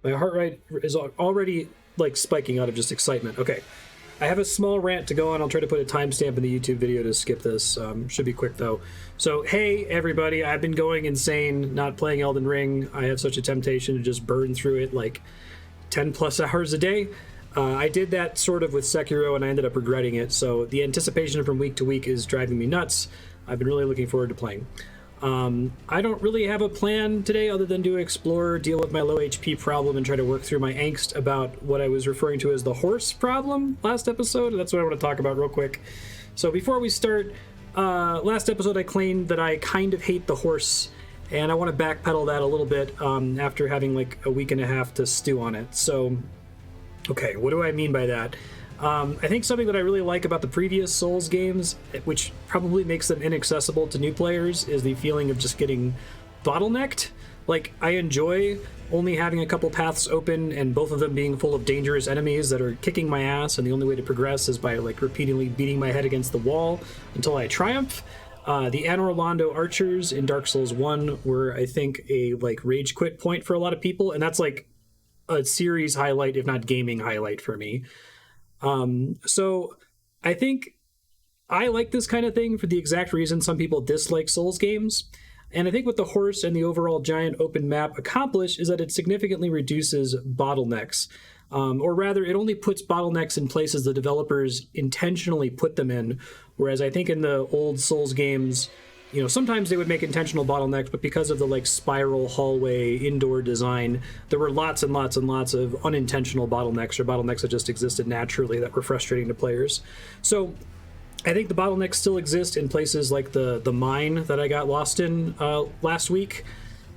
My heart rate is already like spiking out of just excitement. Okay. I have a small rant to go on. I'll try to put a timestamp in the YouTube video to skip this. Should be quick, though. So, hey, everybody. I've been going insane not playing Elden Ring. I have such a temptation to just burn through it like 10-plus hours a day. I did that sort of with Sekiro, and I ended up regretting it. So the anticipation from week to week is driving me nuts. I've been really looking forward to playing. I don't really have a plan today other than to explore, deal with my low HP problem, and try to work through my angst about what I was referring to as the horse problem last episode. That's what I want to talk about real quick. So before we start, last episode I claimed that I kind of hate the horse, and I want to backpedal that a little bit after having like a week and a half to stew on it. So, okay, what do I mean by that? I think something that I really like about the previous Souls games, which probably makes them inaccessible to new players, is the feeling of just getting bottlenecked. Like, I enjoy only having a couple paths open and both of them being full of dangerous enemies that are kicking my ass, and the only way to progress is by like repeatedly beating my head against the wall until I triumph. The Anor Londo archers in Dark Souls 1 were, I think, a like rage quit point for a lot of people, and that's like a series highlight, if not gaming highlight for me. So I think I like this kind of thing for the exact reason some people dislike Souls games. And I think what the horse and the overall giant open map accomplish is that it significantly reduces bottlenecks. Or rather, it only puts bottlenecks in places the developers intentionally put them in. Whereas I think in the old Souls games, you know, sometimes they would make intentional bottlenecks, but because of the like spiral hallway indoor design, there were lots and lots and lots of unintentional bottlenecks or bottlenecks that just existed naturally that were frustrating to players. So I think the bottlenecks still exist in places like the mine that I got lost in last week.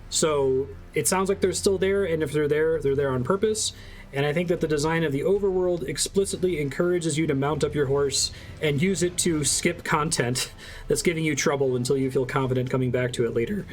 So it sounds like they're still there, and if they're there on purpose. And I think that the design of the overworld explicitly encourages you to mount up your horse and use it to skip content that's giving you trouble until you feel confident coming back to it later.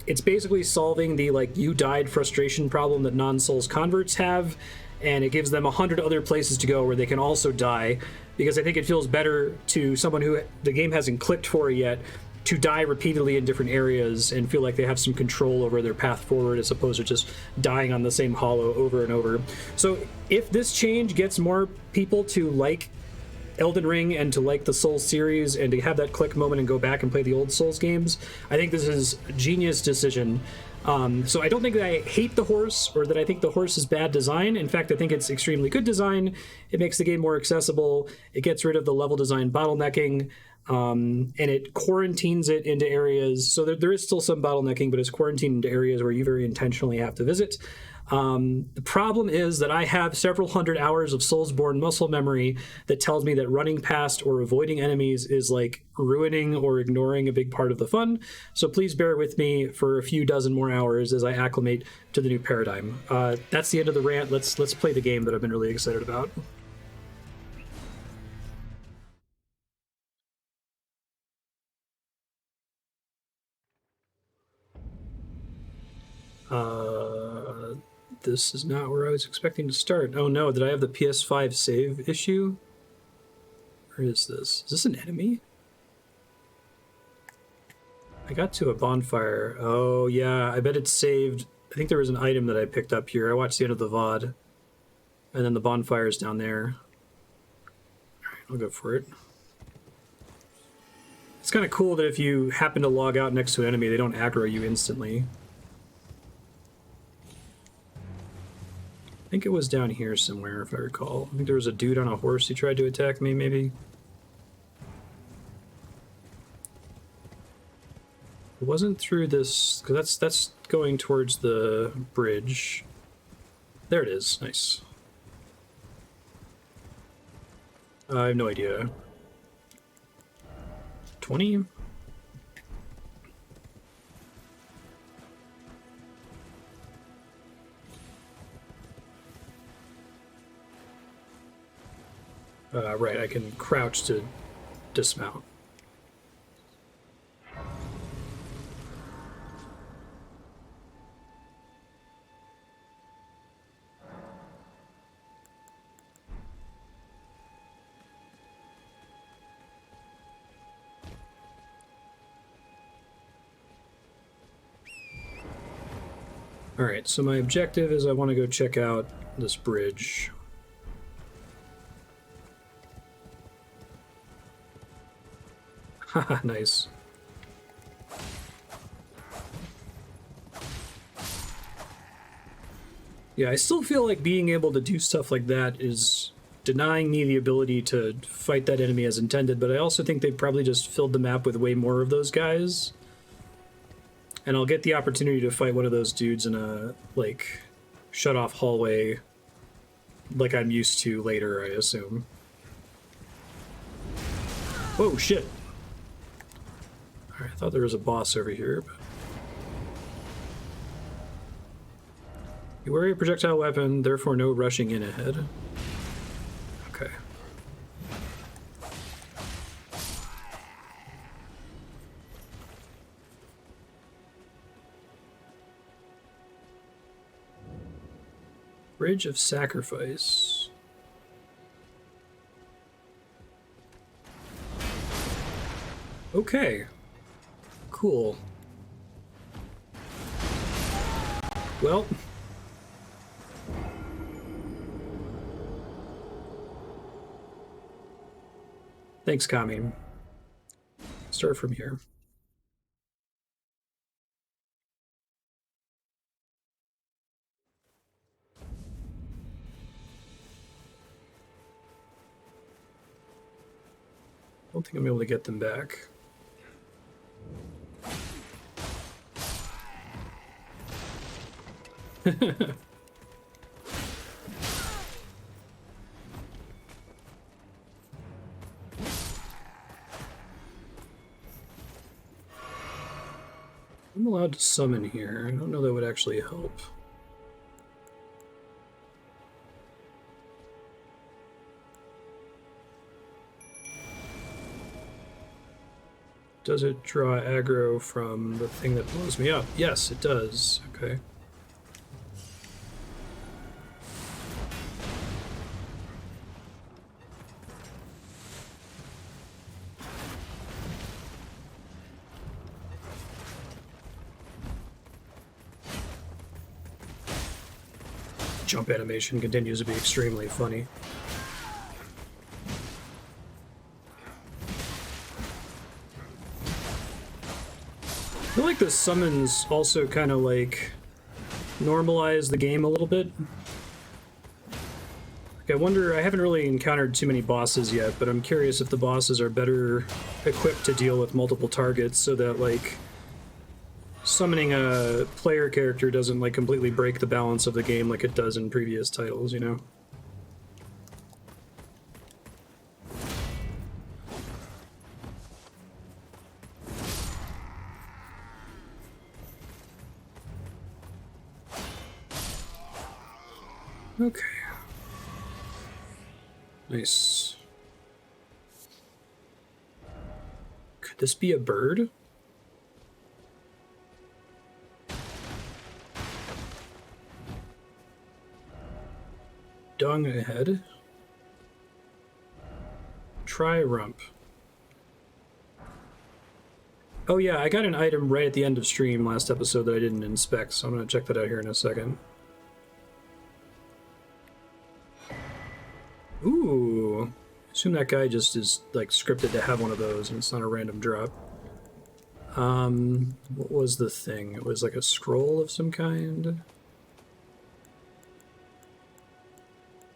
It's basically solving the like you died frustration problem that non-Souls converts have, and it gives them 100 other places to go where they can also die, because I think it feels better to someone who the game hasn't clicked for yet to die repeatedly in different areas and feel like they have some control over their path forward as opposed to just dying on the same hollow over and over. So if this change gets more people to like Elden Ring and to like the Souls series and to have that click moment and go back and play the old Souls games, I think this is a genius decision. So I don't think that I hate the horse or that I think the horse is bad design. In fact, I think it's extremely good design. It makes the game more accessible. It gets rid of the level design bottlenecking. And it quarantines it into areas. So there is still some bottlenecking, but it's quarantined into areas where you very intentionally have to visit. The problem is that I have several hundred hours of Soulsborne muscle memory that tells me that running past or avoiding enemies is like ruining or ignoring a big part of the fun. So please bear with me for a few dozen more hours as I acclimate to the new paradigm. That's the end of the rant. Let's play the game that I've been really excited about. This is not where I was expecting to start. Oh no, did I have the PS5 save issue? Where is this? Is this an enemy? I got to a bonfire. Oh yeah, I bet it's saved. I think there was an item that I picked up here. I watched the end of the VOD. And then the bonfire's down there. Alright, I'll go for it. It's kind of cool that if you happen to log out next to an enemy, they don't aggro you instantly. I think it was down here somewhere, if I recall. I think there was a dude on a horse who tried to attack me, maybe. It wasn't through this, because that's going towards the bridge. There it is. Nice. I have no idea. 20? Right, I can crouch to dismount. Alright, so my objective is I want to go check out this bridge. Haha, nice. Yeah, I still feel like being able to do stuff like that is denying me the ability to fight that enemy as intended, but I also think they probably just filled the map with way more of those guys. And I'll get the opportunity to fight one of those dudes in a, like, shut-off hallway like I'm used to later, I assume. Whoa, shit! Alright, I thought there was a boss over here, but... You wear a projectile weapon, therefore no rushing in ahead. Okay. Bridge of Sacrifice. Okay. Cool. Well... Thanks, Kami. Start from here. I don't think I'm able to get them back. I'm allowed to summon here. I don't know that would actually help. Does it draw aggro from the thing that blows me up? Yes, it does. Okay. Jump animation continues to be extremely funny. I feel like the summons also kind of like normalize the game a little bit. Like I wonder, I haven't really encountered too many bosses yet, but I'm curious if the bosses are better equipped to deal with multiple targets so that like summoning a player character doesn't like completely break the balance of the game like it does in previous titles, you know? Okay. Nice. Could this be a bird? Dung ahead. Try rump. Oh yeah, I got an item right at the end of stream last episode that I didn't inspect, so I'm gonna check that out here in a second. Ooh. I assume that guy just is like scripted to have one of those and it's not a random drop. What was the thing? It was like a scroll of some kind.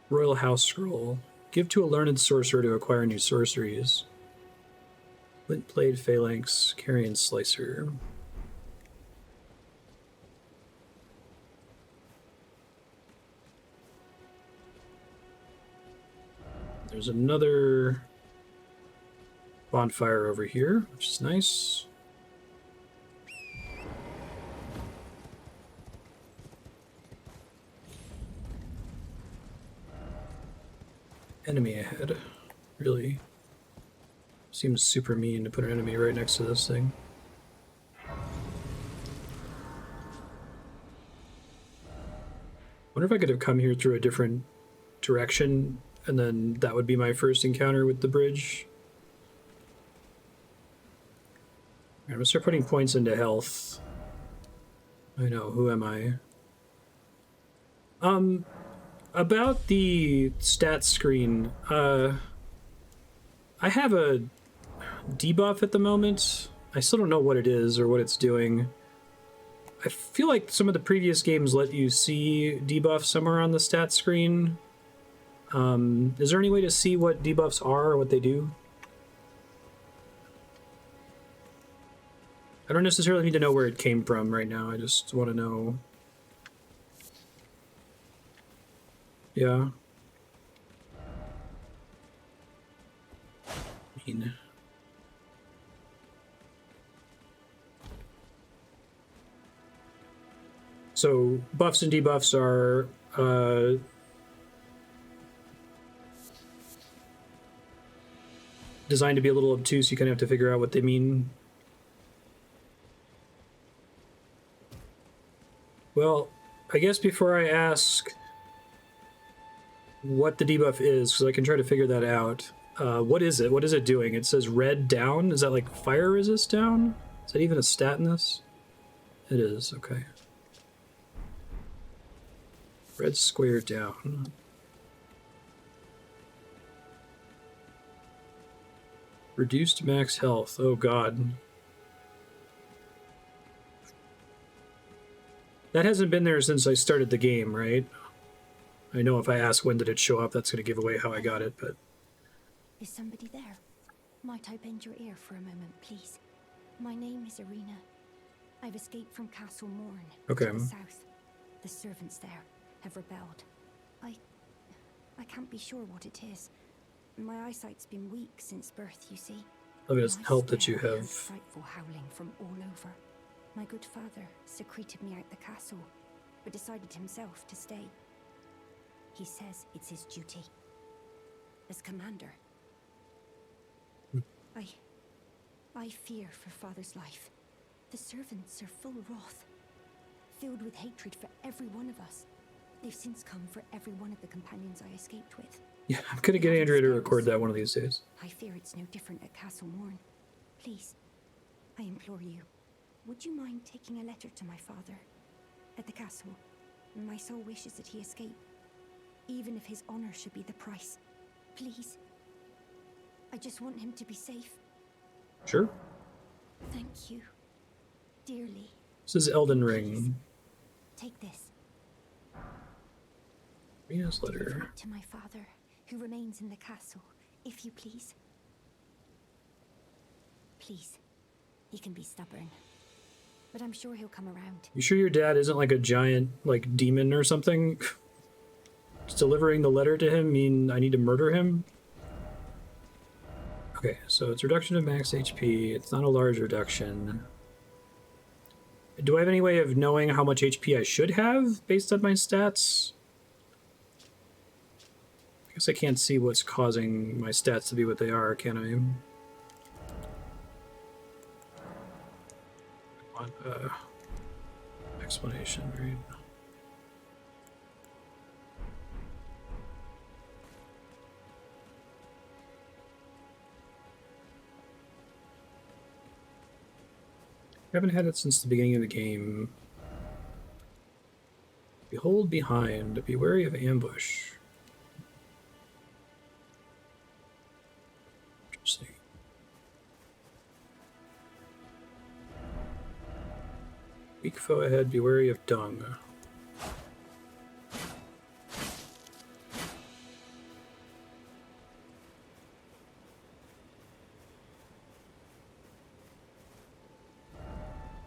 Royal House Scroll. Give to a learned sorcerer to acquire new sorceries. Flint Blade, Phalanx, Carrion Slicer. There's another bonfire over here, which is nice. Enemy ahead. Really seems super mean to put an enemy right next to this thing. Wonder if I could have come here through a different direction and then that would be my first encounter with the bridge. I'm gonna start putting points into health. I know, who am I? About the stats screen, I have a debuff at the moment. I still don't know what it is or what it's doing. I feel like some of the previous games let you see debuffs somewhere on the stats screen. Is there any way to see what debuffs are or what they do? I don't necessarily need to know where it came from right now. I just want to know. Yeah. Mean. So buffs and debuffs are designed to be a little obtuse. You kind of have to figure out what they mean. Well, I guess before I ask what the debuff is, because I can try to figure that out. What is it? What is it doing? It says red down. Is that like fire resist down? Is that even a stat in this? It is, okay. Red square down. Reduced max health. Oh god. That hasn't been there since I started the game, right? I know if I ask when did it show up, that's going to give away how I got it, but... Is somebody there? Might I bend your ear for a moment, please? My name is Irina. I've escaped from Castle Morn to the south. The servants there have rebelled. I can't be sure what it is. My eyesight's been weak since birth, you see. It doesn't help that you have... frightful howling from all over. My good father secreted me out the castle, but decided himself to stay. He says it's his duty. As commander. I fear for father's life. The servants are full wrath, filled with hatred for every one of us. They've since come for every one of the companions I escaped with. Yeah, I'm gonna get Andrea to record that one of these days. I fear it's no different at Castle Morn. Please, I implore you, would you mind taking a letter to my father? At the castle, my sole wish is that he escape, even if his honor should be the price. Please. I just want him to be safe. Sure. Thank you, dearly. This is Elden Ring. Take this. Rina's letter. Deliver it to my father, who remains in the castle, if you please. Please. He can be stubborn, but I'm sure he'll come around. You sure your dad isn't like a giant, like, demon or something? Does delivering the letter to him mean I need to murder him? Okay, so it's reduction of max HP. It's not a large reduction. Do I have any way of knowing how much HP I should have based on my stats? I guess I can't see what's causing my stats to be what they are, can I? What, explanation, right? I haven't had it since the beginning of the game. Behold behind, be wary of ambush. Interesting. Weak foe ahead, be wary of dung.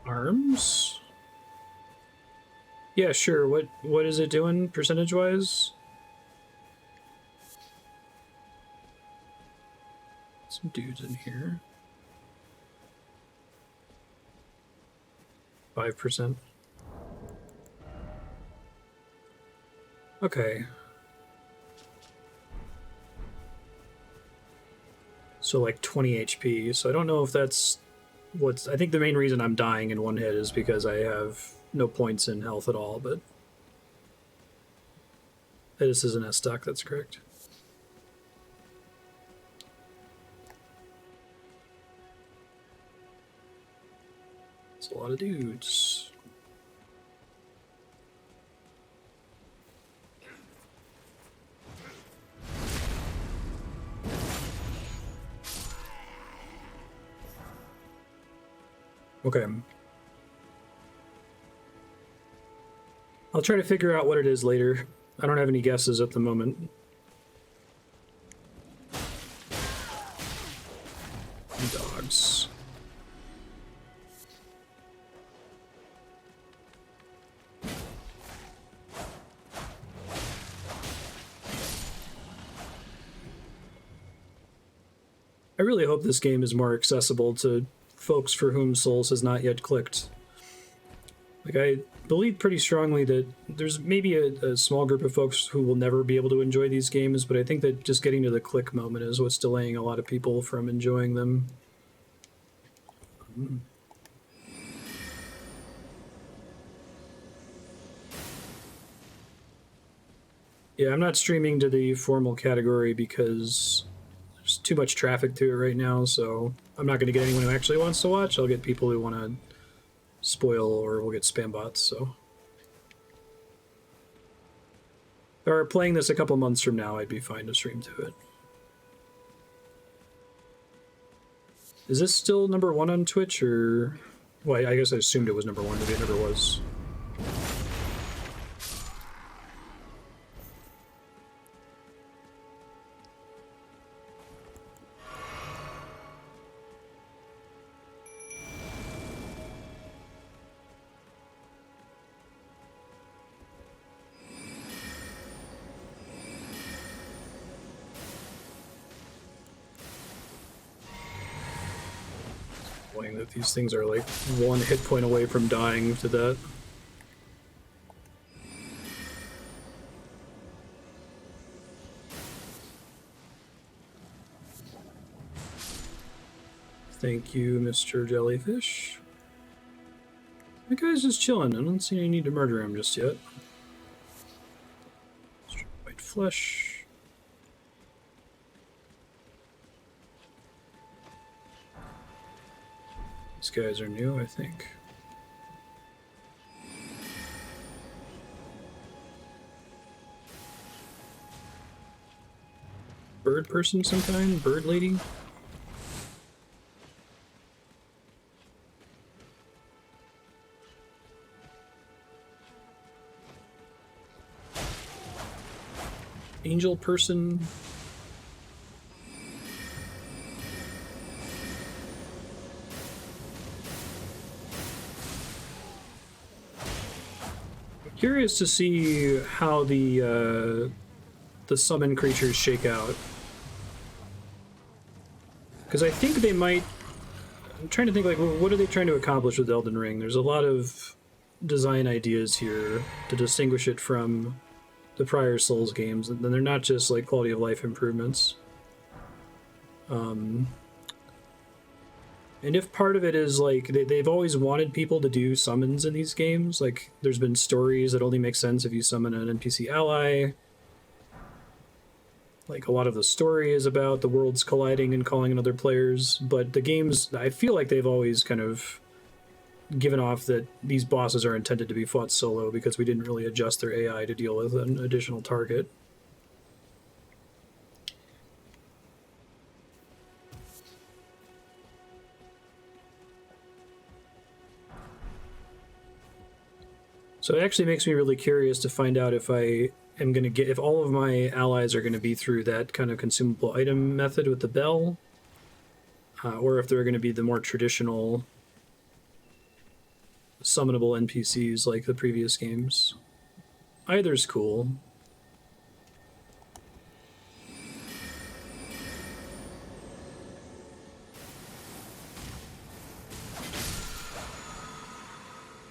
Arms? Yeah, sure. What is it doing percentage-wise? Some dudes in here. 5%. Okay. So like 20 HP. So I don't know if that's what's... I think the main reason I'm dying in one hit is because I have no points in health at all, but... This is an S-stock, that's correct. It's a lot of dudes. Okay. I'll try to figure out what it is later. I don't have any guesses at the moment. Dogs. I really hope this game is more accessible to folks for whom Souls has not yet clicked. Like, I believe pretty strongly that there's maybe a small group of folks who will never be able to enjoy these games, but I think that just getting to the click moment is what's delaying a lot of people from enjoying them. Yeah, I'm not streaming to the formal category because there's too much traffic to it right now, so I'm not going to get anyone who actually wants to watch. I'll get people who want to spoil, or we'll get spam bots, so. Or playing this a couple months from now, I'd be fine to stream to it. Is this still #1 on Twitch, or... Well, I guess I assumed it was #1, maybe it never was. That these things are like 1 hit point away from dying to that. Thank you, Mr. Jellyfish. That guy's just chilling. I don't see any need to murder him just yet. White flesh. These guys are new, I think. Bird person some kind? Bird lady? Angel person? Curious to see how the summon creatures shake out, because I think they might. I'm trying to think, like, what are they trying to accomplish with Elden Ring? There's a lot of design ideas here to distinguish it from the prior Souls games, and they're not just like quality of life improvements. And if part of it is like they've always wanted people to do summons in these games, like there's been stories that only make sense if you summon an NPC ally. Like a lot of the story is about the worlds colliding and calling in other players, but the games, I feel like they've always kind of given off that these bosses are intended to be fought solo because we didn't really adjust their AI to deal with an additional target. So it actually makes me really curious to find out if I am going to get, if all of my allies are going to be through that kind of consumable item method with the bell, or if they're going to be the more traditional summonable NPCs like the previous games. Either's cool.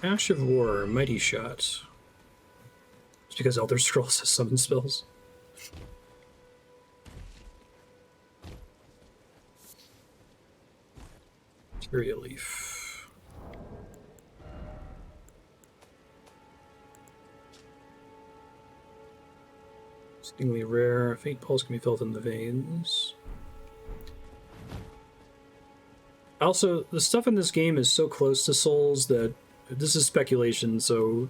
Ash of War, Mighty Shot. It's because Elder Scrolls has summon spells. Materia Leaf. Exceedingly rare. A faint pulse can be felt in the veins. Also, the stuff in this game is so close to Souls that this is speculation, so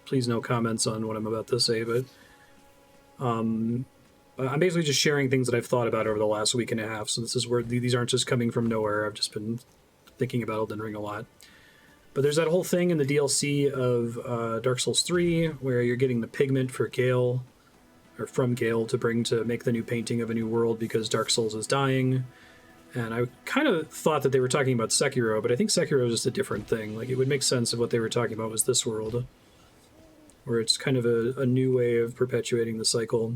please no comments on what I'm about to say, but I'm basically just sharing things that I've thought about over the last week and a half, so this is where these aren't just coming from nowhere. I've just been thinking about Elden Ring a lot. But there's that whole thing in the DLC of Dark Souls 3 where you're getting the pigment for Gale, or from Gale, to bring to make the new painting of a new world because Dark Souls is dying. And I kind of thought that they were talking about Sekiro, but I think Sekiro is just a different thing. Like, it would make sense if what they were talking about was this world, where it's kind of a new way of perpetuating the cycle.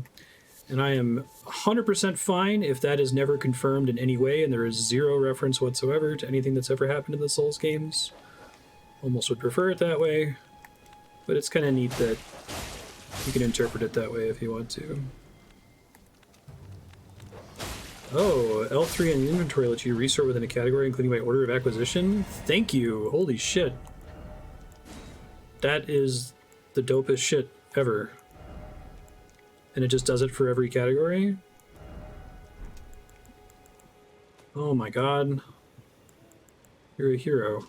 And I am 100% fine if that is never confirmed in any way and there is zero reference whatsoever to anything that's ever happened in the Souls games. Almost would prefer it that way, but it's kind of neat that you can interpret it that way if you want to. Oh, L3 in the inventory lets you resort within a category, including by order of acquisition. Thank you. Holy shit. That is the dopest shit ever. And it just does it for every category? Oh my god. You're a hero.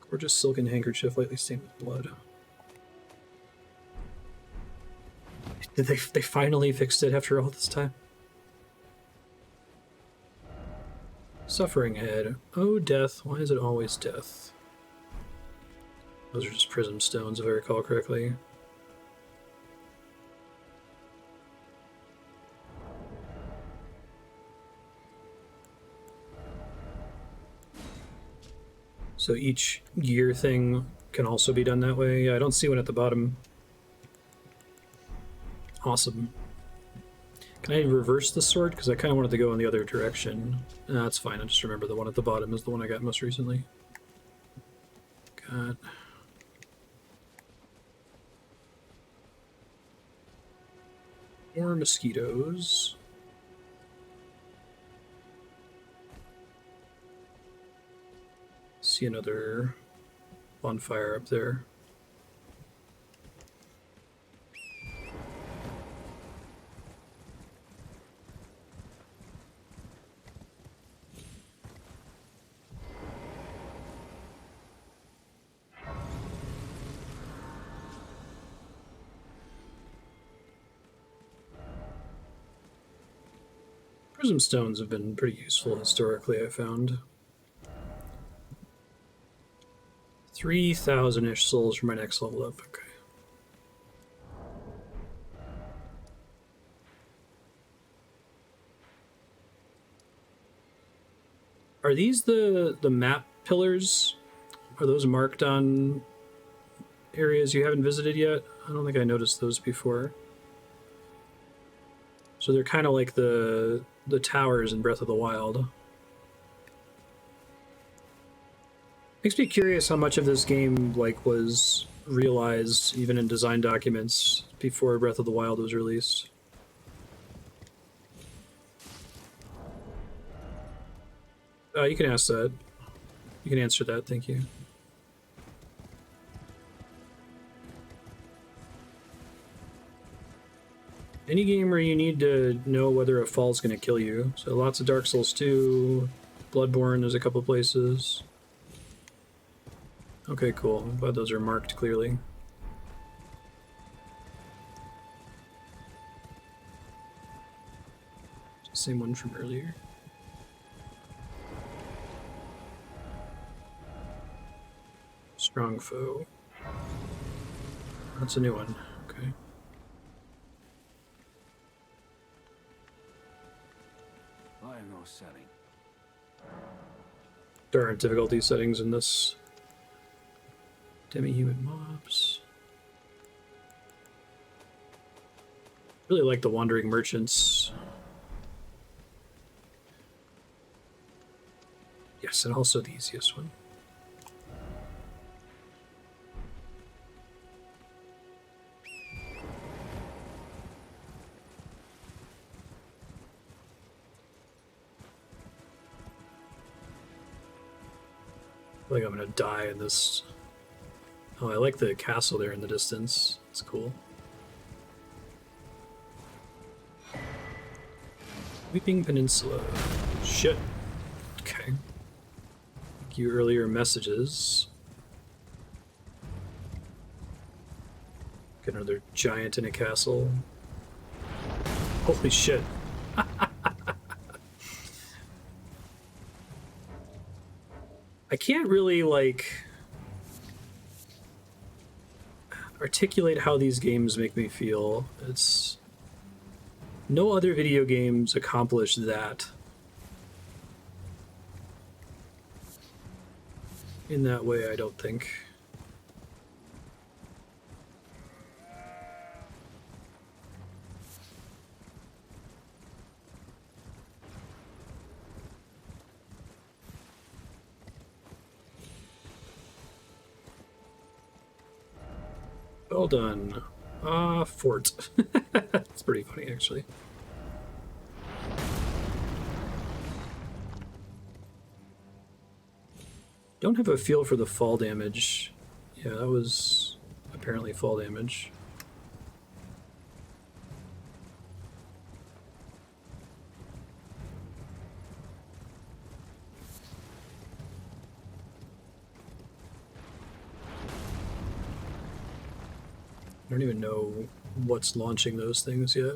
Gorgeous silken handkerchief, lightly stained with blood. Did they finally fixed it after all this time? Suffering head. Oh, death. Why is it always death? Those are just prism stones, if I recall correctly. So each gear thing can also be done that way. Yeah, I don't see one at the bottom. Awesome. Can I reverse the sword? Because I kind of wanted to go in the other direction. No, that's fine. I just remember the one at the bottom is the one I got most recently. Got... more mosquitoes. See another bonfire up there. Prism stones have been pretty useful historically, I found. 3,000-ish souls for my next level up, okay. Are these the map pillars? Are those marked on areas you haven't visited yet? I don't think I noticed those before. So they're kind of like the towers in Breath of the Wild. Makes me curious how much of this game was realized even in design documents before Breath of the Wild was released. You can ask that. You can answer that, thank you. Any game where you need to know whether a fall's going to kill you. So lots of Dark Souls 2, Bloodborne, there's a couple places. Okay, cool. I'm glad those are marked clearly. Same one from earlier. Strong foe. That's a new one. Okay. Setting. There aren't difficulty settings in this. Demi-human mobs. Really like the wandering merchants. Yes, and also the easiest one. I feel like I'm gonna die in this. Oh, I like the castle there in the distance. It's cool. Weeping Peninsula. Shit. Okay. Thank you, earlier messages. Got another giant in a castle. Holy shit. I can't really, like, articulate how these games make me feel. It's... No other video games accomplish that. In that way, I don't think. Well done. Fort. It's pretty funny, actually. Don't have a feel for the fall damage. Yeah, that was apparently fall damage. I don't even know what's launching those things yet.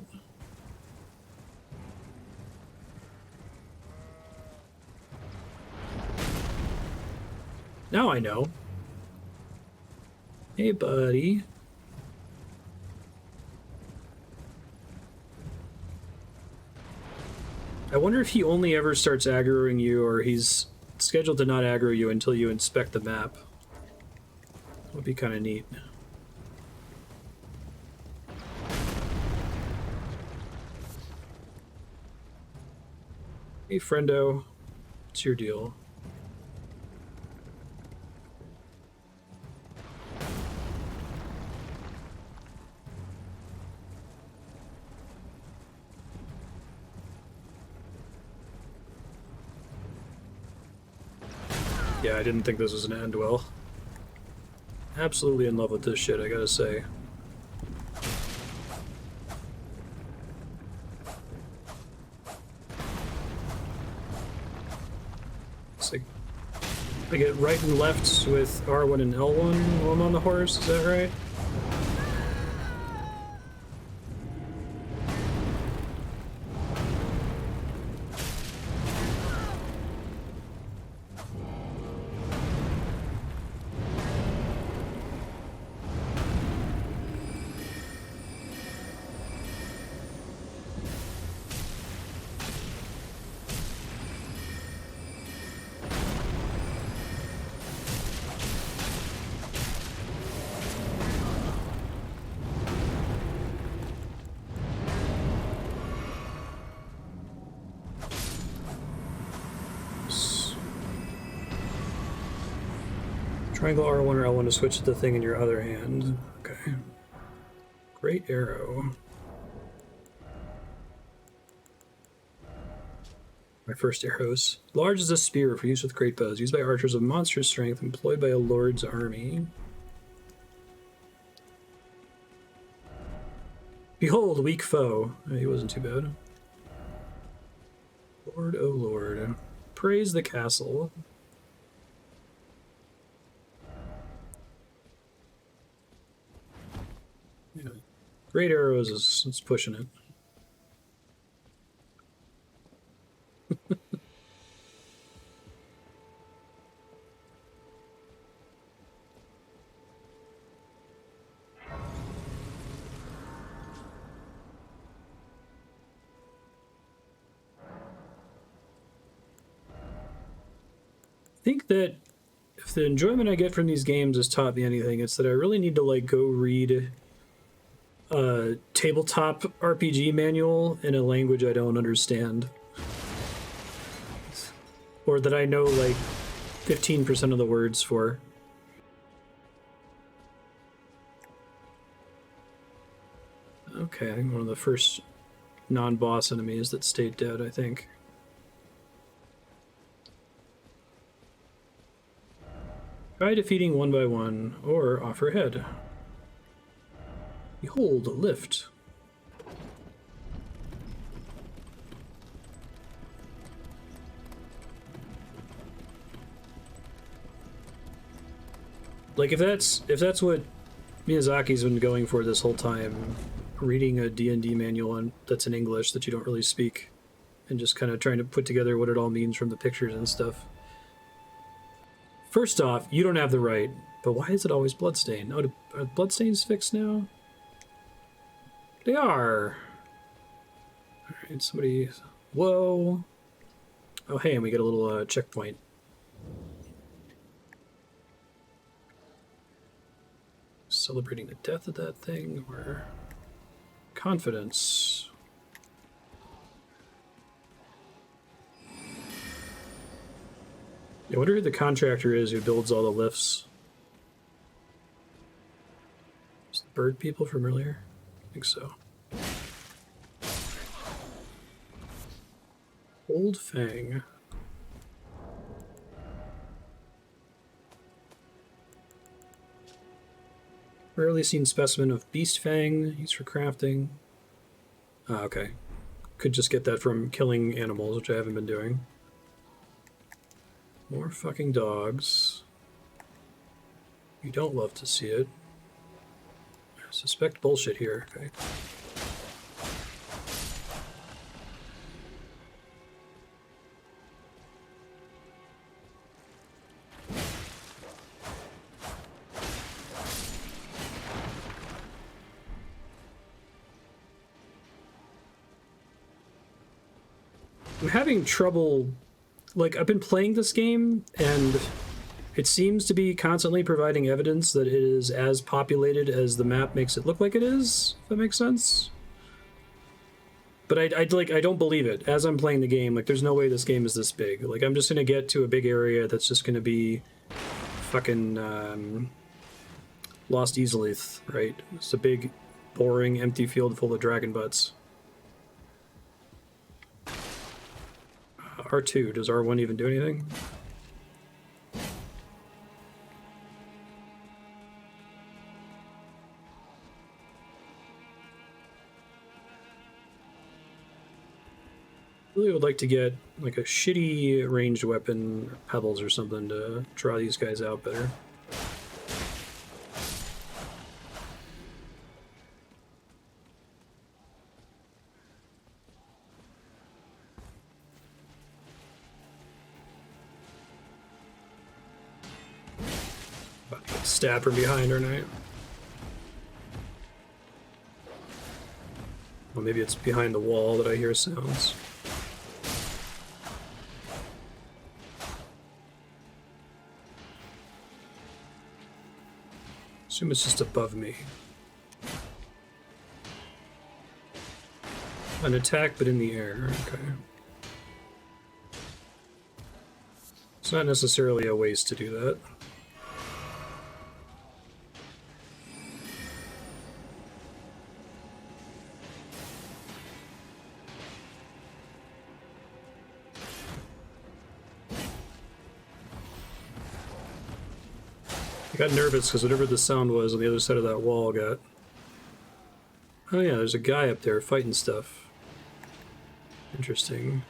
Now I know. Hey, buddy. I wonder if he only ever starts aggroing you, or he's scheduled to not aggro you until you inspect the map. That would be kind of neat. Hey, friendo. What's your deal? Yeah, I didn't think this was gonna end well. Absolutely in love with this shit, I gotta say. It's like I get right and left with R1 and L1 while I'm on the horse, is that right? Triangle R1 or L1 to switch to the thing in your other hand. Okay. Great arrow. My first arrows. Large as a spear for use with great bows. Used by archers of monstrous strength. Employed by a lord's army. Behold, weak foe. He wasn't too bad. Lord, oh lord. Praise the castle. Yeah. Great arrows is pushing it. I think that if the enjoyment I get from these games has taught me anything, it's that I really need to like go read a tabletop RPG manual in a language I don't understand. Or that I know like 15% of the words for. Okay, I think one of the first non-boss enemies that stayed dead, I think. Try defeating one by one, or offer head. Behold, a lift. Like if that's what Miyazaki's been going for this whole time, reading a D&D manual that's in English that you don't really speak, and just kind of trying to put together what it all means from the pictures and stuff. First off, you don't have the right, but why is it always bloodstained? Oh, are bloodstains fixed now? They are. All right, somebody. Whoa. Oh, hey, and we get a little checkpoint. Celebrating the death of that thing, or confidence. I wonder who the contractor is who builds all the lifts. Is the bird people from earlier? I think so. Old Fang. Rarely seen specimen of Beast Fang, used for crafting. Ah, okay. Could just get that from killing animals, which I haven't been doing. More fucking dogs. You don't love to see it. I suspect bullshit here, okay. I'm having trouble, like, I've been playing this game, and it seems to be constantly providing evidence that it is as populated as the map makes it look like it is, if that makes sense. But I don't believe it. As I'm playing the game, like, there's no way this game is this big. Like, I'm just gonna get to a big area that's just gonna be fucking, Lost Easelith, right? It's a big, boring, empty field full of dragon butts. R2, does R1 even do anything? Really would like to get like a shitty ranged weapon, pebbles or something, to draw these guys out better. Stab from behind, aren't I? Well, maybe it's behind the wall that I hear sounds. Assume it's just above me. An attack, but in the air. Okay. It's not necessarily a waste to do that. I got nervous because whatever the sound was on the other side of that wall got... Oh yeah, there's a guy up there fighting stuff. Interesting.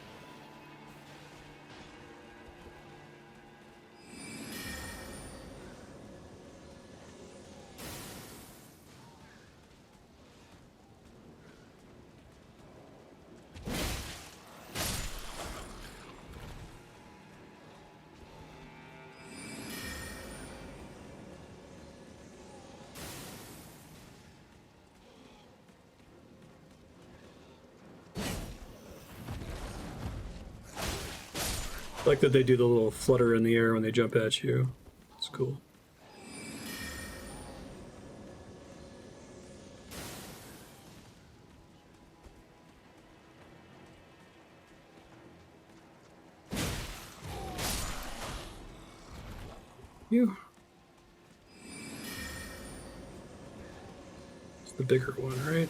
I like that they do the little flutter in the air when they jump at you. It's cool. You. It's the bigger one, right?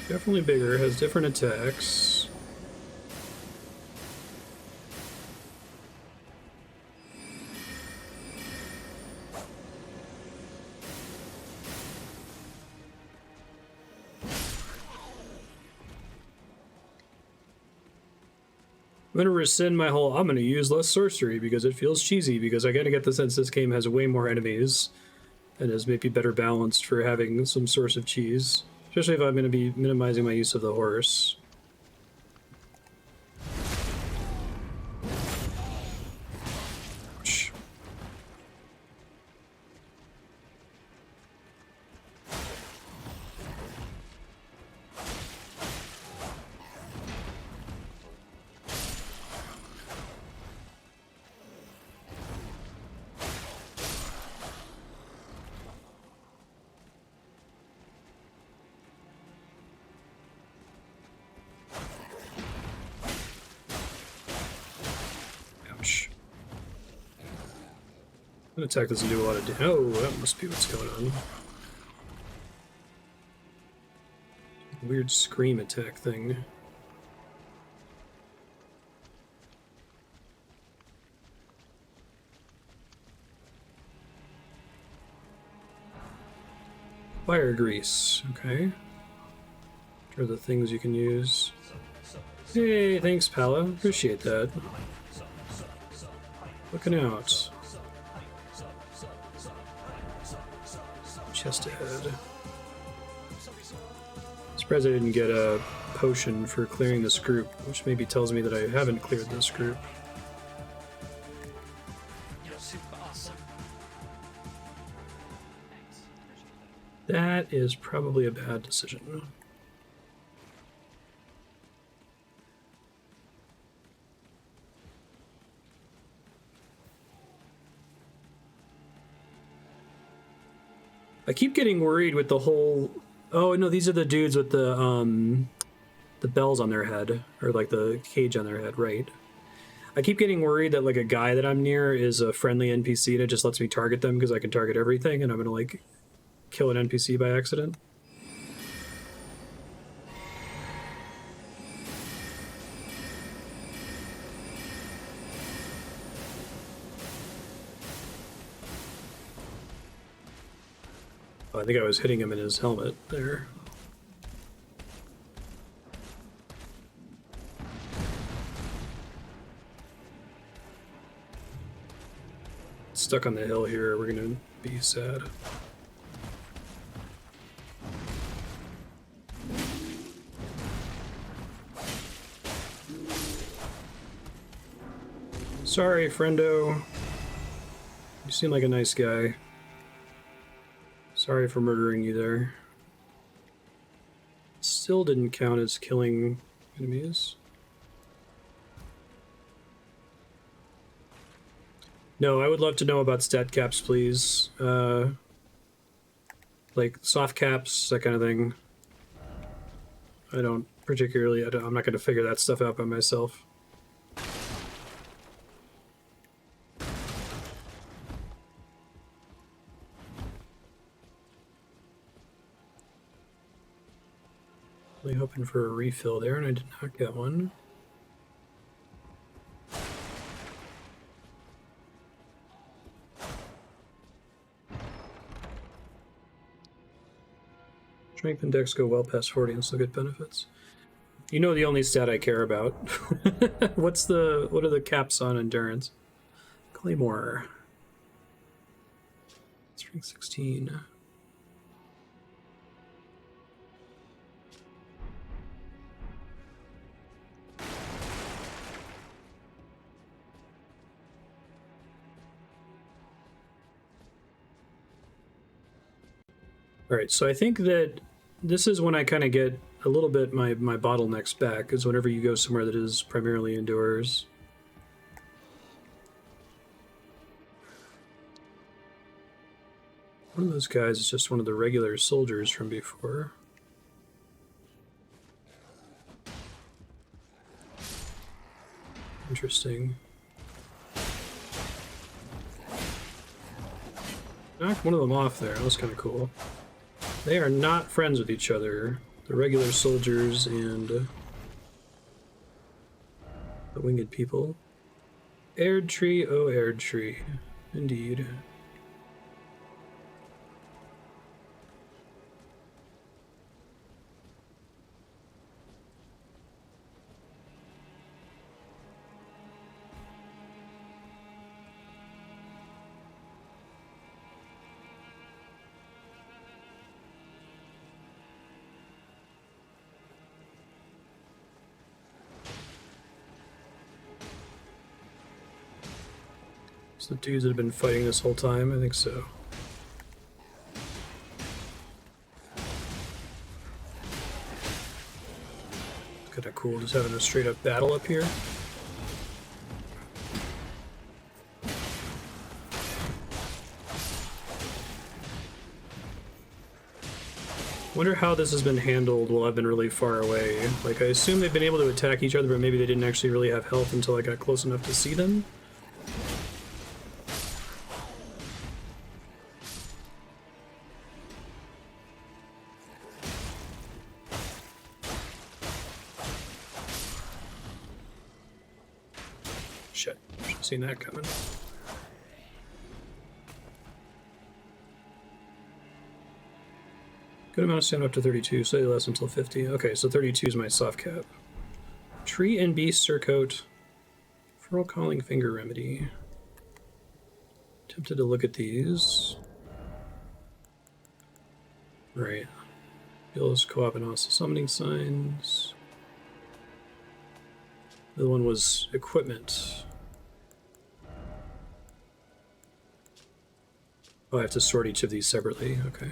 Definitely bigger, has different attacks. I'm gonna rescind my whole, I'm gonna use less sorcery because it feels cheesy, because I gotta get the sense this game has way more enemies and is maybe better balanced for having some source of cheese. Especially if I'm going to be minimizing my use of the horse. An attack doesn't do a lot of damage. Oh, that must be what's going on. Weird scream attack thing. Fire grease, okay. What are the things you can use? Hey, thanks, Pala. Appreciate that. Looking out. Chest ahead. Surprised I didn't get a potion for clearing this group, which maybe tells me that I haven't cleared this group. That is probably a bad decision. I keep getting worried with the whole... Oh, no, these are the dudes with the bells on their head, or like the cage on their head, right? I keep getting worried that like a guy that I'm near is a friendly NPC that just lets me target them because I can target everything, and I'm gonna like kill an NPC by accident. Oh, I think I was hitting him in his helmet there. Stuck on the hill here, we're gonna be sad. Sorry, friendo. You seem like a nice guy. Sorry for murdering you there. Still didn't count as killing enemies. No, I would love to know about stat caps, please. Like soft caps, that kind of thing. I don't particularly, I'm not going to figure that stuff out by myself. Really hoping for a refill there, and I did not get one. Strength and Dex go well past 40 and still get benefits. You know the only stat I care about. What are the caps on endurance? Claymore. Strength 16. Alright, so I think that this is when I kind of get a little bit my bottlenecks back, is whenever you go somewhere that is primarily indoors. One of those guys is just one of the regular soldiers from before. Interesting. Knocked one of them off there, that was kind of cool. They are not friends with each other, the regular soldiers and the winged people. Aired tree, oh aired tree, indeed. It's the dudes that have been fighting this whole time, I think so. It's kind of cool just having a straight up battle up here. Wonder how this has been handled while I've been really far away. Like, I assume they've been able to attack each other, but maybe they didn't actually really have health until I got close enough to see them. Seen that coming. Good amount of stamina up to 32, slightly less until 50. Okay, so 32 is my soft cap. Tree and Beast Surcoat. Feral Calling Finger Remedy. Tempted to look at these. Right. Bill's Co-op and also Summoning Signs. The other one was Equipment. Oh, I have to sort each of these separately. Okay.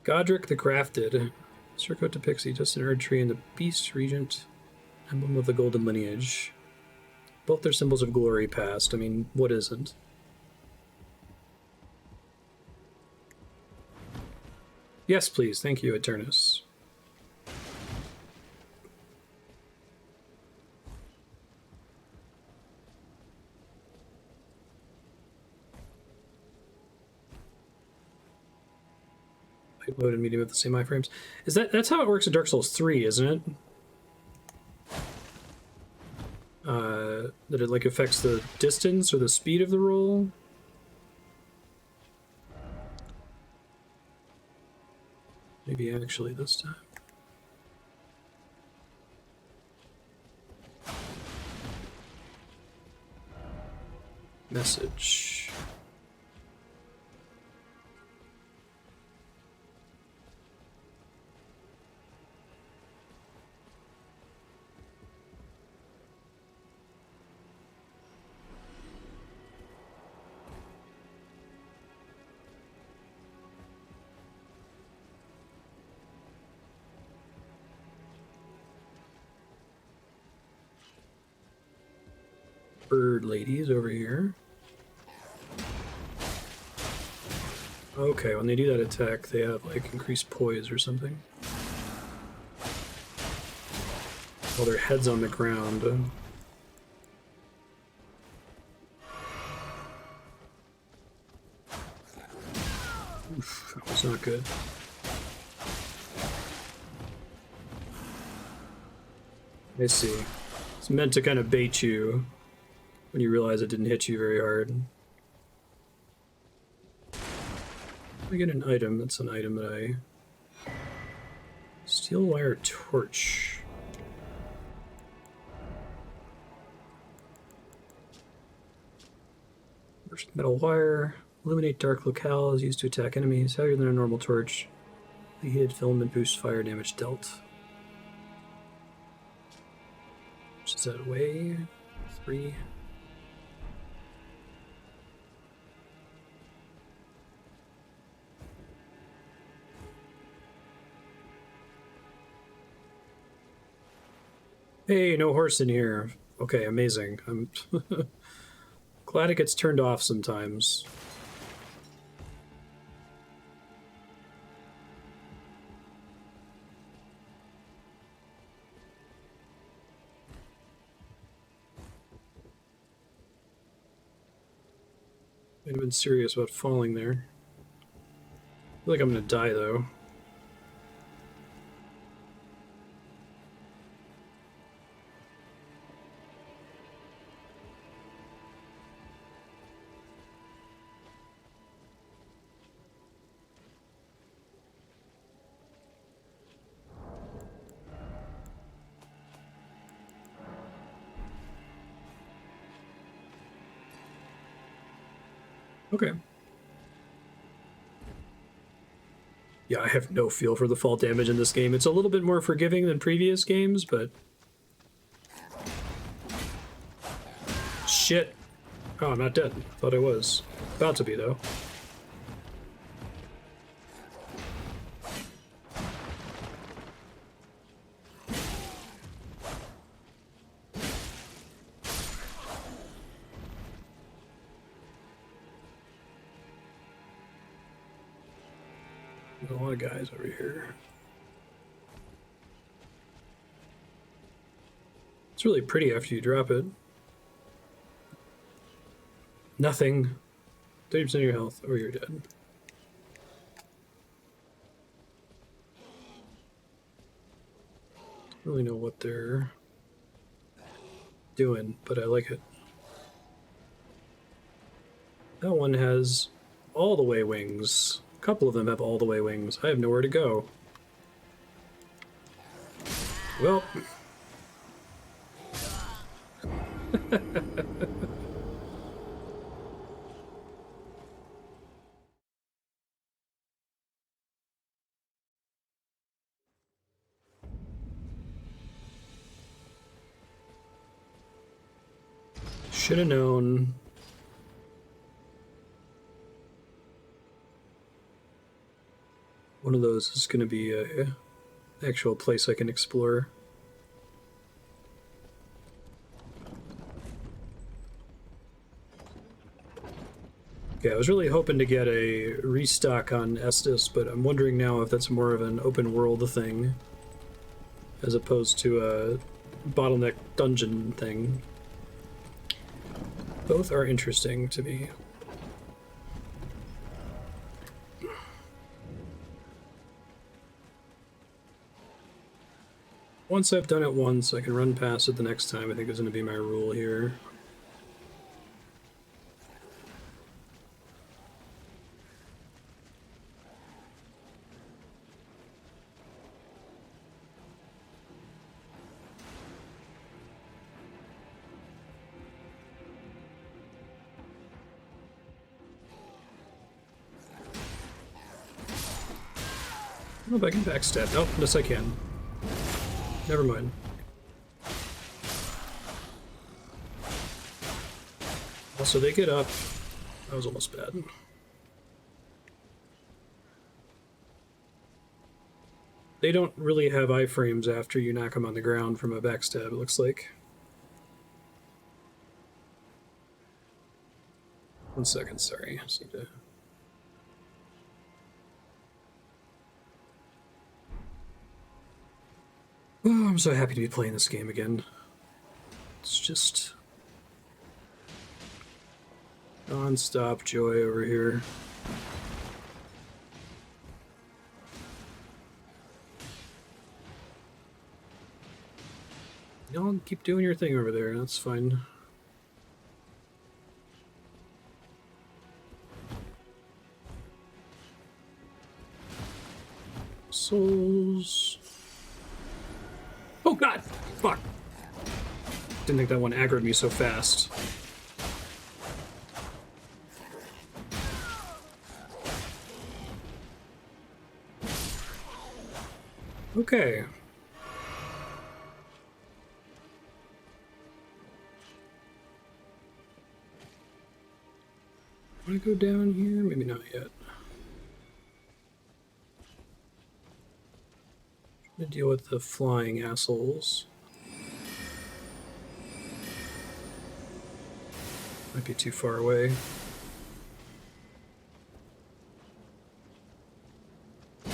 Godric the Crafted. Surcoat to Pixie, just an Erd Tree and the Beast Regent. Emblem of the Golden Lineage. Both their symbols of glory past. I mean, what isn't? Yes, please. Thank you, Eternus. Load and medium with the same iframes. Is that's how it works in Dark Souls 3, isn't it? That it like affects the distance or the speed of the roll? Maybe actually this time. Message. Bird ladies over here. Okay, when they do that attack, they have like increased poise or something. While their head's on the ground. Oof, that was not good. I see. It's meant to kind of bait you when you realize it didn't hit you very hard. I get an item. That's an item that I... Steel wire torch. First metal wire. Illuminate dark locales used to attack enemies. Heavier than a normal torch. The heated filament boosts fire damage dealt. Which is that way? 3. Hey, no horse in here. Okay, amazing. I'm glad it gets turned off sometimes. I'd have been serious about falling there. I feel like I'm gonna die though. Okay. Yeah, I have no feel for the fall damage in this game. It's a little bit more forgiving than previous games, but... Shit. Oh, I'm not dead. Thought I was. About to be, though. There's a lot of guys over here. It's really pretty after you drop it. Nothing. 30% of your health, or you're dead. Don't really know what they're doing, but I like it. That one has all the way wings. A couple of them have all the way wings. I have nowhere to go. Well. Should have known. One of those is going to be a actual place I can explore. Okay, I was really hoping to get a restock on Estes, but I'm wondering now if that's more of an open world thing as opposed to a bottleneck dungeon thing. Both are interesting to me. Once I've done it once, I can run past it the next time. I think is going to be my rule here. I don't know if I can backstab. Oh, yes I can. Never mind. Also, they get up. That was almost bad. They don't really have iframes after you knock them on the ground from a backstab, it looks like. 1 second, sorry. I just need to... Oh, I'm so happy to be playing this game again. It's just... non-stop joy over here. Y'all keep doing your thing over there, that's fine. Souls... Oh god! Fuck! Didn't think that one aggroed me so fast. Okay. Want to go down here? Maybe not yet. To deal with the flying assholes. Might be too far away. I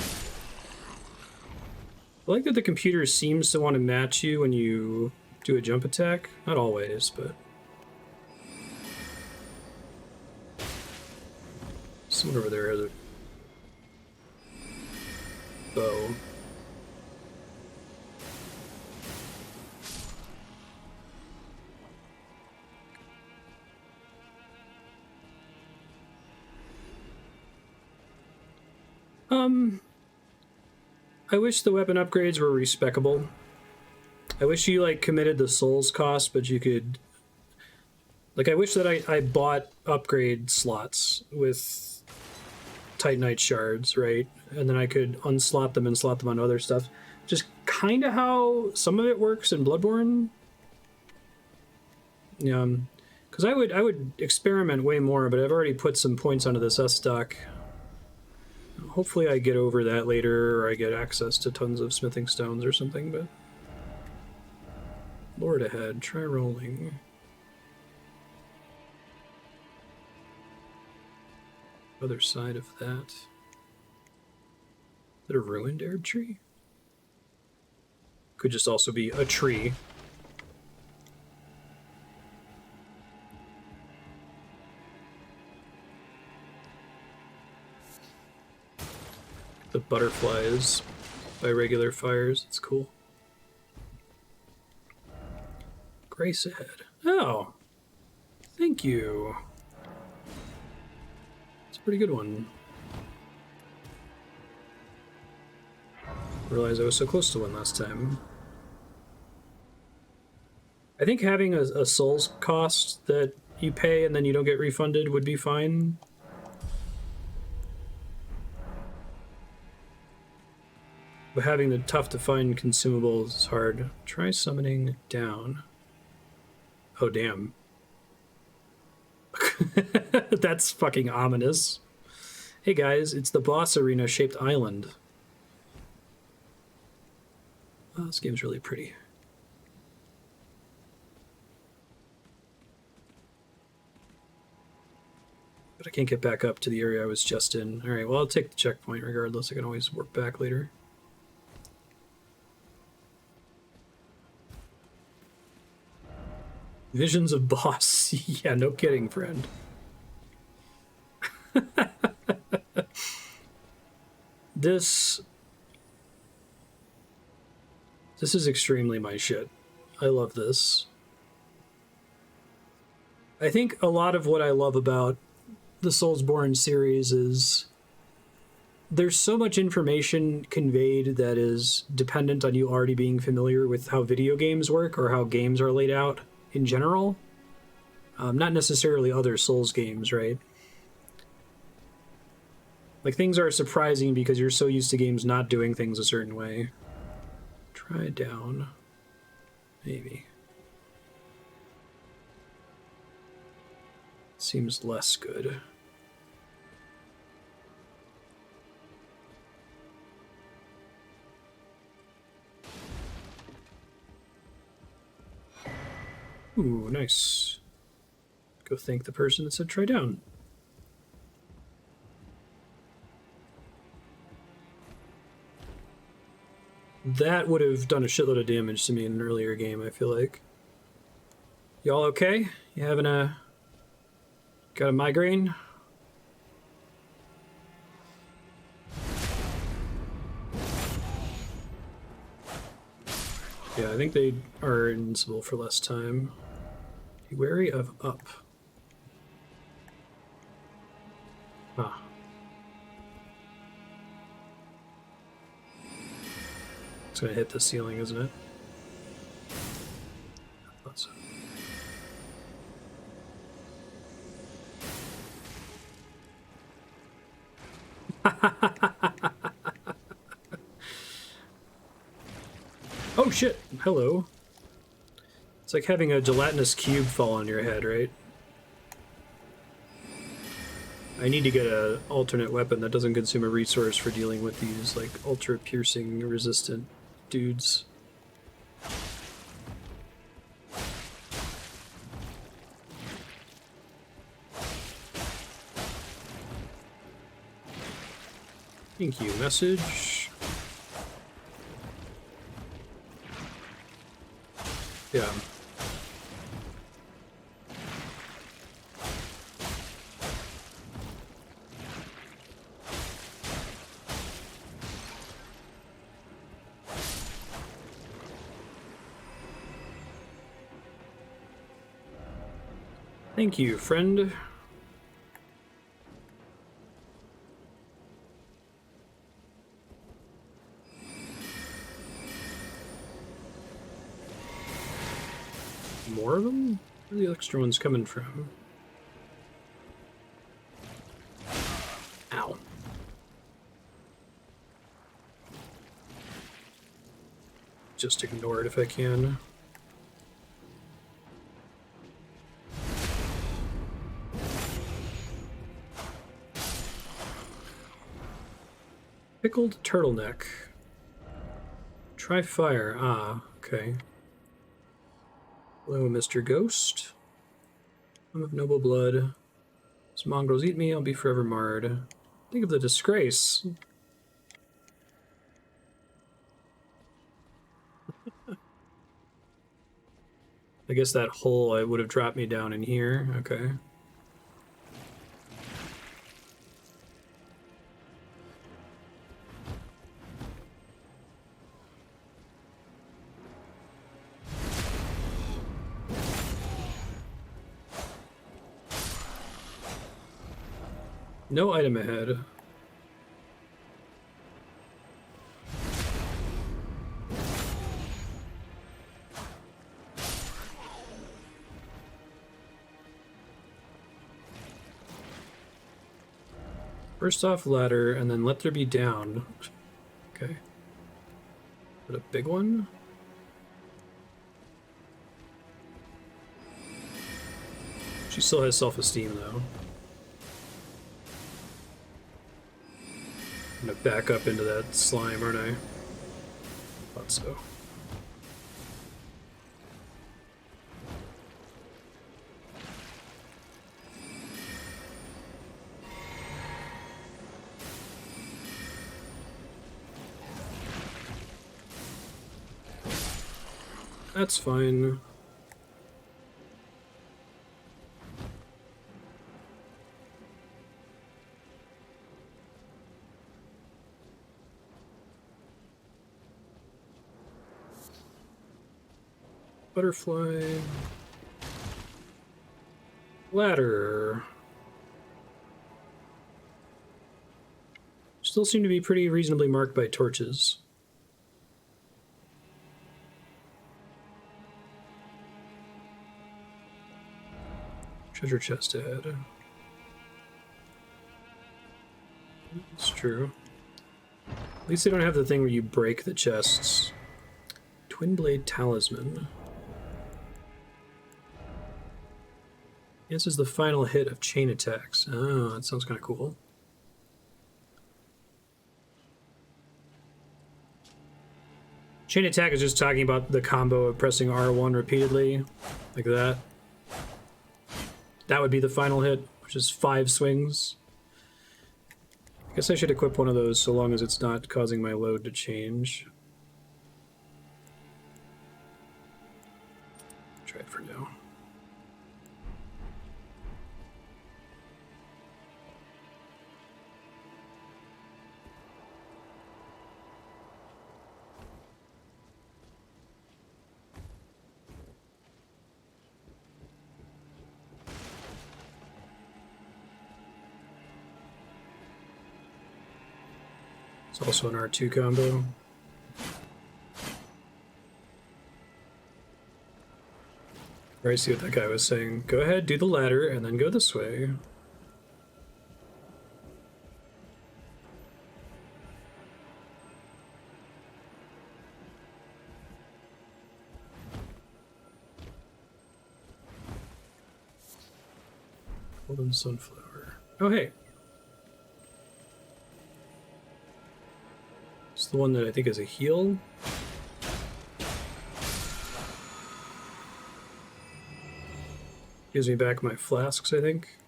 like that the computer seems to want to match you when you do a jump attack. Not always, but... someone over there has a bow. I wish the weapon upgrades were respecable. I wish you, like, committed the souls cost, but you could... like, I wish that I bought upgrade slots with Titanite shards, right? And then I could unslot them and slot them on other stuff. Just kind of how some of it works in Bloodborne. Yeah, because I would experiment way more, but I've already put some points onto this S-stock. Hopefully I get over that later, or I get access to tons of smithing stones or something, but... Lord ahead, try rolling. Other side of that. Is that a ruined Erd tree? Could just also be a tree. The butterflies by regular fires. It's cool. Grace ahead. Oh, thank you. It's a pretty good one. Realized I was so close to one last time. I think having a souls cost that you pay and then you don't get refunded would be fine. But having the tough to find consumables is hard. Try summoning down. Oh, damn. That's fucking ominous. Hey guys, it's the boss arena shaped island. Oh, this game's really pretty. But I can't get back up to the area I was just in. Alright, well, I'll take the checkpoint regardless. I can always work back later. Visions of boss. Yeah, no kidding, friend. This is extremely my shit. I love this. I think a lot of what I love about the Soulsborne series is there's so much information conveyed that is dependent on you already being familiar with how video games work or how games are laid out in general. Not necessarily other Souls games, right? Like, things are surprising because you're so used to games not doing things a certain way. Try down. Maybe. Seems less good. Ooh, nice. Go thank the person that said try down. That would have done a shitload of damage to me in an earlier game, I feel like. Y'all okay? You having a... got a migraine? Yeah, I think they are invincible for less time. Be wary of up. Ah. It's gonna hit the ceiling, isn't it? I thought so. Oh shit! Hello. It's like having a gelatinous cube fall on your head, right? I need to get an alternate weapon that doesn't consume a resource for dealing with these, like, ultra-piercing resistant dudes. Thank you, message. Yeah. Thank you, friend. More of them? Where are the extra ones coming from? Ow. Just ignore it if I can. Pickled turtleneck. Try fire. Ah, okay. Hello, Mr. Ghost. I'm of noble blood. As mongrels eat me, I'll be forever marred. Think of the disgrace. I guess that hole would have dropped me down in here. Okay. No item ahead. First off, ladder, and then let there be down. Okay. But a big one? She still has self-esteem, though. I'm gonna back up into that slime, aren't I? Thought so. That's fine. Butterfly. Ladder. Still seem to be pretty reasonably marked by torches. Treasure chest ahead. It's true. At least they don't have the thing where you break the chests. Twin blade talisman. This is the final hit of chain attacks. Oh, that sounds kind of cool. Chain attack is just talking about the combo of pressing R1 repeatedly, like that. That would be the final hit, which is 5 swings. I guess I should equip one of those so long as it's not causing my load to change. Try it for now. It's also an R2 combo. I see what that guy was saying. Go ahead, do the ladder, and then go this way. Golden sunflower. Oh, hey. It's the one that I think is a heal. Gives me back my flasks, I think.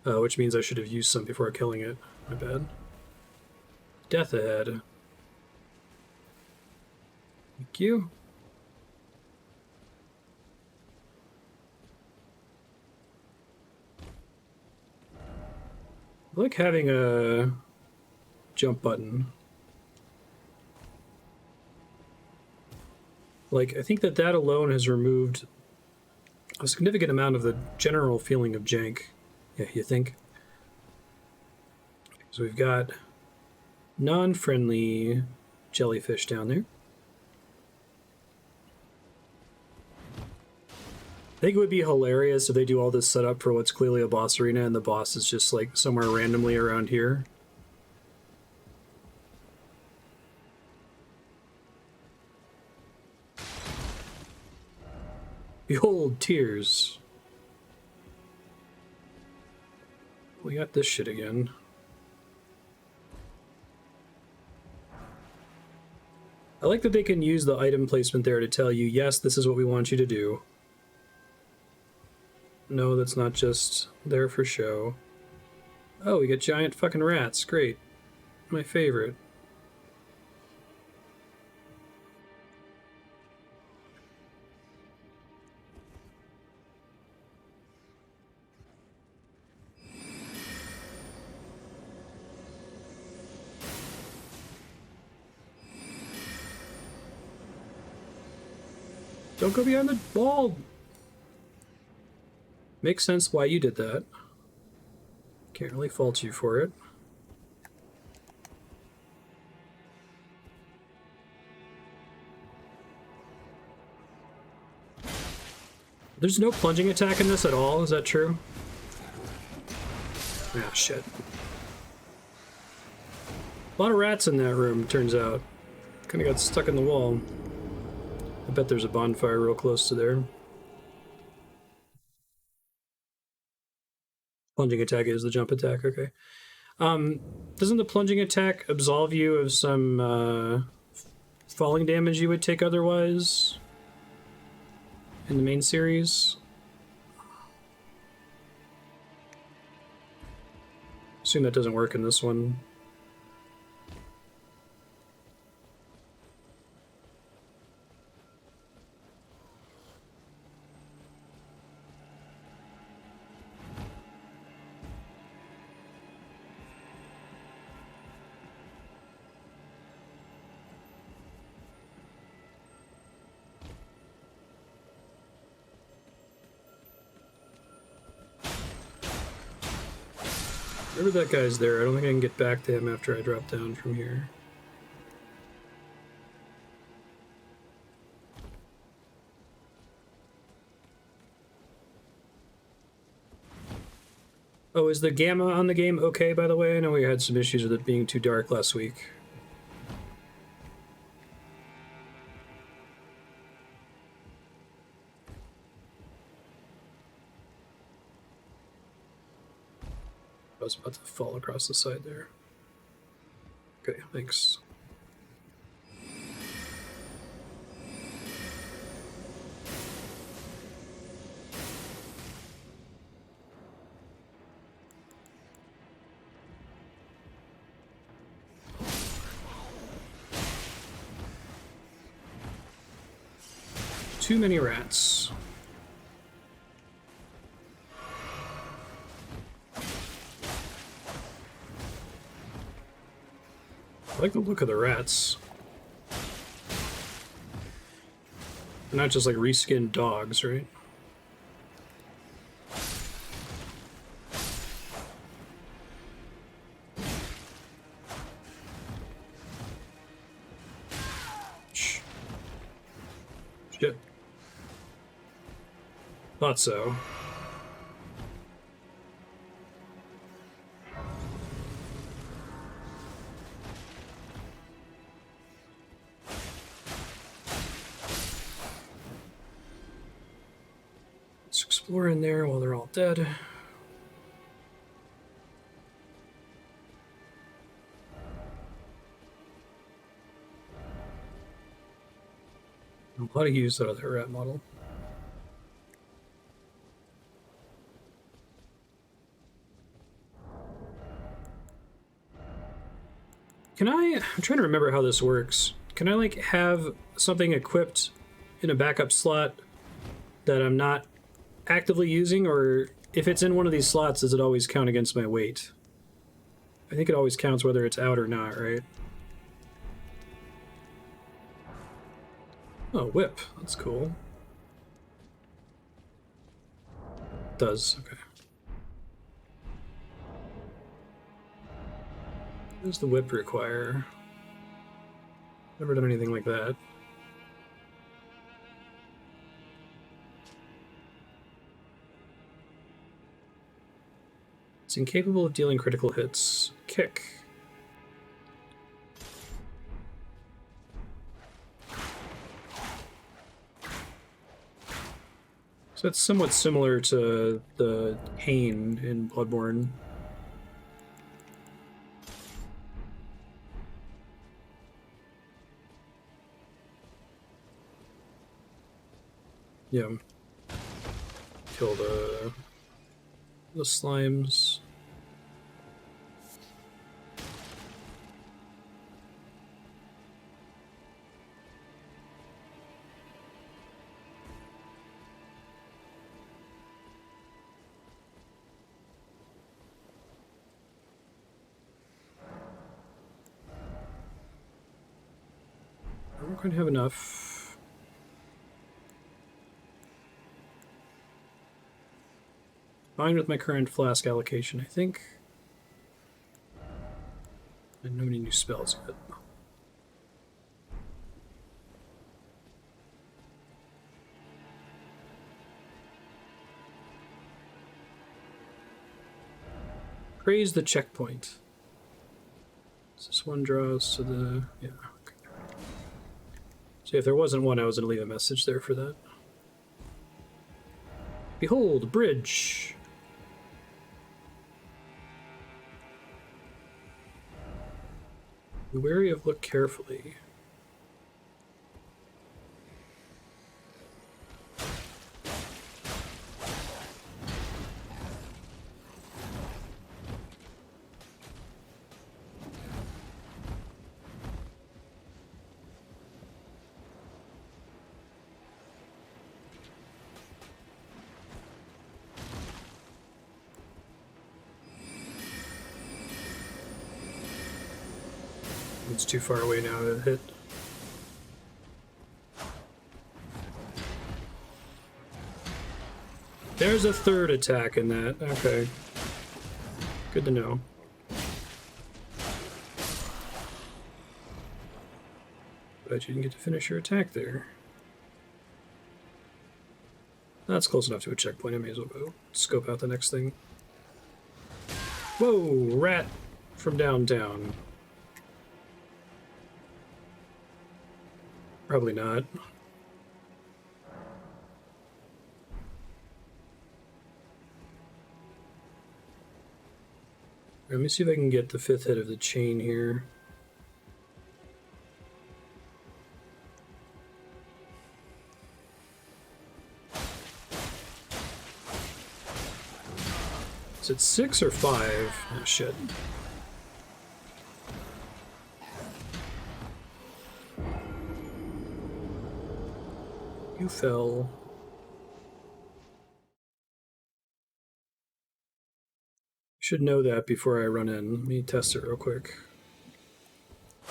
Which means I should have used some before killing it. My bad. Death ahead. Thank you. I like having a jump button. Like, I think that alone has removed a significant amount of the general feeling of jank. Yeah, you think? So we've got non-friendly jellyfish down there. I think it would be hilarious if they do all this setup for what's clearly a boss arena and the boss is just like somewhere randomly around here. Behold, tears. We got this shit again. I like that they can use the item placement there to tell you, yes, this is what we want you to do. No, that's not just there for show. Oh, we get giant fucking rats. Great. My favorite. Don't go behind the wall. Makes sense why you did that. Can't really fault you for it. There's no plunging attack in this at all, is that true? Ah, shit. A lot of rats in that room, turns out. Kinda got stuck in the wall. I bet there's a bonfire real close to there. Plunging attack is the jump attack, okay. Doesn't the plunging attack absolve you of some falling damage you would take otherwise in the main series? Assume that doesn't work in this one. Remember that guy's there. I don't think I can get back to him after I drop down from here. Oh, is the gamma on the game okay, by the way? I know we had some issues with it being too dark last week. I was about to fall across the side there. Okay, thanks. Too many rats. I like the look of the rats. They're not just like reskinned dogs, right? Shh. Shit. Thought so. Explore in there while they're all dead. A lot of use out of that rat model. I'm trying to remember how this works. Can I like have something equipped in a backup slot that I'm not actively using, or if it's in one of these slots, does it always count against my weight? I think it always counts whether it's out or not, right? Oh, whip. That's cool. It does, okay. What does the whip require? Never done anything like that. It's incapable of dealing critical hits. Kick. So it's somewhat similar to the Hain in Bloodborne. Yeah. Kill the slimes. I don't quite have enough. Fine with my current flask allocation, I think. And no many new spells yet. Praise the checkpoint. So this one draws to the... yeah. Okay. So if there wasn't one, I was going to leave a message there for that. Behold, bridge. Be wary of look carefully. It's too far away now to hit. There's a third attack in that. Okay. Good to know. But you didn't get to finish your attack there. That's close enough to a checkpoint. I may as well go scope out the next thing. Whoa! Rat from downtown. Probably not. Let me see if I can get the fifth head of the chain here. Is it 6 or 5? Oh, shit. You fell. Should know that before I run in. Let me test it real quick.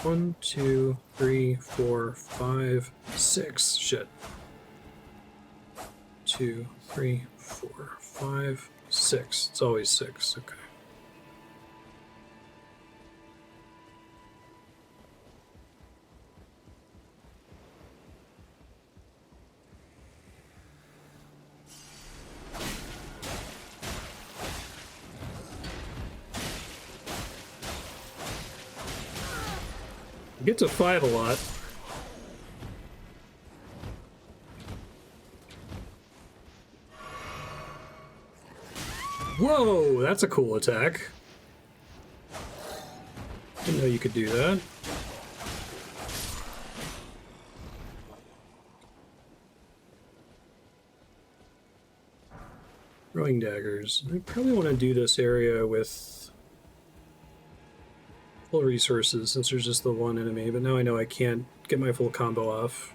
1, 2, 3, 4, 5, 6. Shit. 2, 3, 4, 5, 6. It's always 6. Okay. I get to 5 a lot. Whoa, that's a cool attack. Didn't know you could do that. Throwing daggers. I probably want to do this area with full resources since there's just the one enemy, but now I know I can't get my full combo off.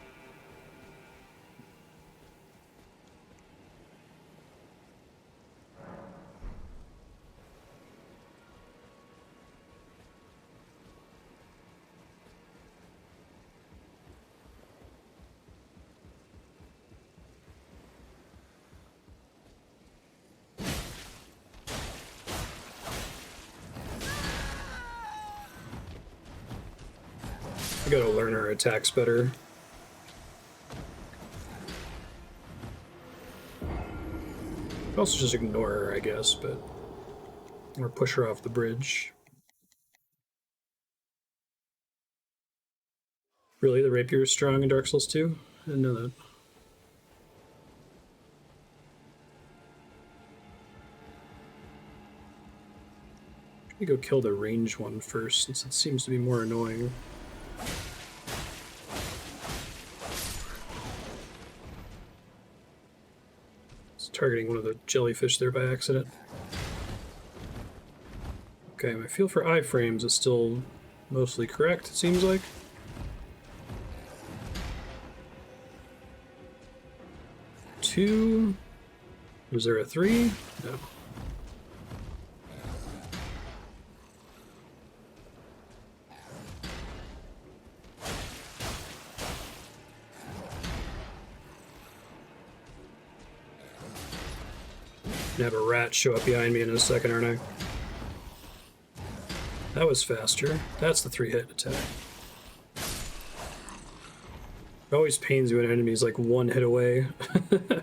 I gotta learn her attacks better. Also just ignore her, I guess, but... or push her off the bridge. Really? The rapier is strong in Dark Souls 2? I didn't know that. Let me go kill the range one first, since it seems to be more annoying. Targeting one of the jellyfish there by accident. Okay, my feel for iframes is still mostly correct, it seems like. Two. Was there a 3? No. Gonna have a rat show up behind me in a second, aren't I? That was faster. That's the 3-hit attack. It always pains you when an enemy's like 1 hit away. Okay.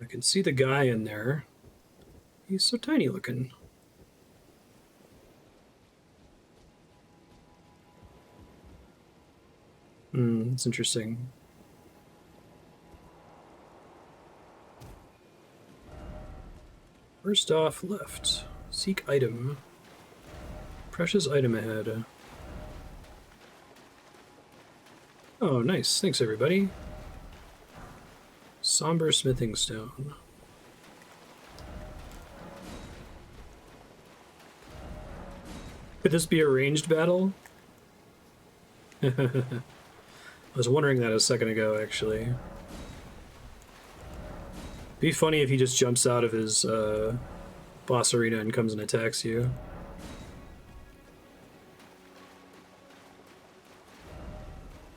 I can see the guy in there. He's so tiny looking. It's interesting. First off, left. Seek item. Precious item ahead. Oh, nice. Thanks, everybody. Somber smithing stone. Could this be a ranged battle? I was wondering that a second ago, actually. Be funny if he just jumps out of his boss arena and comes and attacks you.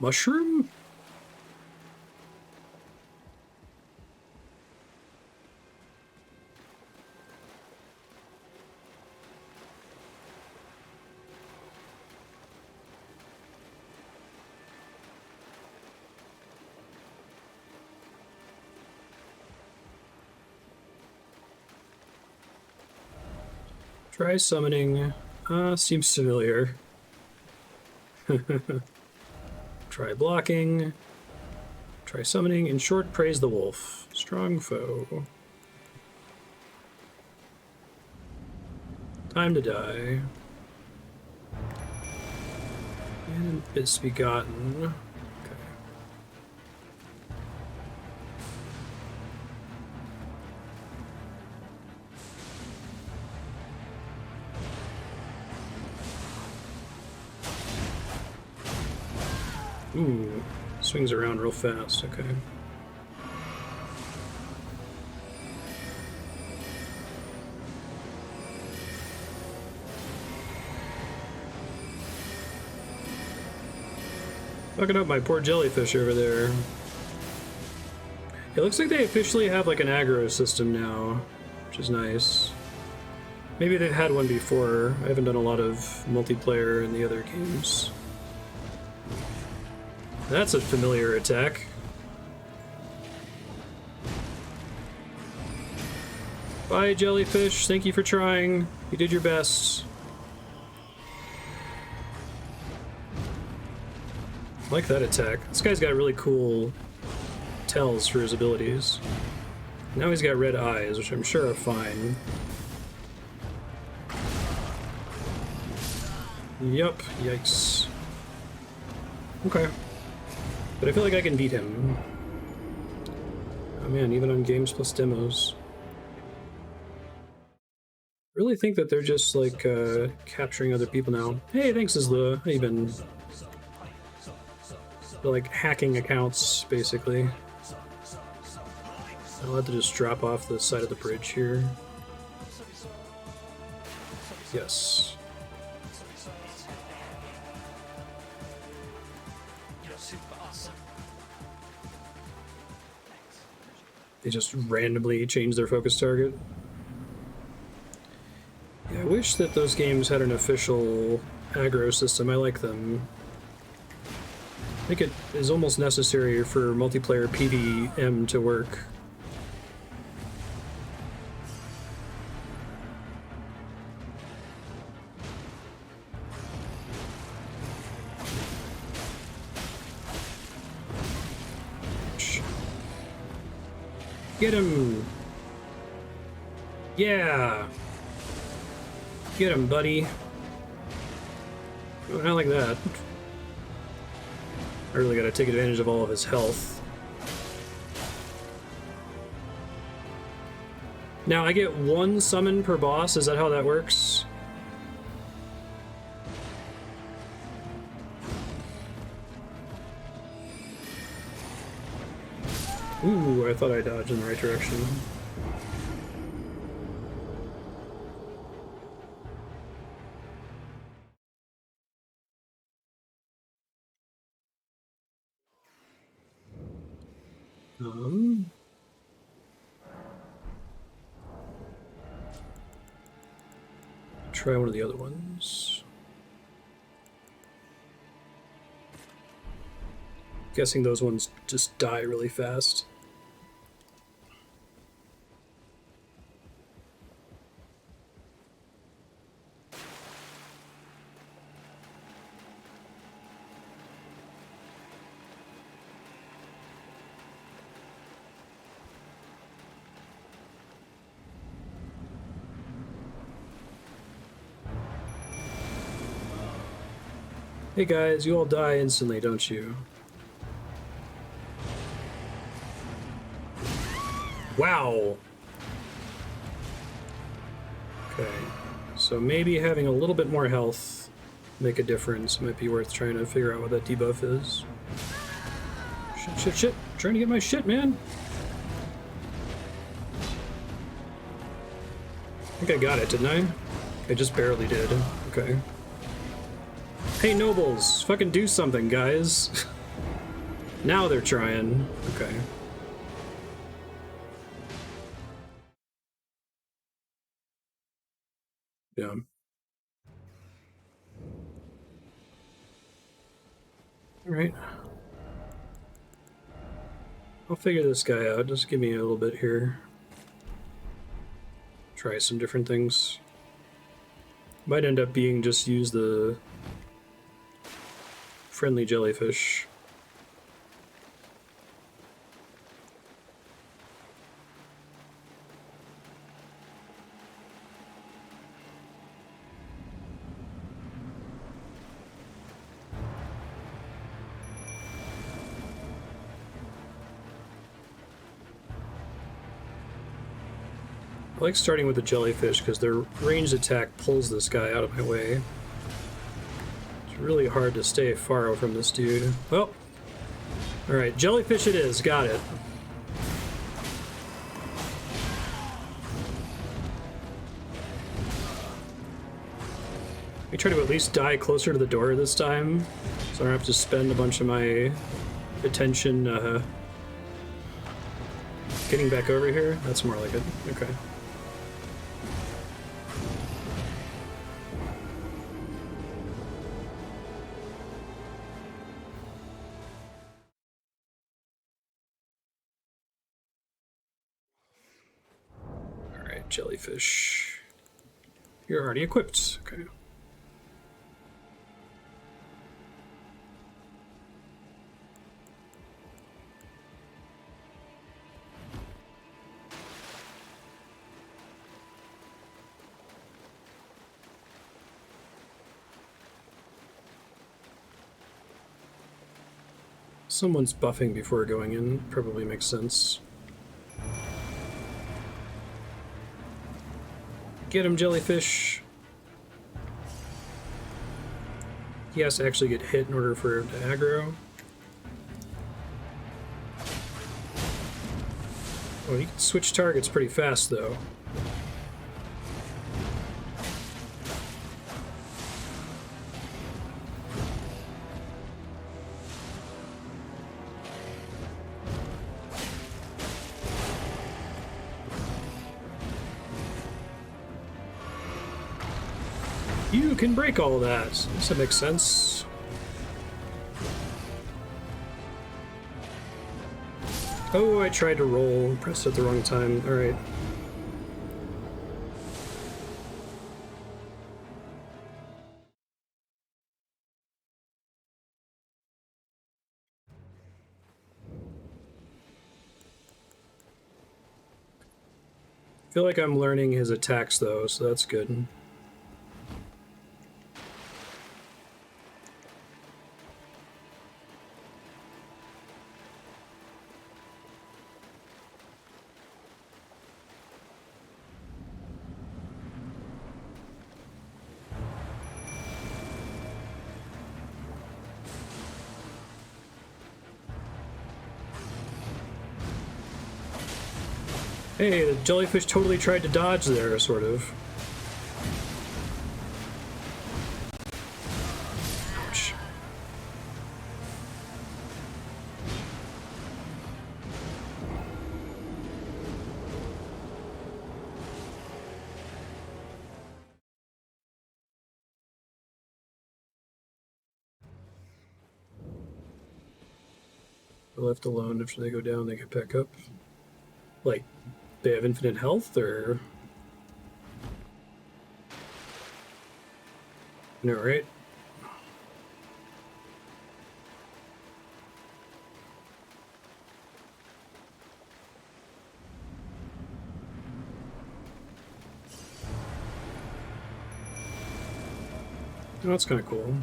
Mushroom? Try summoning. Seems familiar. Try blocking. Try summoning. In short, praise the wolf. Strong foe. Time to die. And misbegotten. Okay. Ooh, swings around real fast, okay. Fucking up my poor jellyfish over there. It looks like they officially have like an aggro system now, which is nice. Maybe they've had one before. I haven't done a lot of multiplayer in the other games. That's a familiar attack. Bye, jellyfish. Thank you for trying. You did your best. I like that attack. This guy's got really cool tells for his abilities. Now he's got red eyes, which I'm sure are fine. Yup. Yikes. Okay. But I feel like I can beat him. Oh man, even on games plus demos. I really think that they're just like capturing other people now. Hey, thanks, Isla. How you been? They're like hacking accounts, basically. I'll have to just drop off the side of the bridge here. Yes. They just randomly change their focus target. Yeah, I wish that those games had an official aggro system. I like them. I think it is almost necessary for multiplayer PvM to work. Get him! Yeah! Get him, buddy. Oh, not like that. I really gotta take advantage of all of his health. Now, I get 1 summon per boss, is that how that works? Ooh, I thought I dodged in the right direction. Try one of the other ones. Guessing those ones just die really fast. Hey guys, you all die instantly, don't you? Wow! Okay, so maybe having a little bit more health make a difference. Might be worth trying to figure out what that debuff is. Shit, shit, shit! I'm trying to get my shit, man! I think I got it, didn't I? I just barely did. Okay. Hey, nobles! Fucking do something, guys! Now they're trying. Okay. Yeah. Alright. I'll figure this guy out. Just give me a little bit here. Try some different things. Might end up being just use the friendly jellyfish. I like starting with the jellyfish because their ranged attack pulls this guy out of my way. It's really hard to stay far from this dude. Oh! Alright, jellyfish it is. Got it. I try to at least die closer to the door this time, so I don't have to spend a bunch of my attention getting back over here. That's more like it. Okay. Alright, jellyfish. You're already equipped. Okay. Someone's buffing before going in. Probably makes sense. Get him, jellyfish. He has to actually get hit in order for him to aggro. Oh, he can switch targets pretty fast, though. You can break all of that. That makes sense. Oh, I tried to roll. Pressed at the wrong time. Alright. I feel like I'm learning his attacks, though, so that's good. Hey, the jellyfish totally tried to dodge there, sort of. Ouch. They're left alone. After they go down, they get back up. Like, they have infinite health, or... No, right? Oh, that's kind of cool.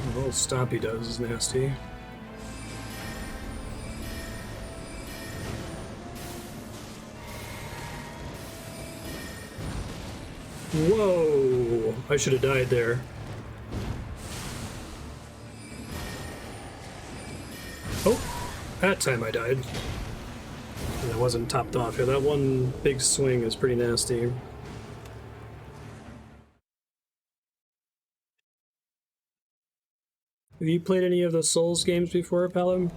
The little stomp he does is nasty. Whoa! I should have died there. Oh! That time I died. And I wasn't topped off here. That one big swing is pretty nasty. Have you played any of the Souls games before, Palom?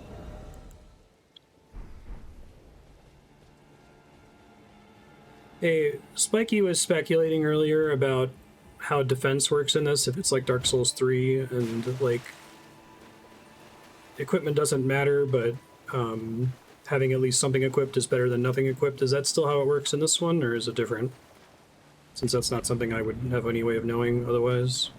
Hey, Spiky was speculating earlier about how defense works in this, if it's like Dark Souls 3, and, like, equipment doesn't matter, but having at least something equipped is better than nothing equipped. Is that still how it works in this one, or is it different? Since that's not something I would have any way of knowing otherwise.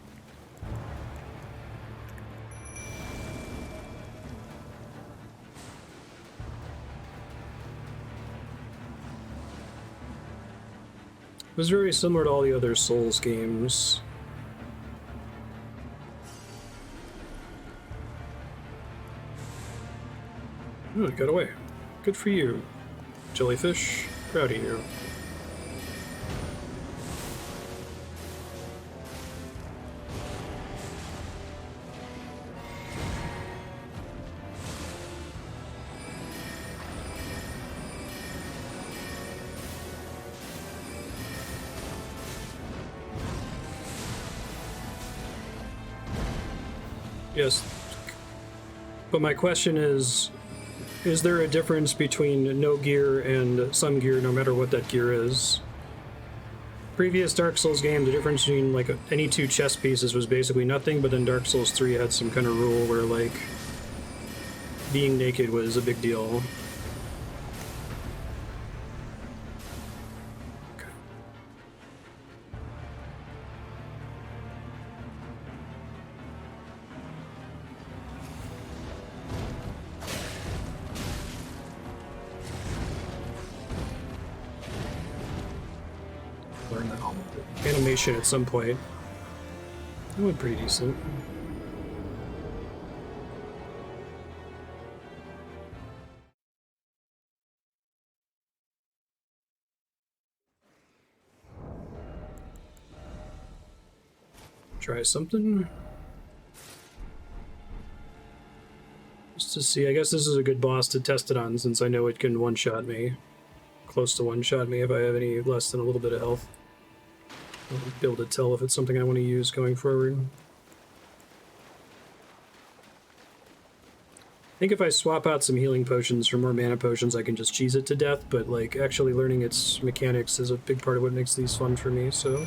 It was very similar to all the other Souls games. Oh, it got away. Good for you, jellyfish. Proud of you. Yes, but my question is there a difference between no gear and some gear, no matter what that gear is? Previous Dark Souls game, the difference between, like, any two chest pieces was basically nothing, but then Dark Souls 3 had some kind of rule where, like, being naked was a big deal. Learn that animation at some point. That went pretty decent. Try something. Just to see, I guess this is a good boss to test it on, since I know it can one-shot me. Close to one-shot me if I have any less than a little bit of health. I'll be able to tell if it's something I want to use going forward. I think if I swap out some healing potions for more mana potions, I can just cheese it to death, but, like, actually learning its mechanics is a big part of what makes these fun for me, so...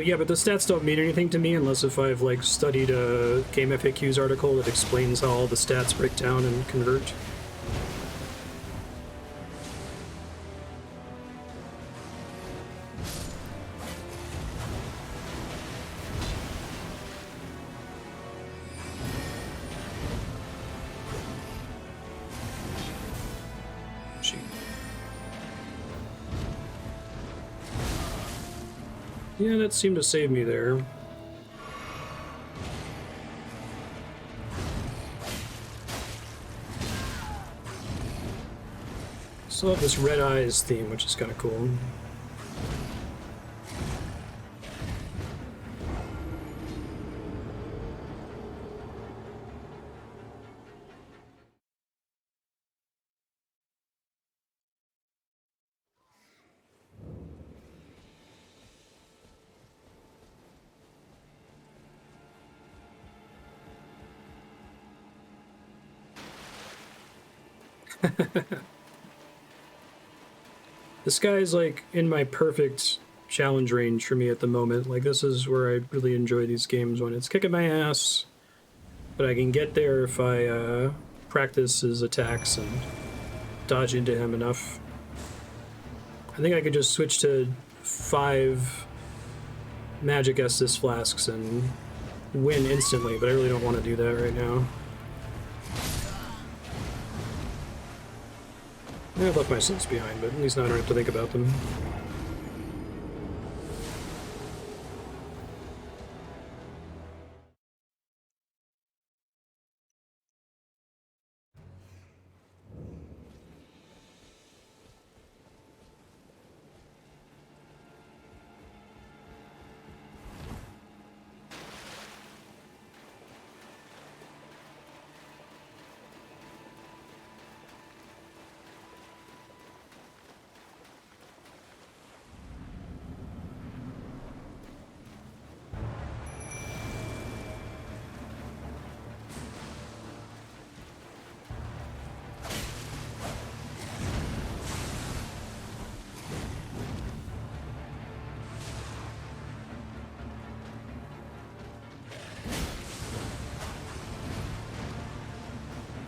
Yeah, but the stats don't mean anything to me unless if I've, like, studied a Game FAQs article that explains how all the stats break down and convert. Yeah, that seemed to save me there. Still have this Red Eyes theme, which is kind of cool. This guy's like in my perfect challenge range for me at the moment. Like, this is where I really enjoy these games, when it's kicking my ass, but I can get there if I practice his attacks and dodge into him enough. I think I could just switch to 5 magic Estus flasks and win instantly, but I really don't want to do that right now. I've left my sins behind, but at least now I don't have to think about them.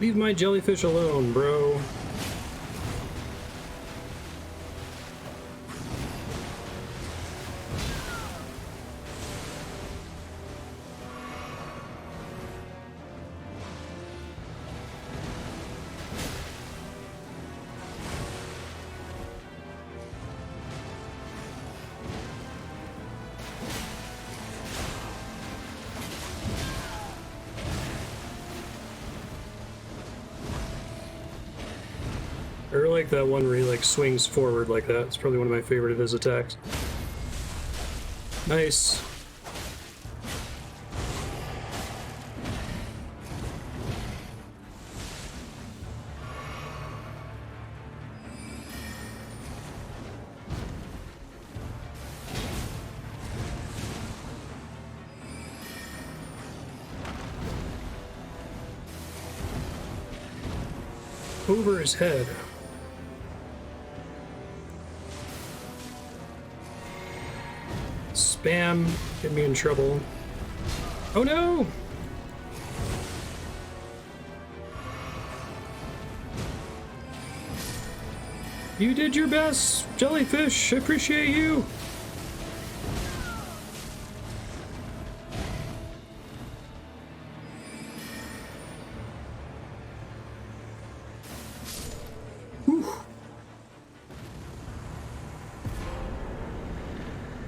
Leave my jellyfish alone, bro. I really like that one where he like swings forward like that. It's probably one of my favorite of his attacks. Nice. Over his head. Spam, get me in trouble. Oh no! You did your best, jellyfish. I appreciate you.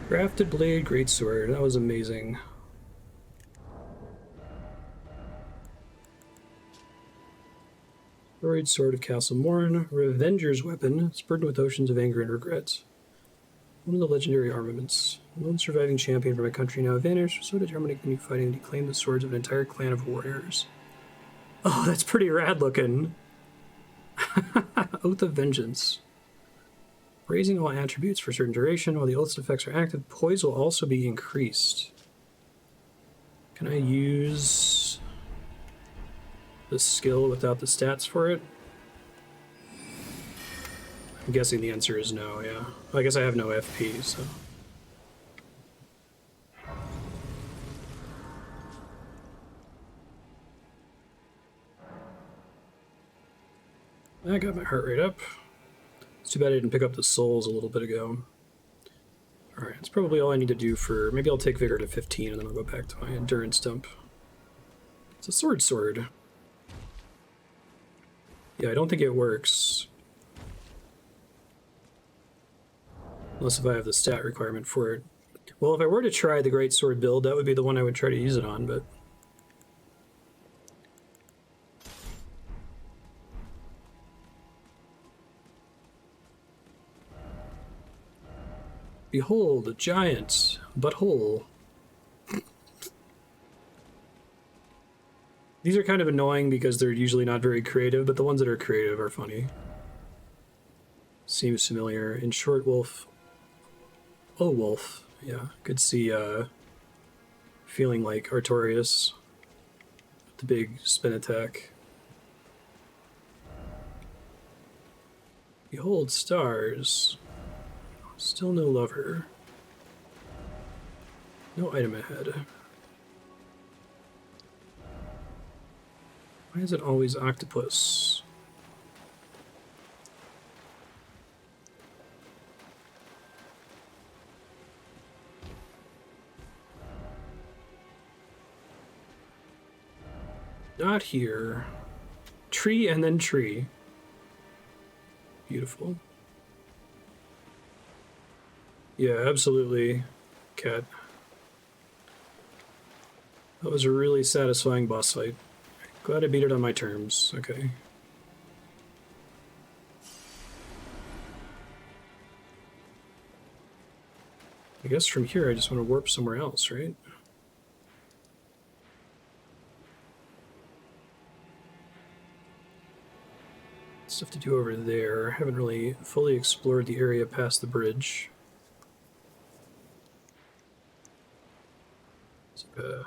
Crafted blade, greatsword. That was amazing. Storied sword of Castle Morn. Revenger's weapon. It's burdened with oceans of anger and regret. One of the legendary armaments. Lone surviving champion for my country now vanished. So determined to continue fighting and claim the swords of an entire clan of warriors. Oh, that's pretty rad looking. Oath of Vengeance. Raising all attributes for a certain duration. While the oath's effects are active, poise will also be increased. Can I use the skill without the stats for it? I'm guessing the answer is no, yeah. Well, I guess I have no FP, so. I got my heart rate up. It's too bad I didn't pick up the souls a little bit ago. Alright, that's probably all I need to do for... Maybe I'll take Vigor to 15 and then I'll go back to my endurance dump. It's a sword. Yeah, I don't think it works. Unless if I have the stat requirement for it. Well, if I were to try the Great Sword build, that would be the one I would try to use it on, but... Behold, a giant butthole. These are kind of annoying because they're usually not very creative, but the ones that are creative are funny. Seems familiar. In short, wolf. Oh, wolf. Yeah, could see, feeling like Artorias. The big spin attack. Behold, stars. Still no lover. No item ahead. Why is it always octopus? Not here. Tree and then tree. Beautiful. Yeah, absolutely, Cat. That was a really satisfying boss fight. Glad I beat it on my terms. Okay. I guess from here I just want to warp somewhere else, right? Stuff to do over there. Haven't really fully explored the area past the bridge. Is it a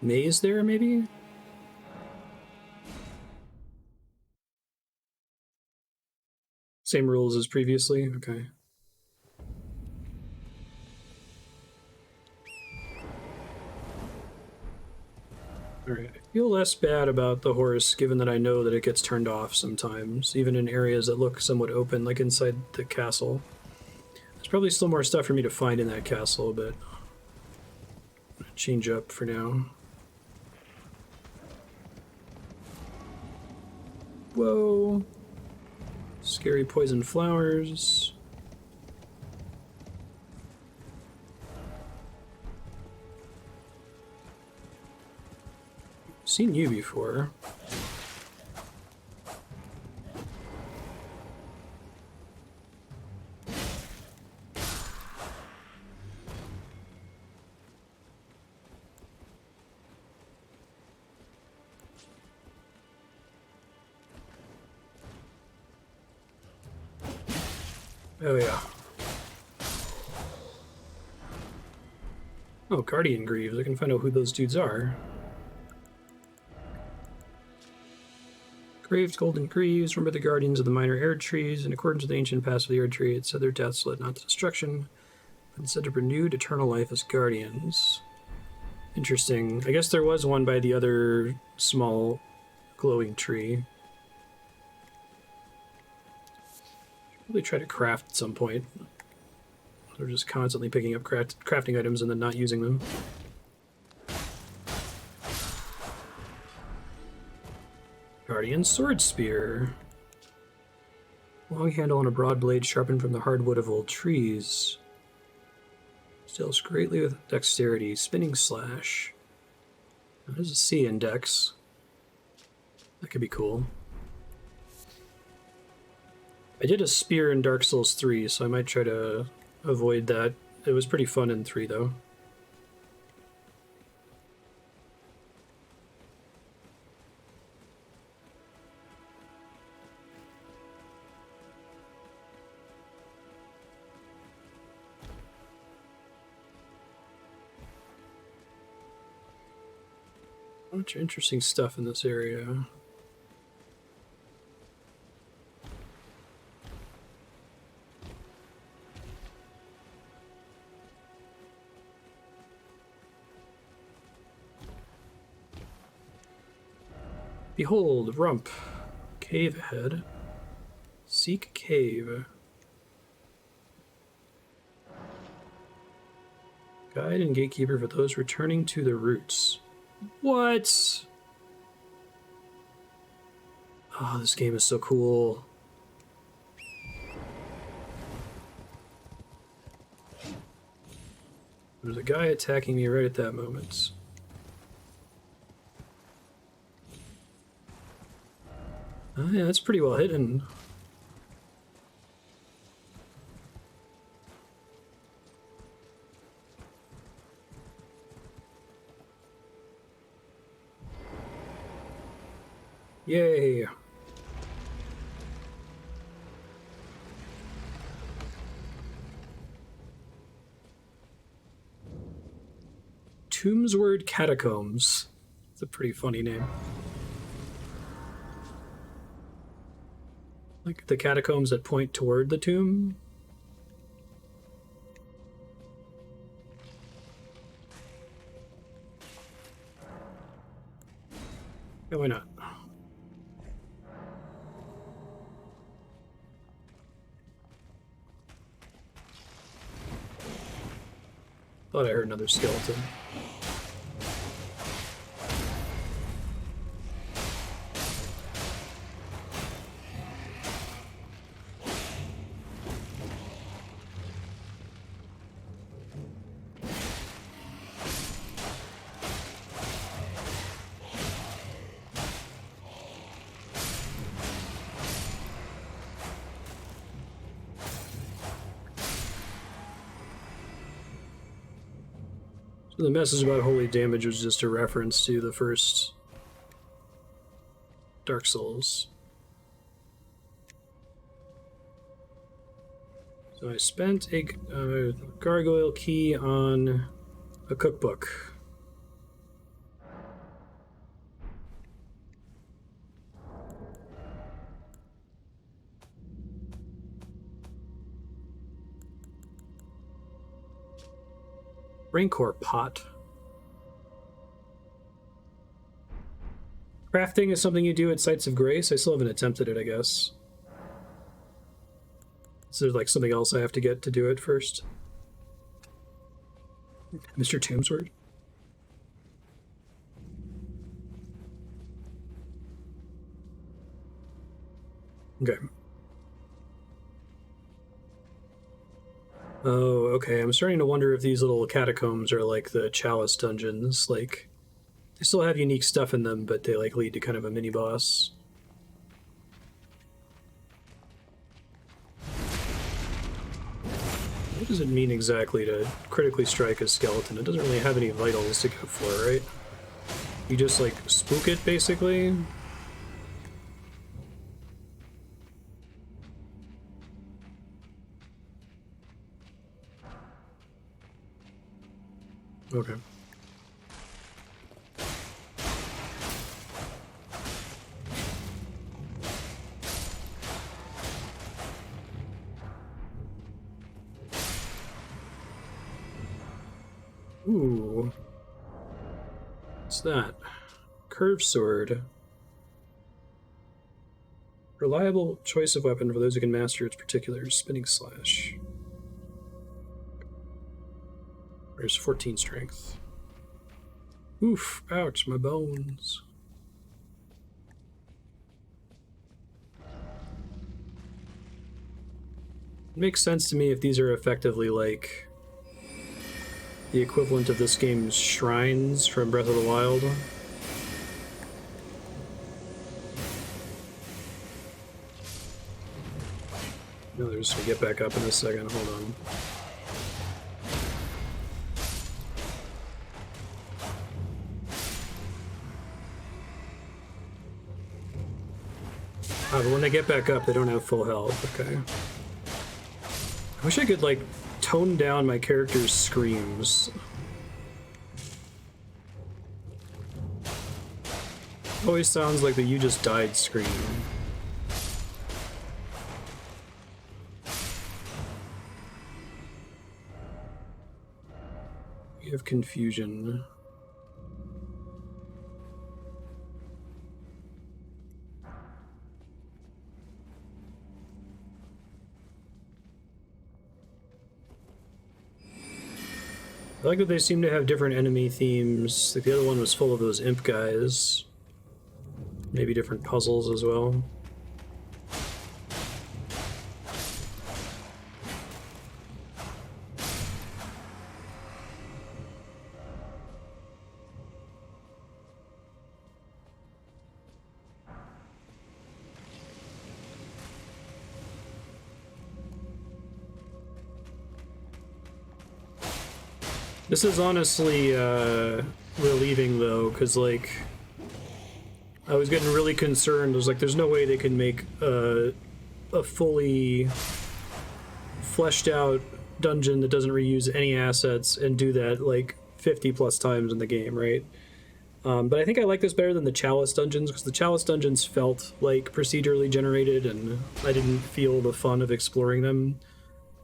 maze there, maybe? Same rules as previously? Okay. Alright, I feel less bad about the horse, given that I know that it gets turned off sometimes, even in areas that look somewhat open, like inside the castle. There's probably still more stuff for me to find in that castle, but... change up for now. Whoa! Scary poison flowers. Seen you before. Oh yeah. Oh, Guardian Greaves. I can find out who those dudes are. Graved golden greaves, remember the guardians of the minor air trees. In accordance with the ancient past of the air tree, it said their deaths led not to destruction, but instead to renewed eternal life as guardians. Interesting. I guess there was one by the other small glowing tree. Probably try to craft at some point. They're just constantly picking up crafting items and then not using them. Guardian Sword Spear. Long handle and a broad blade sharpened from the hardwood of old trees. Deals greatly with dexterity. Spinning slash. There's a C index. That could be cool. I did a spear in Dark Souls 3, so I might try to avoid that. It was pretty fun in 3, though. A bunch of interesting stuff in this area. Behold, rump. Cave ahead. Seek cave. Guide and gatekeeper for those returning to the roots. What? Oh, this game is so cool. There's a guy attacking me right at that moment. Oh yeah, that's pretty well hidden. Yay! Tombsward Catacombs. It's a pretty funny name. Like the catacombs that point toward the tomb. Yeah, why not? Thought I heard another skeleton. So the message about holy damage was just a reference to the first Dark Souls. So I spent a gargoyle key on a cookbook. Rancor pot. Crafting is something you do at Sites of Grace. I still haven't attempted it, I guess. Is there like something else I have to get to do it first? Mr. Tombsword? Okay. Oh, okay. I'm starting to wonder if these little catacombs are like the Chalice dungeons. Like, they still have unique stuff in them, but they like lead to kind of a mini boss. What does it mean exactly to critically strike a skeleton? It doesn't really have any vitals to go for, right? You just like spook it, basically? Okay. Ooh. What's that? Curved sword. Reliable choice of weapon for those who can master its particulars. Spinning slash. There's 14 strength. Oof, ouch, my bones. It makes sense to me if these are effectively like the equivalent of this game's shrines from Breath of the Wild. No, they're just gonna get back up in a second, hold on. But when they get back up, they don't have full health, okay. I wish I could, like, tone down my character's screams. Always sounds like the "you just died" scream. We have confusion. I like that they seem to have different enemy themes. Like the other one was full of those imp guys. Maybe different puzzles as well. This is honestly relieving though, because like I was getting really concerned. I was like, there's no way they can make a fully fleshed out dungeon that doesn't reuse any assets and do that like 50 plus times in the game, right? But I think I like this better than the Chalice dungeons, because the Chalice dungeons felt like procedurally generated and I didn't feel the fun of exploring them.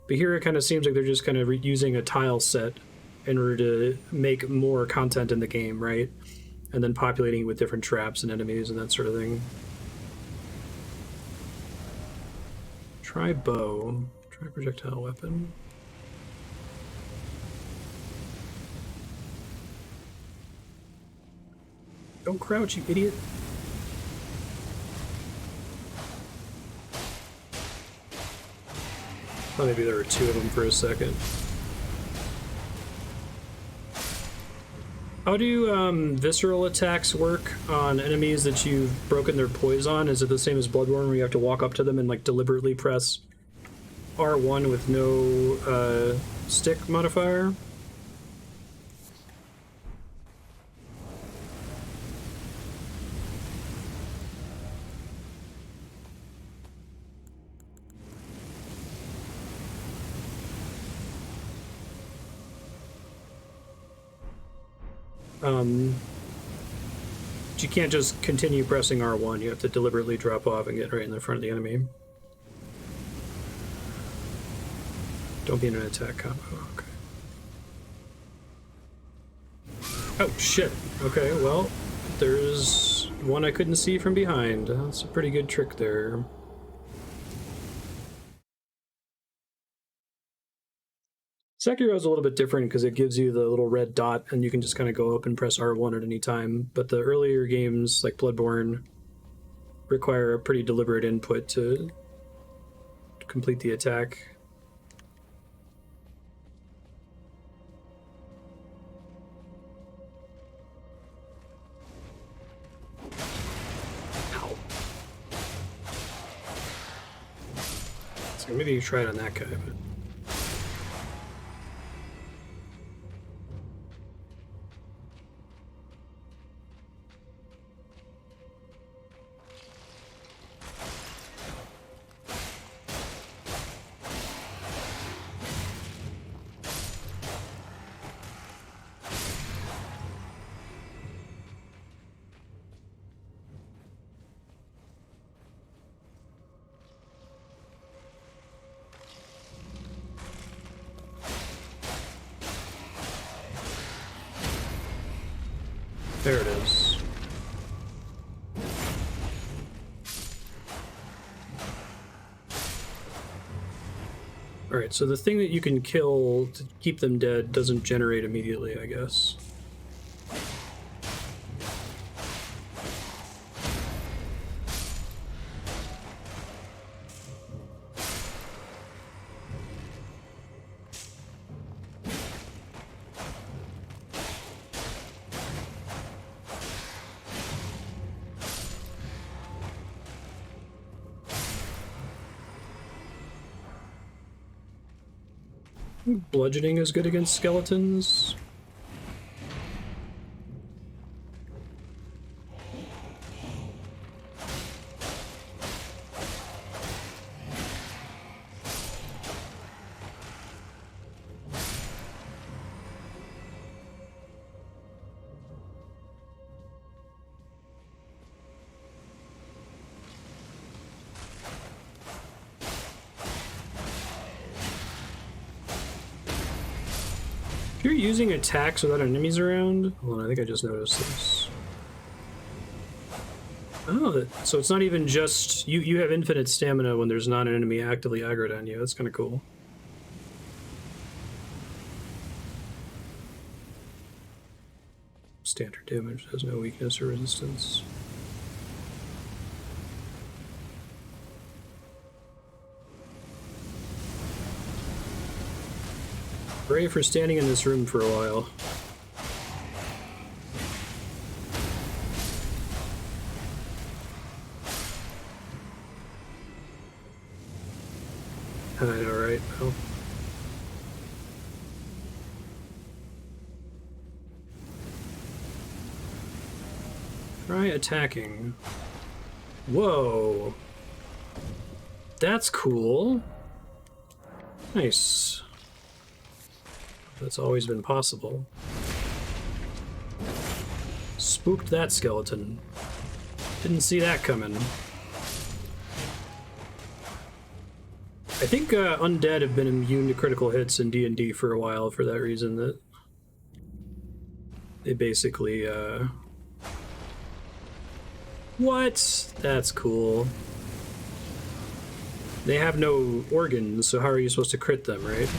But here it kind of seems like they're just kind of using a tile set in order to make more content in the game, right? And then populating with different traps and enemies and that sort of thing. Try bow. Try projectile weapon. Don't crouch, you idiot. Thought maybe there were two of them for a second. How do visceral attacks work on enemies that you've broken their poise on? Is it the same as Bloodborne, where you have to walk up to them and like deliberately press R1 with no stick modifier? You can't just continue pressing R1, you have to deliberately drop off and get right in the front of the enemy. Don't be in an attack combo, okay. Oh, shit. Okay, well, there's one I couldn't see from behind. That's a pretty good trick there. Sekiro's a little bit different because it gives you the little red dot and you can just kind of go up and press R1 at any time. But the earlier games, like Bloodborne, require a pretty deliberate input to complete the attack. Ow. So maybe you try it on that guy, but... There it is. Alright, so the thing that you can kill to keep them dead doesn't generate immediately, I guess. Bludgeoning is good against skeletons. If you're using attacks without enemies around... Hold on, I think I just noticed this. Oh, so it's not even just... You have infinite stamina when there's not an enemy actively aggroed on you. That's kind of cool. Standard damage has no weakness or resistance. Hooray for standing in this room for a while. I know, right? Well. Try attacking. Whoa. That's cool. Nice. That's always been possible. Spooked that skeleton. Didn't see that coming. I think undead have been immune to critical hits in D&D for a while for that reason, that they basically, What? That's cool. They have no organs, so how are you supposed to crit them, right?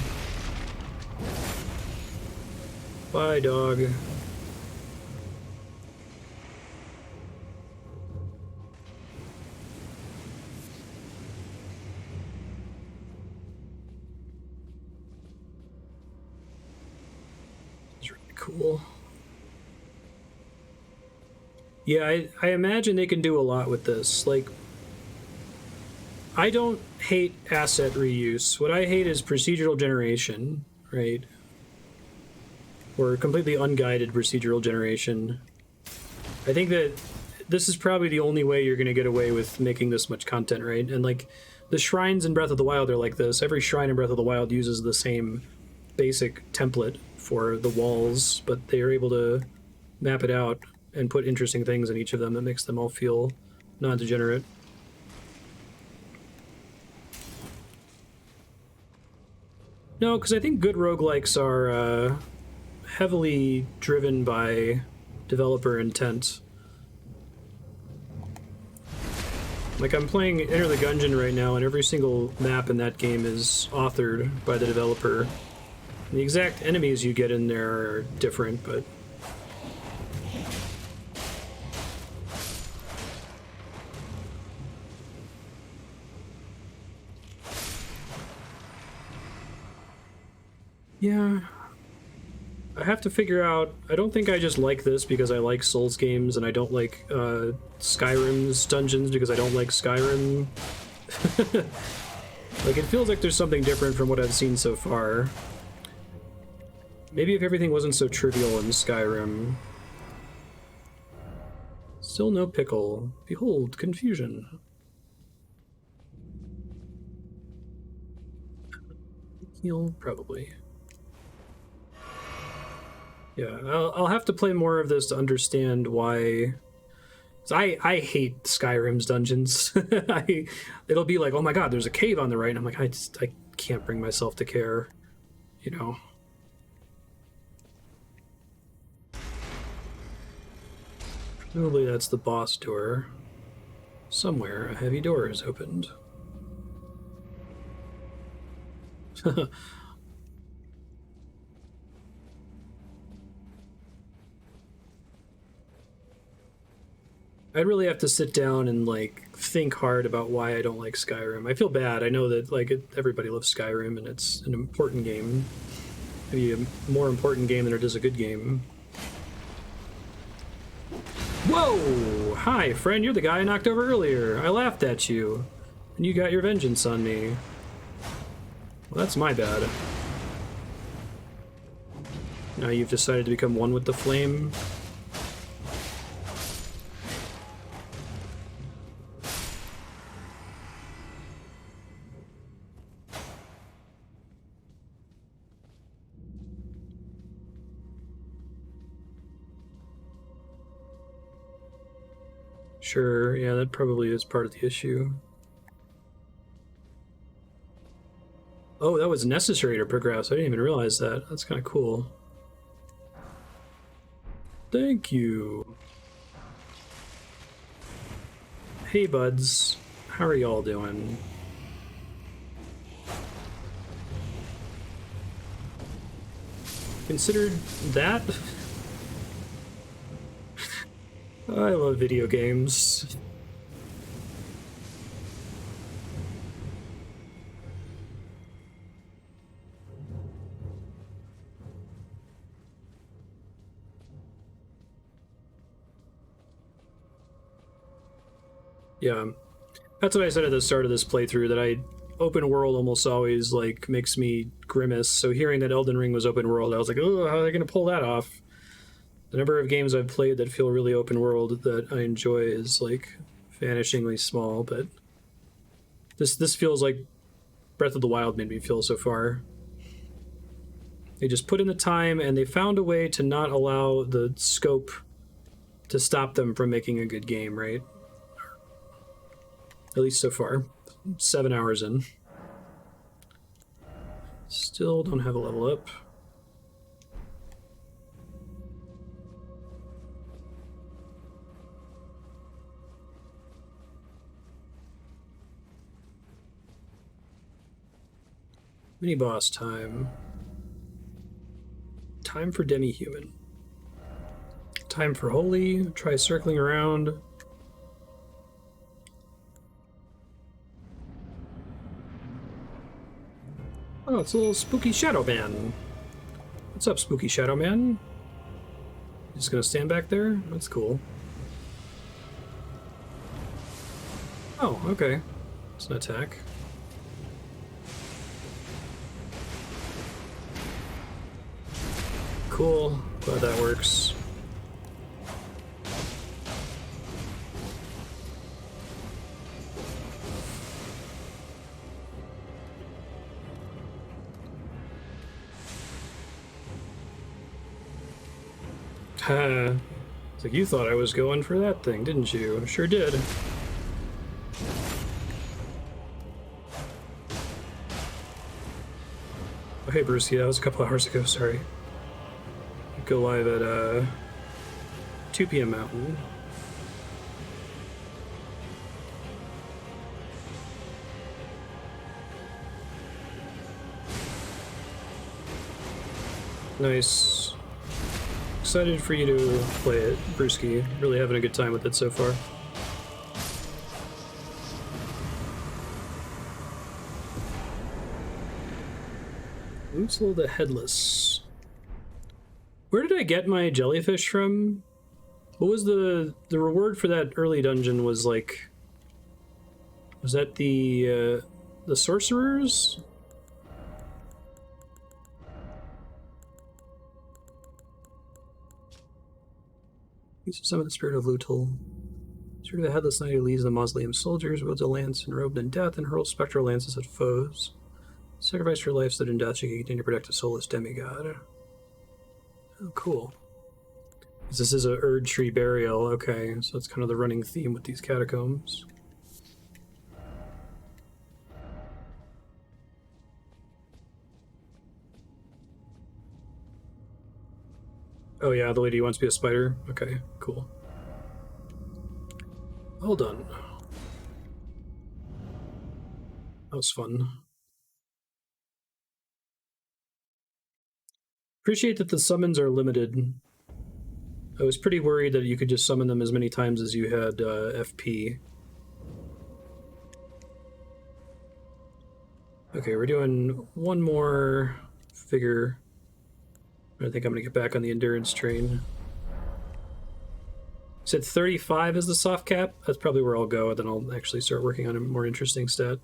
Bye, dog. It's really cool. Yeah, I imagine they can do a lot with this. Like, I don't hate asset reuse. What I hate is procedural generation, right? Or completely unguided procedural generation. I think that this is probably the only way you're going to get away with making this much content, right? And like, the shrines in Breath of the Wild are like this. Every shrine in Breath of the Wild uses the same basic template for the walls, but they are able to map it out and put interesting things in each of them that makes them all feel non-degenerate. No, because I think good roguelikes are heavily driven by developer intent. Like, I'm playing Enter the Gungeon right now, and every single map in that game is authored by the developer. And the exact enemies you get in there are different, but... yeah, I have to figure out... I don't think I just like this because I like Souls games, and I don't like Skyrim's dungeons because I don't like Skyrim. Like, it feels like there's something different from what I've seen so far. Maybe if everything wasn't so trivial in Skyrim. Still no pickle. Behold, confusion. Heal, probably. Yeah, I'll have to play more of this to understand why. I hate Skyrim's dungeons. It'll be like, oh my god, there's a cave on the right, and I'm like, I can't bring myself to care, you know. Presumably that's the boss door. Somewhere a heavy door is opened. I'd really have to sit down and, like, think hard about why I don't like Skyrim. I feel bad. I know that, like, everybody loves Skyrim, and it's an important game. Maybe a more important game than it is a good game. Whoa! Hi, friend. You're the guy I knocked over earlier. I laughed at you, and you got your vengeance on me. Well, that's my bad. Now you've decided to become one with the flame. Sure, yeah, that probably is part of the issue. Oh, that was necessary to progress. I didn't even realize that. That's kind of cool. Thank you. Hey, buds. How are y'all doing? Considered that? I love video games. Yeah, that's what I said at the start of this playthrough, that open world almost always, like, makes me grimace. So hearing that Elden Ring was open world, I was like, oh, how are they gonna pull that off? The number of games I've played that feel really open world that I enjoy is like vanishingly small, but this feels like Breath of the Wild made me feel so far. They just put in the time and they found a way to not allow the scope to stop them from making a good game, right? At least so far. 7 hours in. Still don't have a level up. Mini boss time. Time for demi-human. Time for holy. Try circling around. Oh, it's a little spooky Shadow Man. What's up, spooky Shadow Man? Just gonna stand back there? That's cool. Oh, okay. It's an attack. Cool. Glad that works. Ha. It's like you thought I was going for that thing, didn't you? Sure did. Oh, hey, Bruce. Yeah, that was a couple hours ago. Sorry. Go live at 2 p.m. Mountain. Nice. Excited for you to play it, Brewski. Really having a good time with it so far. Ootsel the Headless. Where did I get my jellyfish from? What was the reward for that early dungeon? Was like, was that the sorcerers? Use of summon the spirit of Lutul. Spirit of the Headless Knight who leads the mausoleum soldiers, wields a lance enrobed in death, and hurls spectral lances at foes. Sacrifice your life so that in death you can continue to protect a soulless demigod. Oh, cool. This is a Erd Tree burial. Okay, so it's kind of the running theme with these catacombs. Oh yeah, the lady wants to be a spider? Okay, cool. Well done. That was fun. Appreciate that the summons are limited. I was pretty worried that you could just summon them as many times as you had FP. Okay, we're doing one more figure. I think I'm gonna get back on the endurance train. You said 35 is the soft cap? That's probably where I'll go, and then I'll actually start working on a more interesting stat.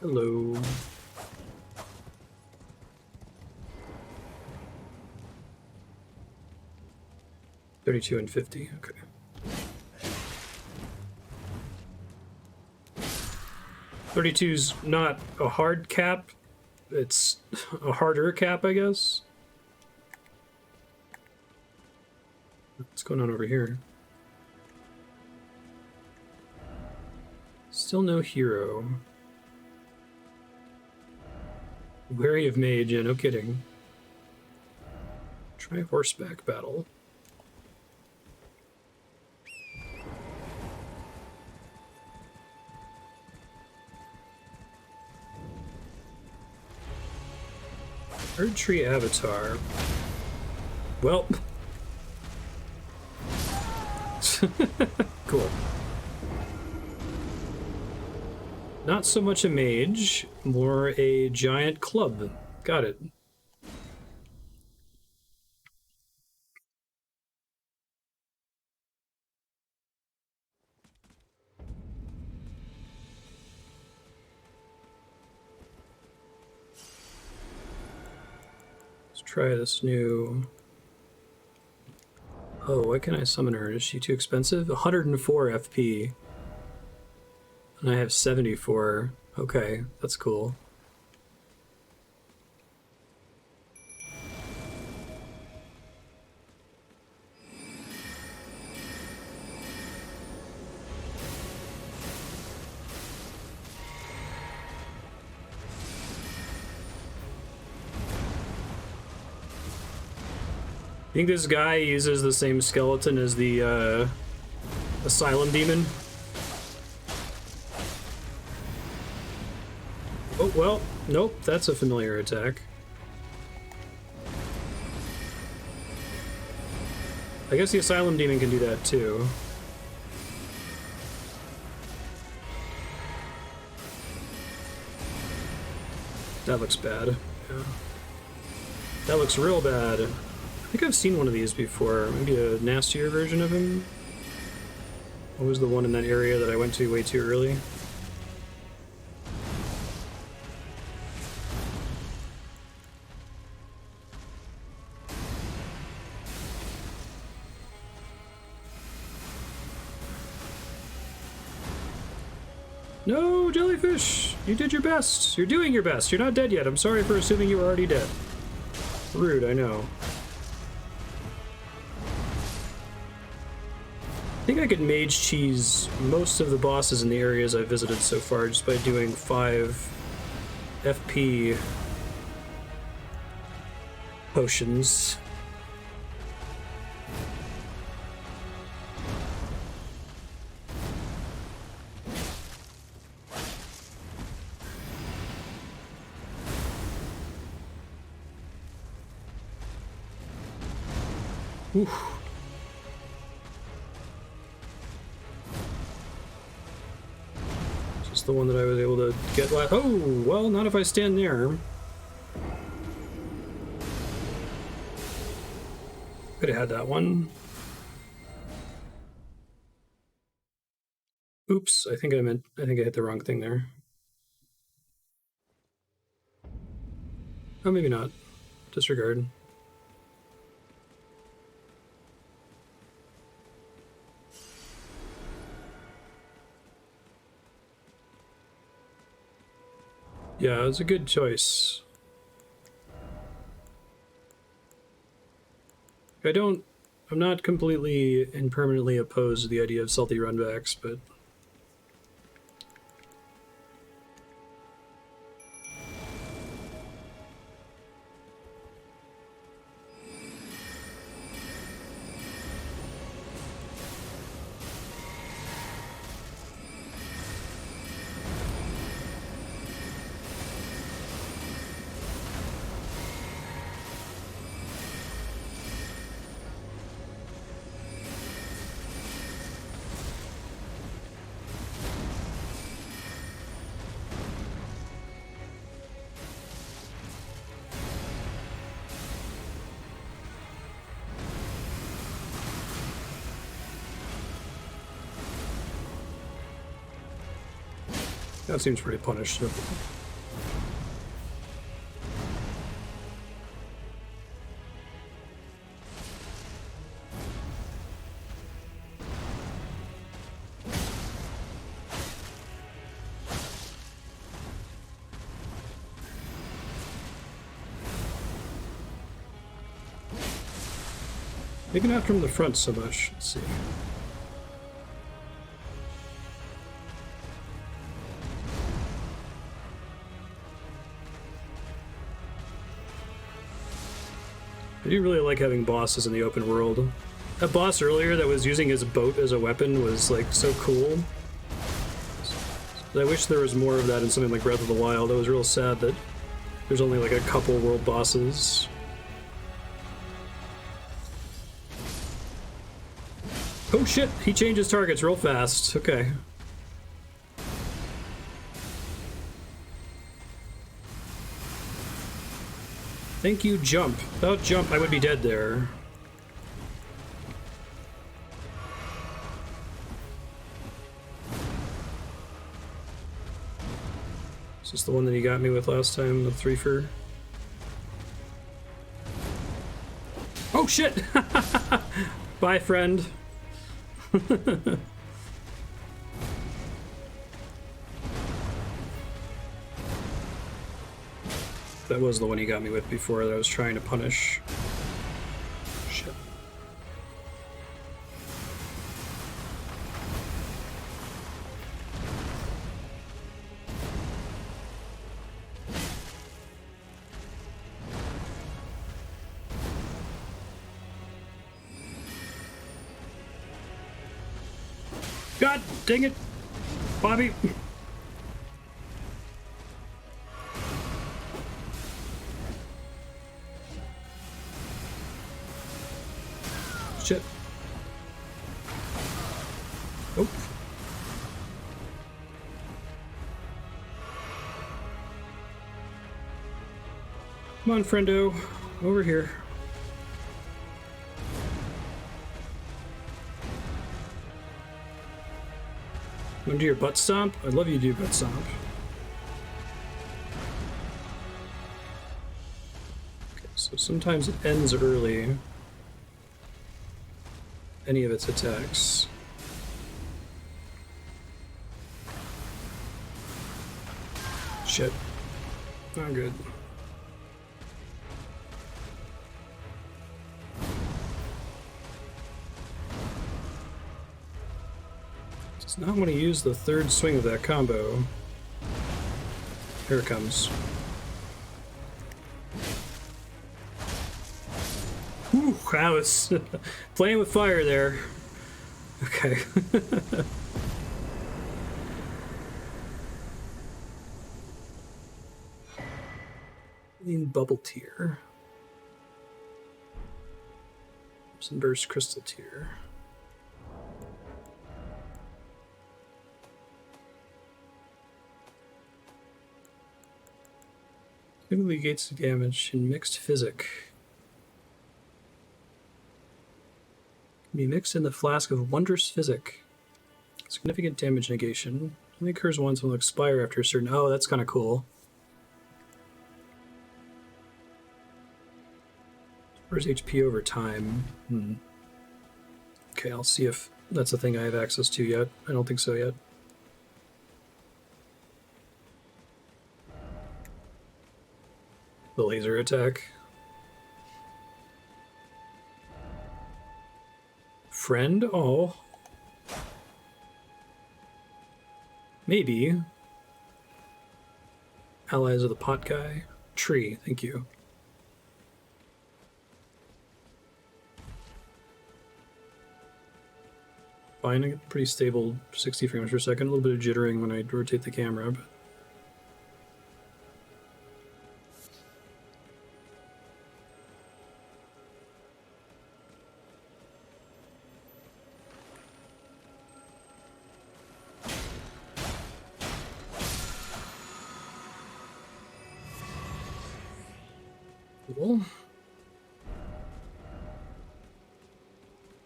Hello. $32 and $50, okay. $32's not a hard cap, it's a harder cap, I guess. What's going on over here? Still no hero. Wary of mage, yeah, no kidding. Try horseback battle. Erd Tree Avatar. Well. Cool. Not so much a mage, more a giant club. Got it. try this new... Oh, why can't I summon her? Is she too expensive? 104 FP. And I have 74. Okay, that's cool. I think this guy uses the same skeleton as the Asylum Demon. Oh, well, nope, that's a familiar attack. I guess the Asylum Demon can do that too. That looks bad. Yeah. That looks real bad. I think I've seen one of these before. Maybe a nastier version of him. What was the one in that area that I went to way too early? No, jellyfish! You did your best. You're doing your best. You're not dead yet. I'm sorry for assuming you were already dead. Rude, I know. I think I could mage cheese most of the bosses in the areas I've visited so far just by doing 5 FP potions. Oof. Just the one that I was able to get last. Oh, well, not if I stand there. Could have had that one. Oops, I think I hit the wrong thing there. Oh, maybe not. Disregard. Yeah, it was a good choice. I'm not completely and permanently opposed to the idea of salty runbacks, but... That seems pretty punished. Maybe not from the front so much. Let's see. I do really like having bosses in the open world. That boss earlier that was using his boat as a weapon was like so cool. I wish there was more of that in something like Breath of the Wild. I was real sad that there's only like a couple world bosses. Oh shit, he changes targets real fast. Okay. Thank you, jump. Without jump, I would be dead there. Is this the one that he got me with last time, the threefer? Oh shit! Bye, friend. That was the one he got me with before that I was trying to punish. Shit. God dang it, Bobby. Shit. Oh. Come on, friendo. Over here. Want to do your butt stomp? I'd love you to do butt stomp. Okay, so sometimes it ends early. Any of its attacks. Shit. Not good. Does not want to use the third swing of that combo. Here it comes. Whew, I was playing with fire there. Okay. Need bubble tier. Sunburst crystal tier. Typically gates damage in mixed physic. Can be mixed in the flask of wondrous physic. Significant damage negation. Only occurs once and will expire after a certain. Oh, that's kind of cool. Where's HP over time? Okay, I'll see if that's a thing I have access to yet. I don't think so yet. The laser attack. Friend? Oh. Maybe. Allies of the pot guy. Tree, thank you. Fine, I get pretty stable 60 frames per second. A little bit of jittering when I rotate the camera, but... Cool.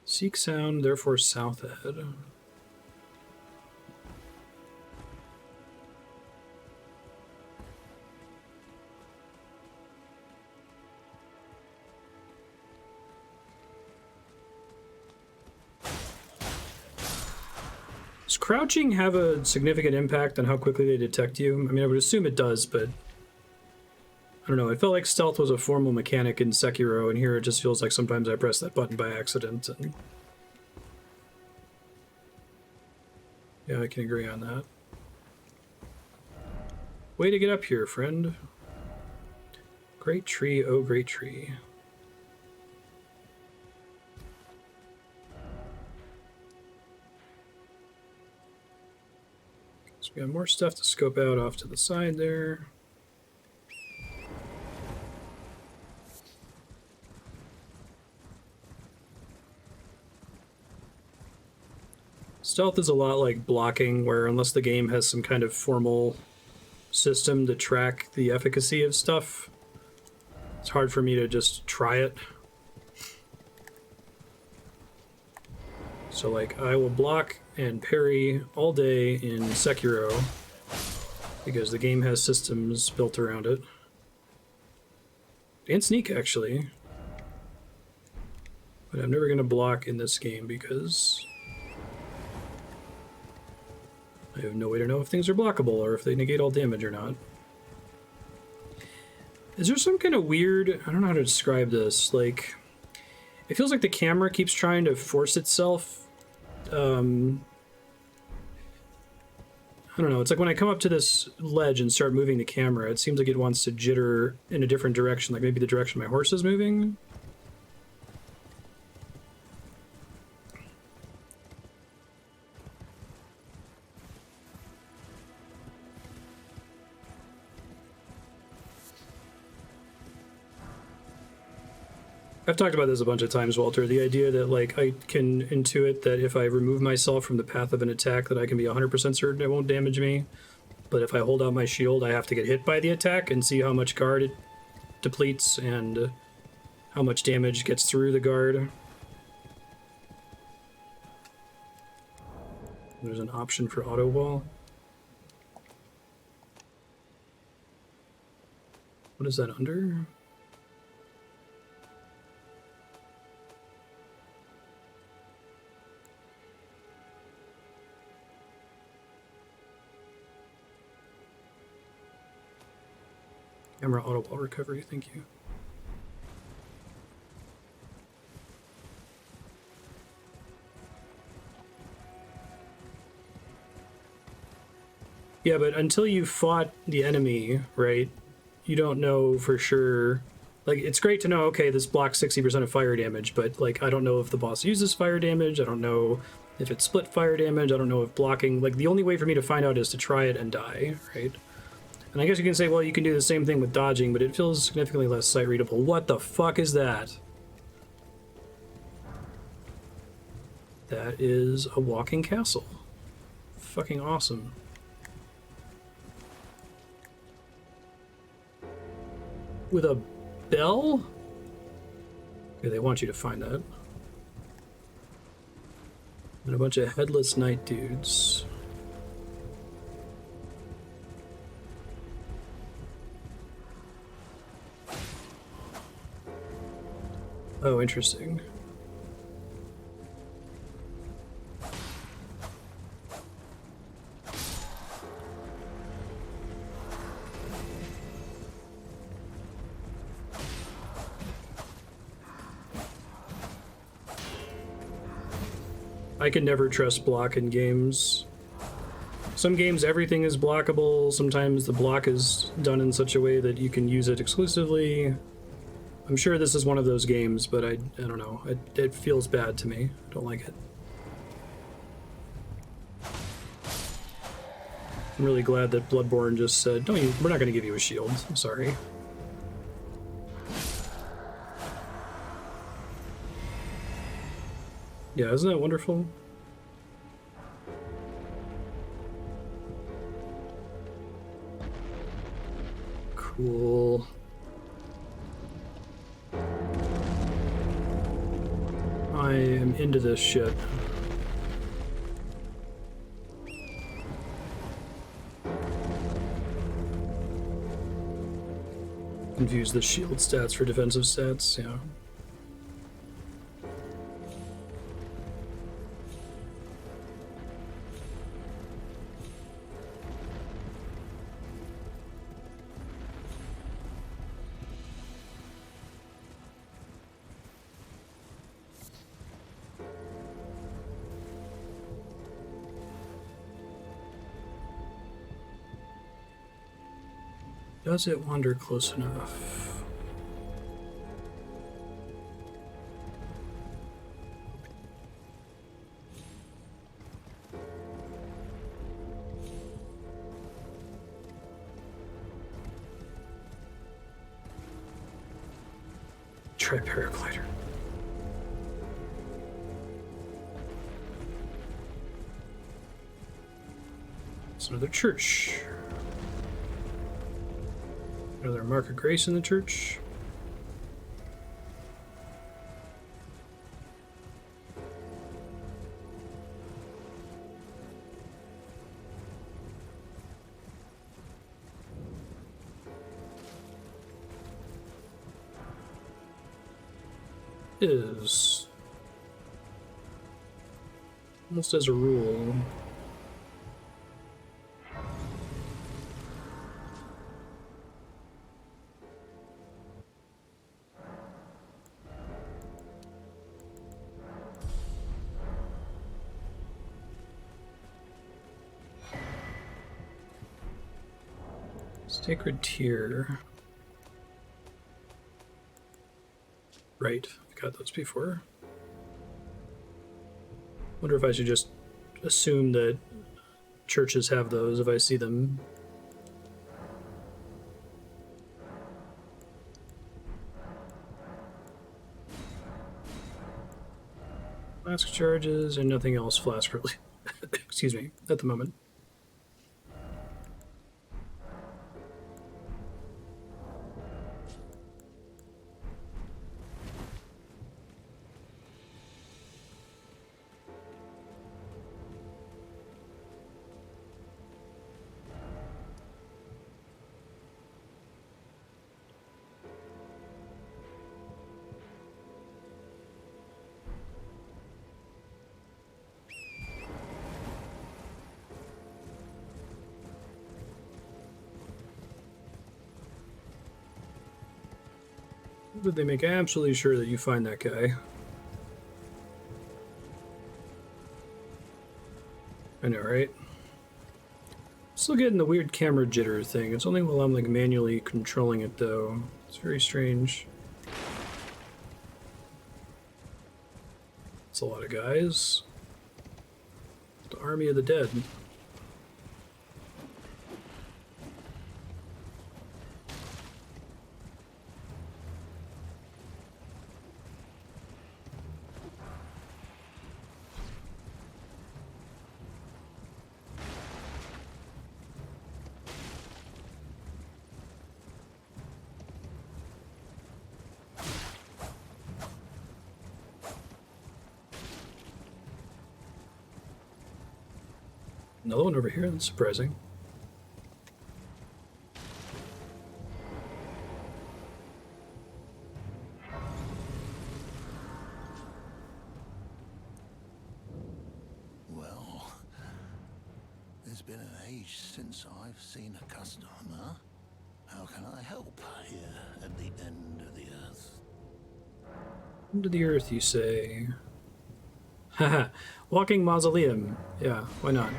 Seek sound, therefore south ahead. Does crouching have a significant impact on how quickly they detect you? I mean, I would assume it does, but I don't know. It felt like stealth was a formal mechanic in Sekiro, and here it just feels like sometimes I press that button by accident. And yeah, I can agree on that. Way to get up here, friend. Great tree, oh great tree. So we got more stuff to scope out off to the side there. Stealth is a lot like blocking, where unless the game has some kind of formal system to track the efficacy of stuff, it's hard for me to just try it. So like, I will block and parry all day in Sekiro because the game has systems built around it. And sneak, actually. But I'm never going to block in this game because I have no way to know if things are blockable or if they negate all damage or not. Is there some kind of weird... I don't know how to describe this. Like, it feels like the camera keeps trying to force itself. I don't know. It's like when I come up to this ledge and start moving the camera, it seems like it wants to jitter in a different direction, like maybe the direction my horse is moving. I've talked about this a bunch of times, Walter. The idea that, like, I can intuit that if I remove myself from the path of an attack that I can be 100% certain it won't damage me. But if I hold out my shield, I have to get hit by the attack and see how much guard it depletes and how much damage gets through the guard. There's an option for auto wall. What is that under? Camera auto wall recovery, thank you. Yeah, but until you fought the enemy, right, you don't know for sure. Like, it's great to know, okay, this blocks 60% of fire damage, but, like, I don't know if the boss uses fire damage, I don't know if it's split fire damage, I don't know if blocking... Like, the only way for me to find out is to try it and die, right? And I guess you can say, well, you can do the same thing with dodging, but it feels significantly less sight-readable. What the fuck is that? That is a walking castle. Fucking awesome. With a bell? Okay, they want you to find that. And a bunch of headless knight dudes. Oh, interesting. I can never trust block in games. Some games everything is blockable, sometimes the block is done in such a way that you can use it exclusively. I'm sure this is one of those games, but I don't know. It feels bad to me. I don't like it. I'm really glad that Bloodborne just said, "No, we're not going to give you a shield. I'm sorry." Yeah, isn't that wonderful? Cool. I am into this shit. Confuse the shield stats for defensive stats, yeah. Does it wander close enough? Try paraglider. It's another church. Another mark of grace in the church. Is Almost as a rule. Sacred Tear. Right, I got those before. Wonder if I should just assume that churches have those if I see them. Flask charges and nothing else flask really. Excuse me, at the moment. But they make absolutely sure that you find that guy. I know, right? Still getting the weird camera jitter thing. It's only while I'm like manually controlling it though. It's very strange. It's a lot of guys. The army of the dead. Another one over here, that's surprising. Well, it's been an age since I've seen a customer. How can I help here at the end of the earth? End of the earth, you say? Haha, walking mausoleum. Yeah, why not?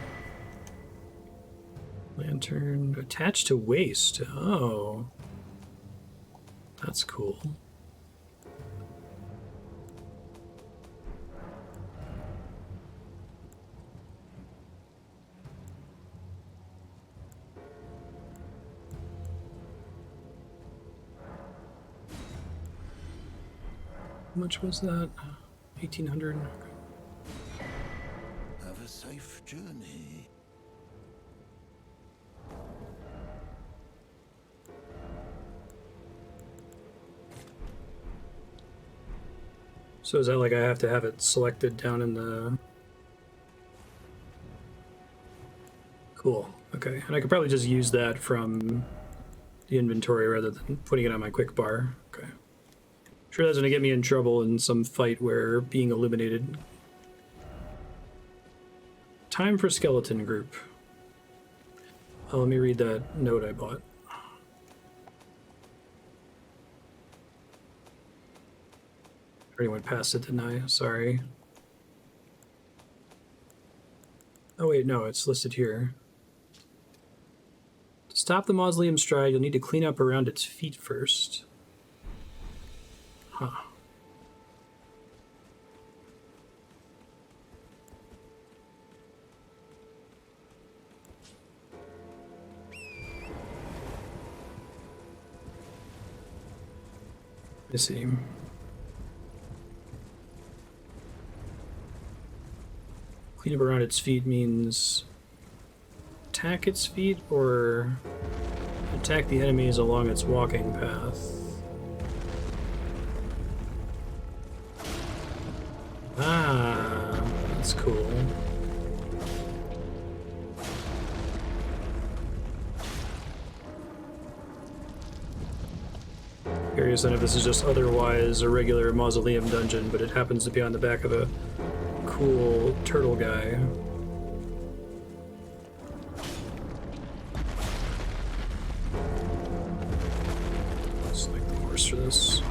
Lantern attached to waist. Oh. That's cool. How much was that? 1800. Have a safe journey. So is that like I have to have it selected down in the... Cool. Okay. And I could probably just use that from the inventory rather than putting it on my quick bar. Okay. Sure that's going to get me in trouble in some fight where being illuminated. Time for skeleton group. Oh, let me read that note I bought. I already went past it, didn't I? Sorry. Oh wait, no, it's listed here. To stop the mausoleum stride, you'll need to clean up around its feet first. Huh. Let's see. Clean up around its feet means attack its feet or attack the enemies along its walking path. Ah, that's cool. Curious then if this is just otherwise a regular mausoleum dungeon, but it happens to be on the back of a cool turtle guy. Select the horse for this.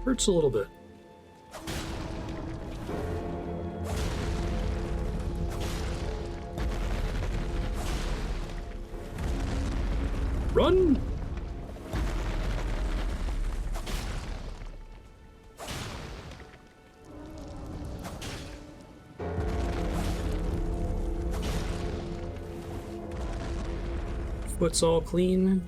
Hurts a little bit. Run! Foot's all clean.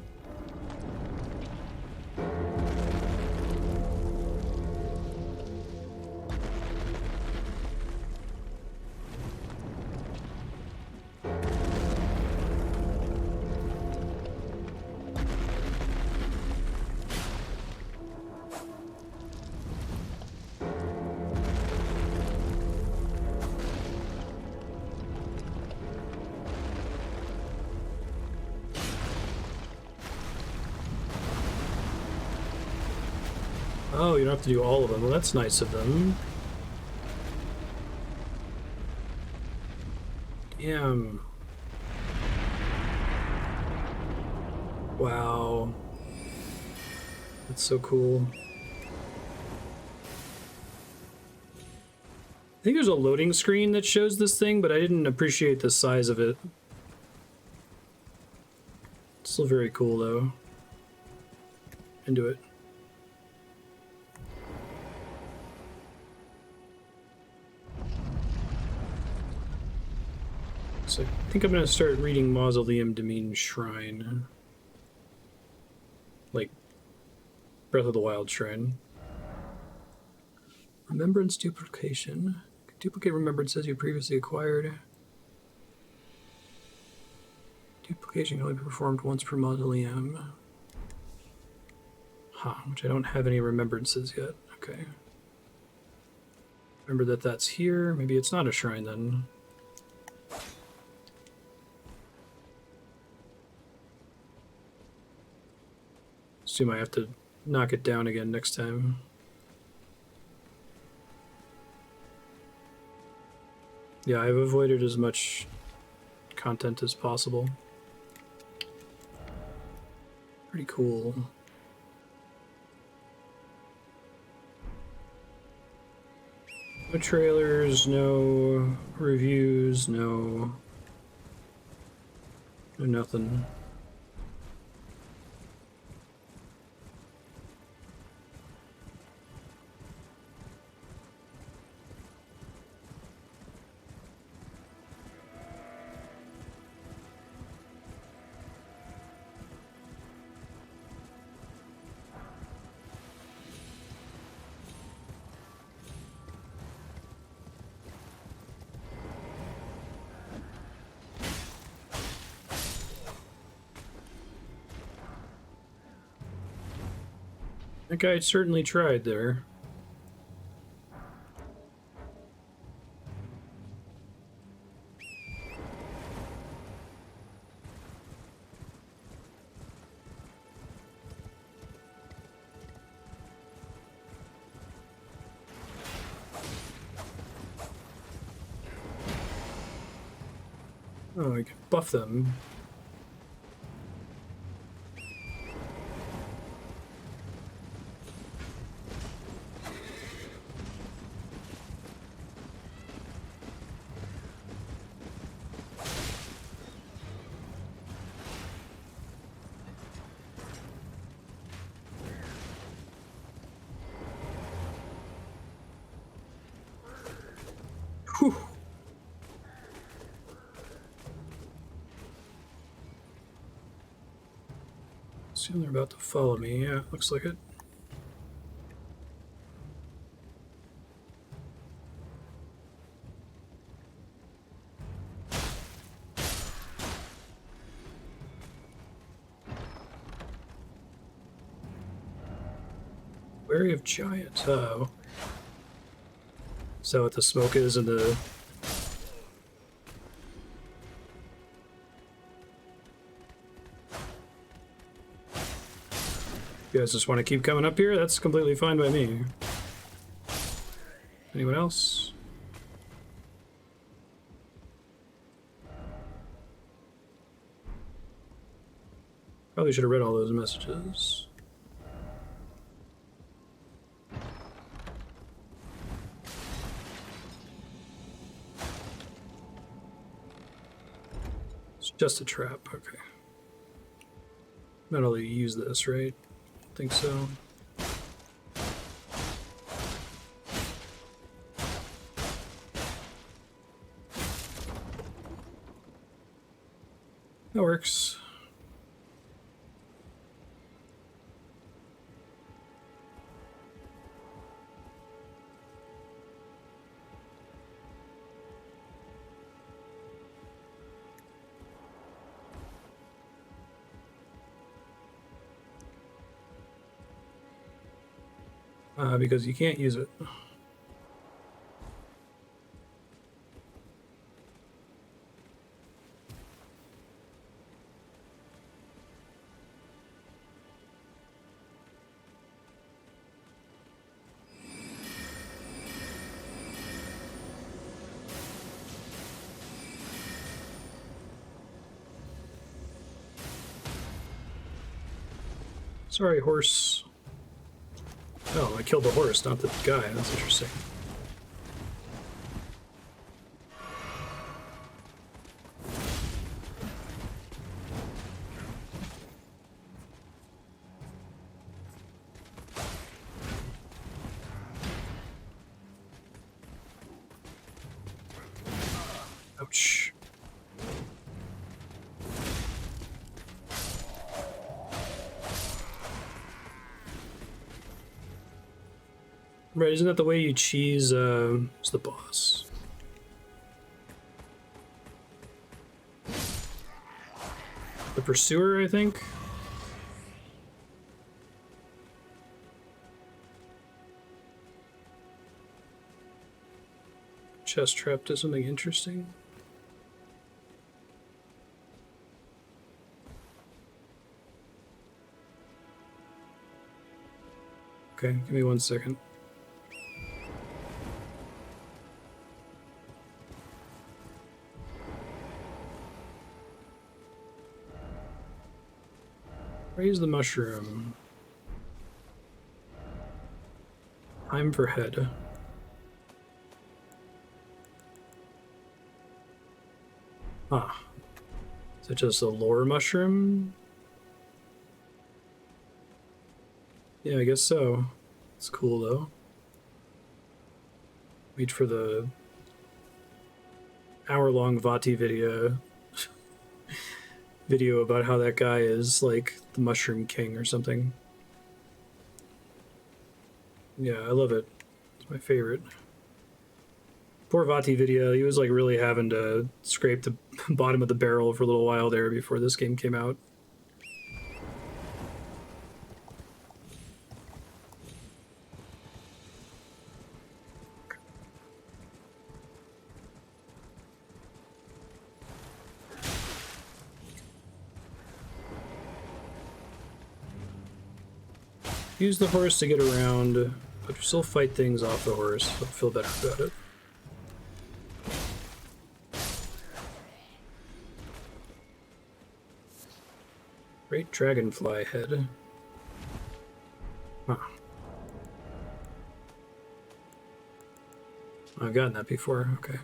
Oh, you don't have to do all of them. Well, that's nice of them. Damn. Wow. That's so cool. I think there's a loading screen that shows this thing, but I didn't appreciate the size of it. It's still very cool, though. Into it. So I think I'm going to start reading Mausoleum to mean Shrine. Like Breath of the Wild Shrine. Remembrance duplication. Duplicate remembrances you previously acquired. Duplication can only be performed once per mausoleum. Huh, which I don't have any remembrances yet. Okay. Remember that that's here. Maybe it's not a shrine then. Assume I have to knock it down again next time. Yeah, I've avoided as much content as possible. Pretty cool. No trailers, no reviews, no nothing. That guy certainly tried there. Oh, I can buff them. Whew. Assume they're about to follow me. Yeah, looks like it. Flurry of Giant. Oh. Is that what the smoke is in the... You guys just want to keep coming up here? That's completely fine by me. Anyone else? Probably should have read all those messages. It's just a trap, okay. Not only use this, right? I think so. That works. Because you can't use it. Sorry, horse. Oh, I killed the horse, not the guy. That's interesting. Ouch. Right, isn't that the way you cheese, what's the boss? The Pursuer, I think? Chest trap does something interesting. Okay, give me 1 second. Raise the mushroom. Time for head. Ah. Is it just a lore mushroom? Yeah, I guess so. It's cool though. Wait for the hour-long Vati video about how that guy is like the Mushroom King or something. Yeah, I love it. It's my favorite. Poor Vati video, he was like really having to scrape the bottom of the barrel for a little while there before this game came out. Use the horse to get around, but you still fight things off the horse, so I feel better about it. Great dragonfly head. Huh. I've gotten that before, okay.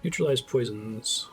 Neutralize poisons.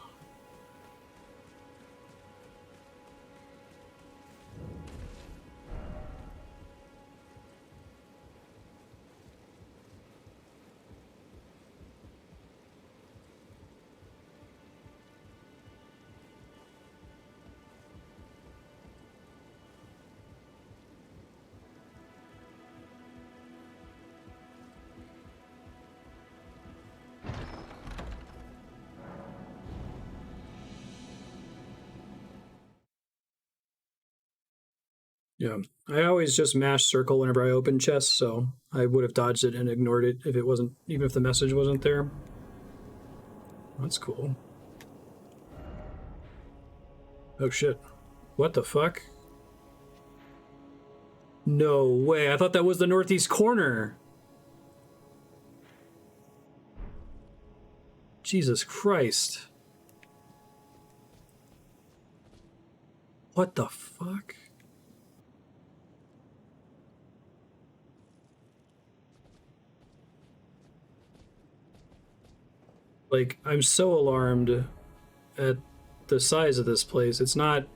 Yeah, I always just mash circle whenever I open chests, so I would have dodged it and ignored it if it wasn't, even if the message wasn't there. That's cool. Oh shit. What the fuck? No way, I thought that was the northeast corner. Jesus Christ. What the fuck? Like, I'm so alarmed at the size of this place. It's not...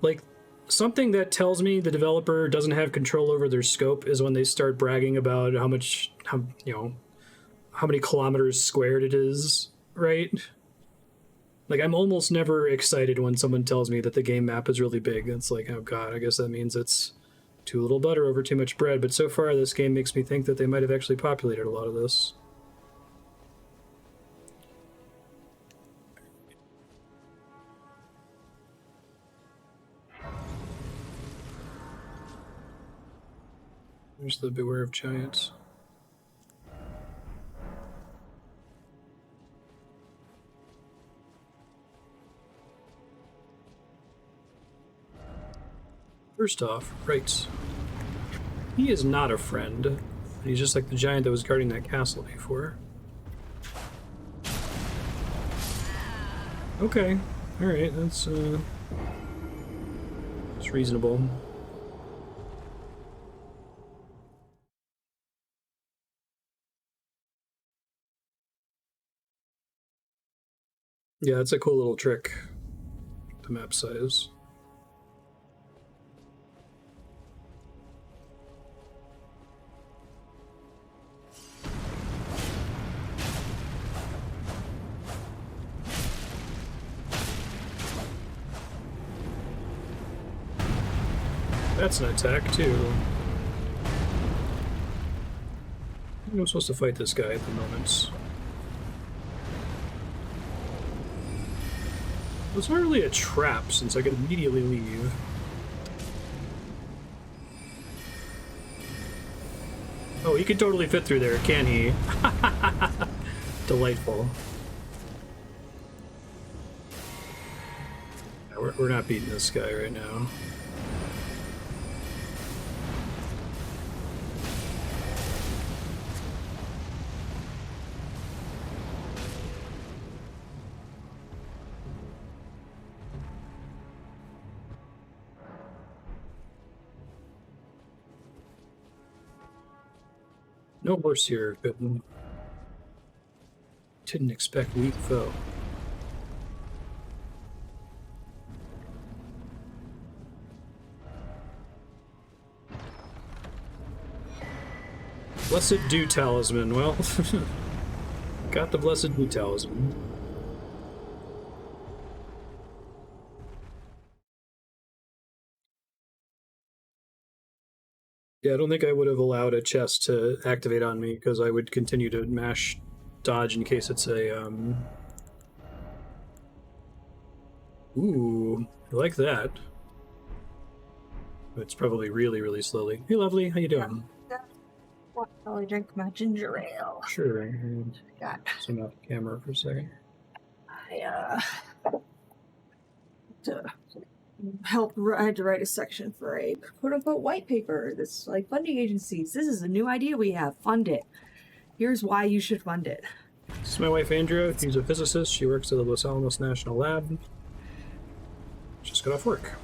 Like, something that tells me the developer doesn't have control over their scope is when they start bragging about how many kilometers squared it is, right? Like, I'm almost never excited when someone tells me that the game map is really big. It's like, oh god, I guess that means it's too little butter over too much bread. But so far, this game makes me think that they might have actually populated a lot of this. There's the Beware of Giants. First off, right. He is not a friend. He's just like the giant that was guarding that castle before. Okay. Alright, that's reasonable. Yeah, it's a cool little trick. The map size. That's an attack, too. I'm supposed to fight this guy at the moment. It's not really a trap, since I can immediately leave. Oh, he could totally fit through there, can he? Delightful. We're not beating this guy right now. No horse here, but didn't expect weak foe. Blessed Dew Talisman. Well, got the Blessed Dew Talisman. Yeah, I don't think I would have allowed a chest to activate on me, because I would continue to mash dodge in case it's a, Ooh, I like that. It's probably really, really slowly. Hey, lovely, how you doing? I'll probably drink my ginger ale. Sure. Got zoom out the camera for a second. I had to write a section for a quote-unquote white paper that's like funding agencies. This is a new idea we have. Fund it. Here's why you should fund it. This is my wife, Andrea. She's a physicist. She works at the Los Alamos National Lab. Just got off work.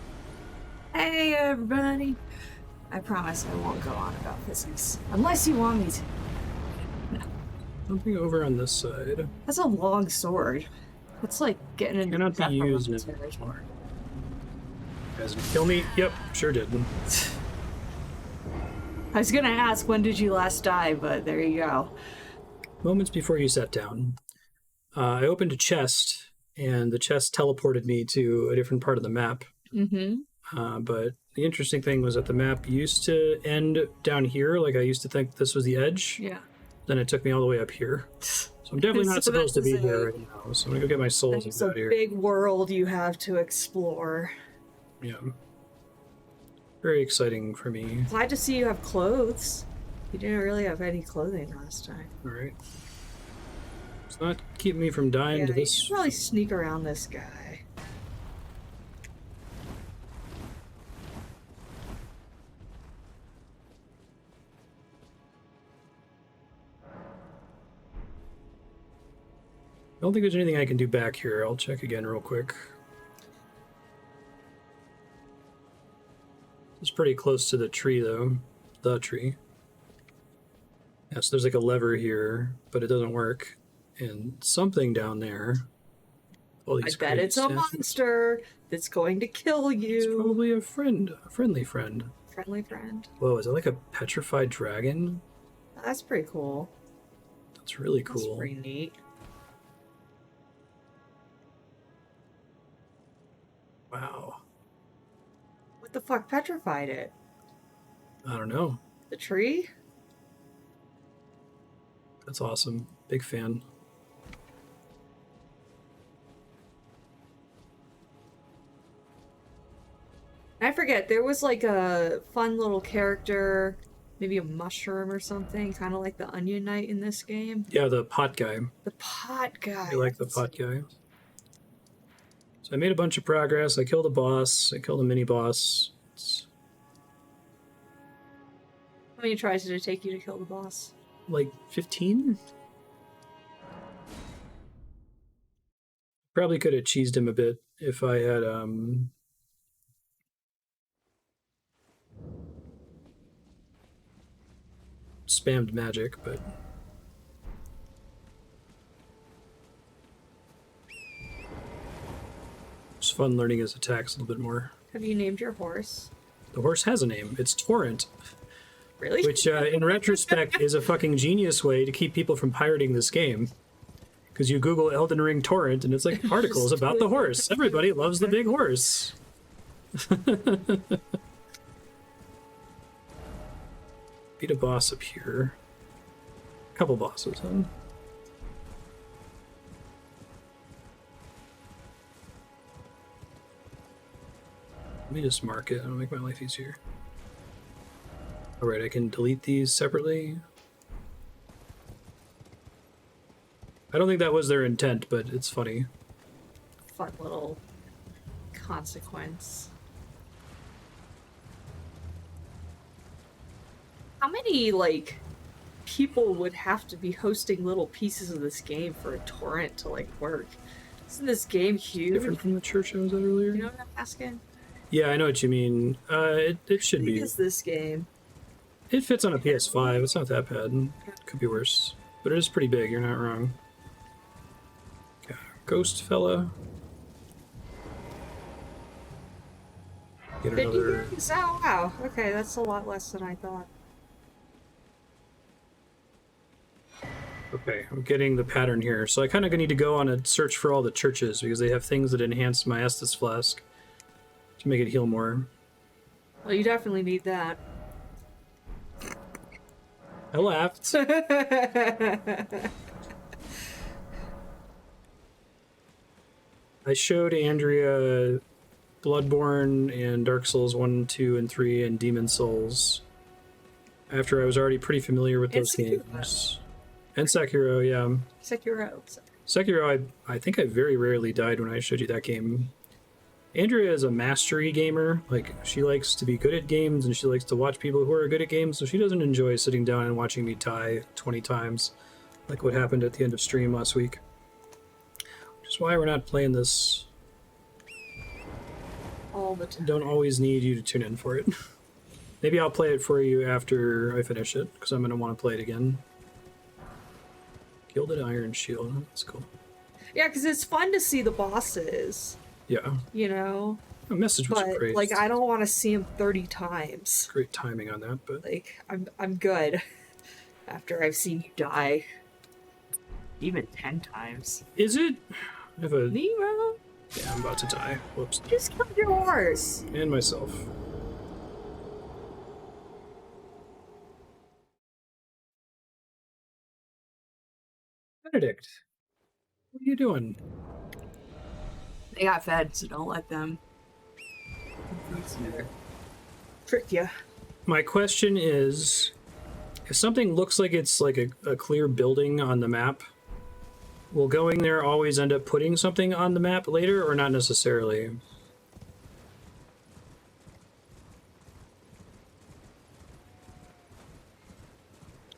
Hey, everybody. I promise I won't go on about physics. Unless you want me to. Something over on this side. That's a long sword. It's like getting into Cannot be used in territory. Doesn't kill me? Yep, sure did. I was gonna ask, when did you last die, but there you go. Moments before you sat down, I opened a chest, and the chest teleported me to a different part of the map. Mm-hmm. But the interesting thing was that the map used to end down here, like I used to think this was the edge. Yeah. Then it took me all the way up here. So I'm definitely not supposed to be here right now. So I'm gonna go get my souls and It's get a out of here. big world you have to explore. Yeah. Very exciting for me. Glad to see you have clothes. You didn't really have any clothing last time. Alright. It's not keeping me from dying to You this. should probably sneak around this guy. I don't think there's anything I can do back here. I'll check again real quick. It's pretty close to the tree, though. The tree. Yeah, so there's like a lever here, but it doesn't work. And something down there. All these I bet it's a monster that's going to kill you. It's probably a friend. A friendly friend. Friendly friend. Whoa, is that like a petrified dragon? That's pretty cool. That's really cool. That's pretty neat. Wow. What the fuck petrified it? I don't know. The tree? That's awesome. Big fan. I forget, there was like a fun little character, maybe a mushroom or something, kind of like the Onion Knight in this game. Yeah, the pot guy. The pot guy. I like the pot guy. So I made a bunch of progress. I killed a boss. I killed a mini boss. How many tries did it take you to kill the boss? Like 15? Probably could have cheesed him a bit if I had spammed magic, but it's fun learning his attacks a little bit more. Have you named your horse? The horse has a name. It's Torrent. Really? Which, in retrospect, is a fucking genius way to keep people from pirating this game. Because you Google Elden Ring Torrent, and it's like articles about the horse. Everybody loves the big horse. Beat a boss up here. A couple bosses, huh? Let me just mark it. That'll make my life easier. Alright, I can delete these separately. I don't think that was their intent, but it's funny. Fun little consequence. How many, like, people would have to be hosting little pieces of this game for a torrent to, like, work? Isn't this game huge? Different from the church I was at earlier? You know what I'm asking? Yeah, I know what you mean. It should How big be. is this game? It fits on a PS5. It's not that bad. Could be worse. But it is pretty big, you're not wrong. Got a ghost fella. Get 50 another. games? Oh, wow. Okay, that's a lot less than I thought. Okay, I'm getting the pattern here. So I kind of need to go on a search for all the churches because they have things that enhance my Estus flask to make it heal more. Well, you definitely need that. I laughed. I showed Andrea Bloodborne and Dark Souls 1, 2, and 3 and Demon Souls after I was already pretty familiar with those games. And Sekiro, yeah. Sekiro. Sekiro, I think I very rarely died when I showed you that game. Andrea is a mastery gamer. Like, she likes to be good at games, and she likes to watch people who are good at games, so she doesn't enjoy sitting down and watching me die 20 times, like what happened at the end of stream last week. Which is why we're not playing this All the time. don't always need you to tune in for it. Maybe I'll play it for you after I finish it, because I'm going to want to play it again. Gilded Iron Shield. That's cool. Yeah, because it's fun to see the bosses. Yeah. You know? A message was But, great. like, I don't want to see him 30 times. Great timing on that, but... Like, I'm good after I've seen you die. Even 10 times. Is it? I have a... Nero? Yeah, I'm about to die. Whoops. Just killed your horse. And myself. Benedict, what are you doing? They got fed, so don't let them Tricked you. My question is, if something looks like it's like a clear building on the map, will going there always end up putting something on the map later, or not necessarily?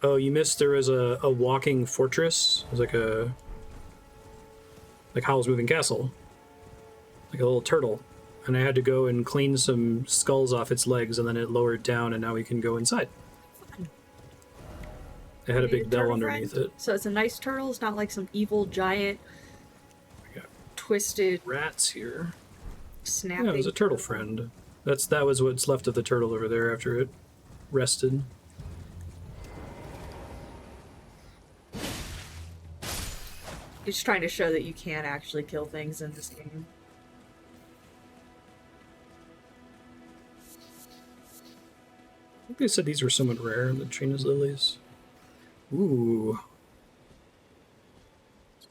Oh, you missed there was a walking fortress. It was like Howl's Moving Castle. Like a little turtle. And I had to go and clean some skulls off its legs, and then it lowered down, and now we can go inside. It had a big bell underneath it. So it's a nice turtle. It's not like some evil giant, twisted rats here. Snapping. Yeah, it was a turtle friend. That was what's left of the turtle over there after it rested. It's trying to show that you can actually kill things in this game. I think they said these were somewhat rare, the Trina's lilies. Ooh.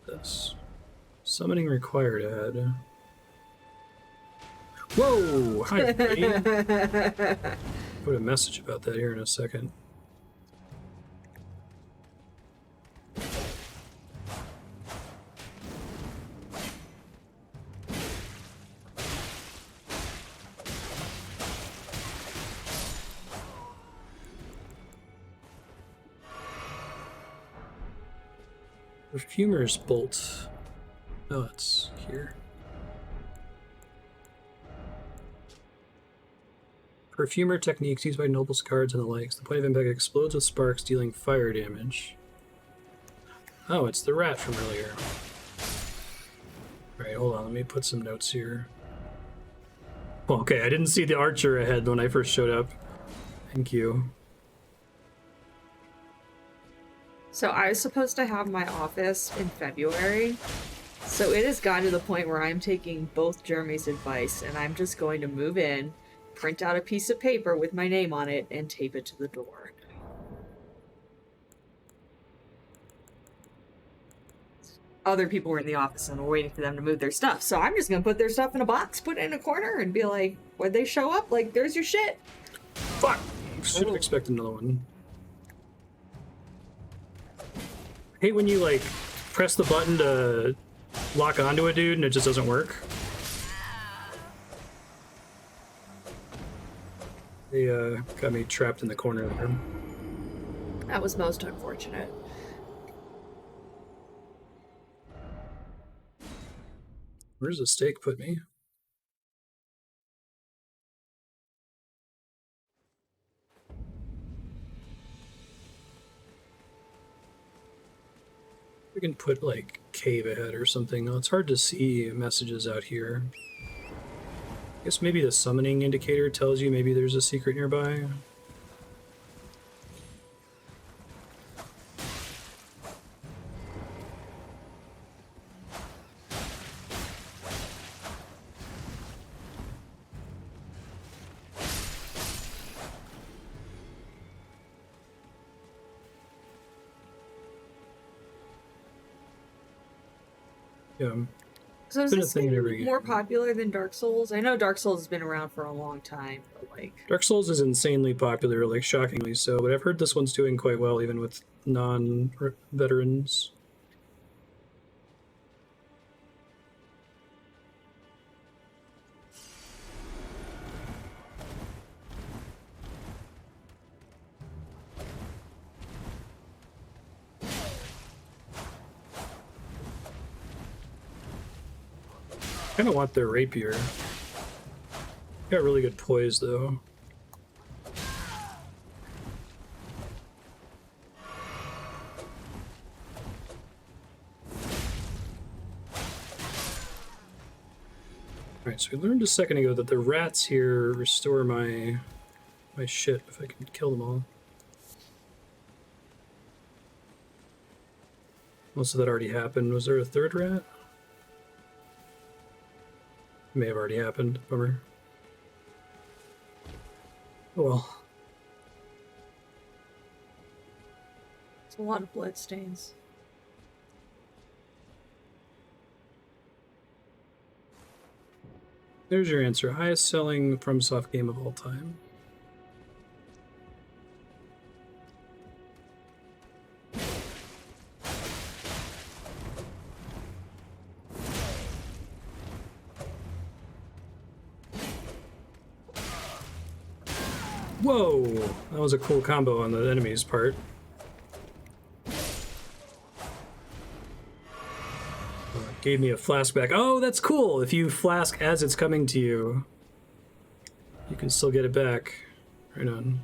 What's this? Summoning required ad. Whoa! Hi, buddy. Put a message about that here in a second. Perfumer's bolt. Oh, it's here. Perfumer techniques used by nobles, guards, and the likes. The point of impact explodes with sparks, dealing fire damage. Oh, it's the rat from earlier. Alright, hold on, let me put some notes here. Oh, okay, I didn't see the archer ahead when I first showed up. Thank you. So I was supposed to have my office in February. So it has gotten to the point where I'm taking both Jeremy's advice and I'm just going to move in, print out a piece of paper with my name on it, and tape it to the door. Other people were in the office and we're waiting for them to move their stuff. So I'm just going to put their stuff in a box, put it in a corner, and be like, when they show up, like, there's your shit. Fuck! Should have expected another one. I hate when you, like, press the button to lock onto a dude and it just doesn't work. They got me trapped in the corner there. That was most unfortunate. Where's the stake put me? We can put, like, cave ahead or something. Oh, it's hard to see messages out here. I guess maybe the summoning indicator tells you maybe there's a secret nearby. Yeah. So is this game more popular than Dark Souls? I know Dark Souls has been around for a long time, but like... Dark Souls is insanely popular, like shockingly so, but I've heard this one's doing quite well even with non-veterans. I kind of want their rapier. Got really good poise, though. Alright, so we learned a second ago that the rats here restore my shit if I can kill them all. Most of that already happened. Was there a third rat? May have already happened. Bummer. Oh well. It's a lot of blood stains. There's your answer. Highest selling FromSoft game of all time. Whoa! That was a cool combo on the enemy's part. Gave me a flask back. Oh, that's cool! If you flask as it's coming to you, you can still get it back. Right on.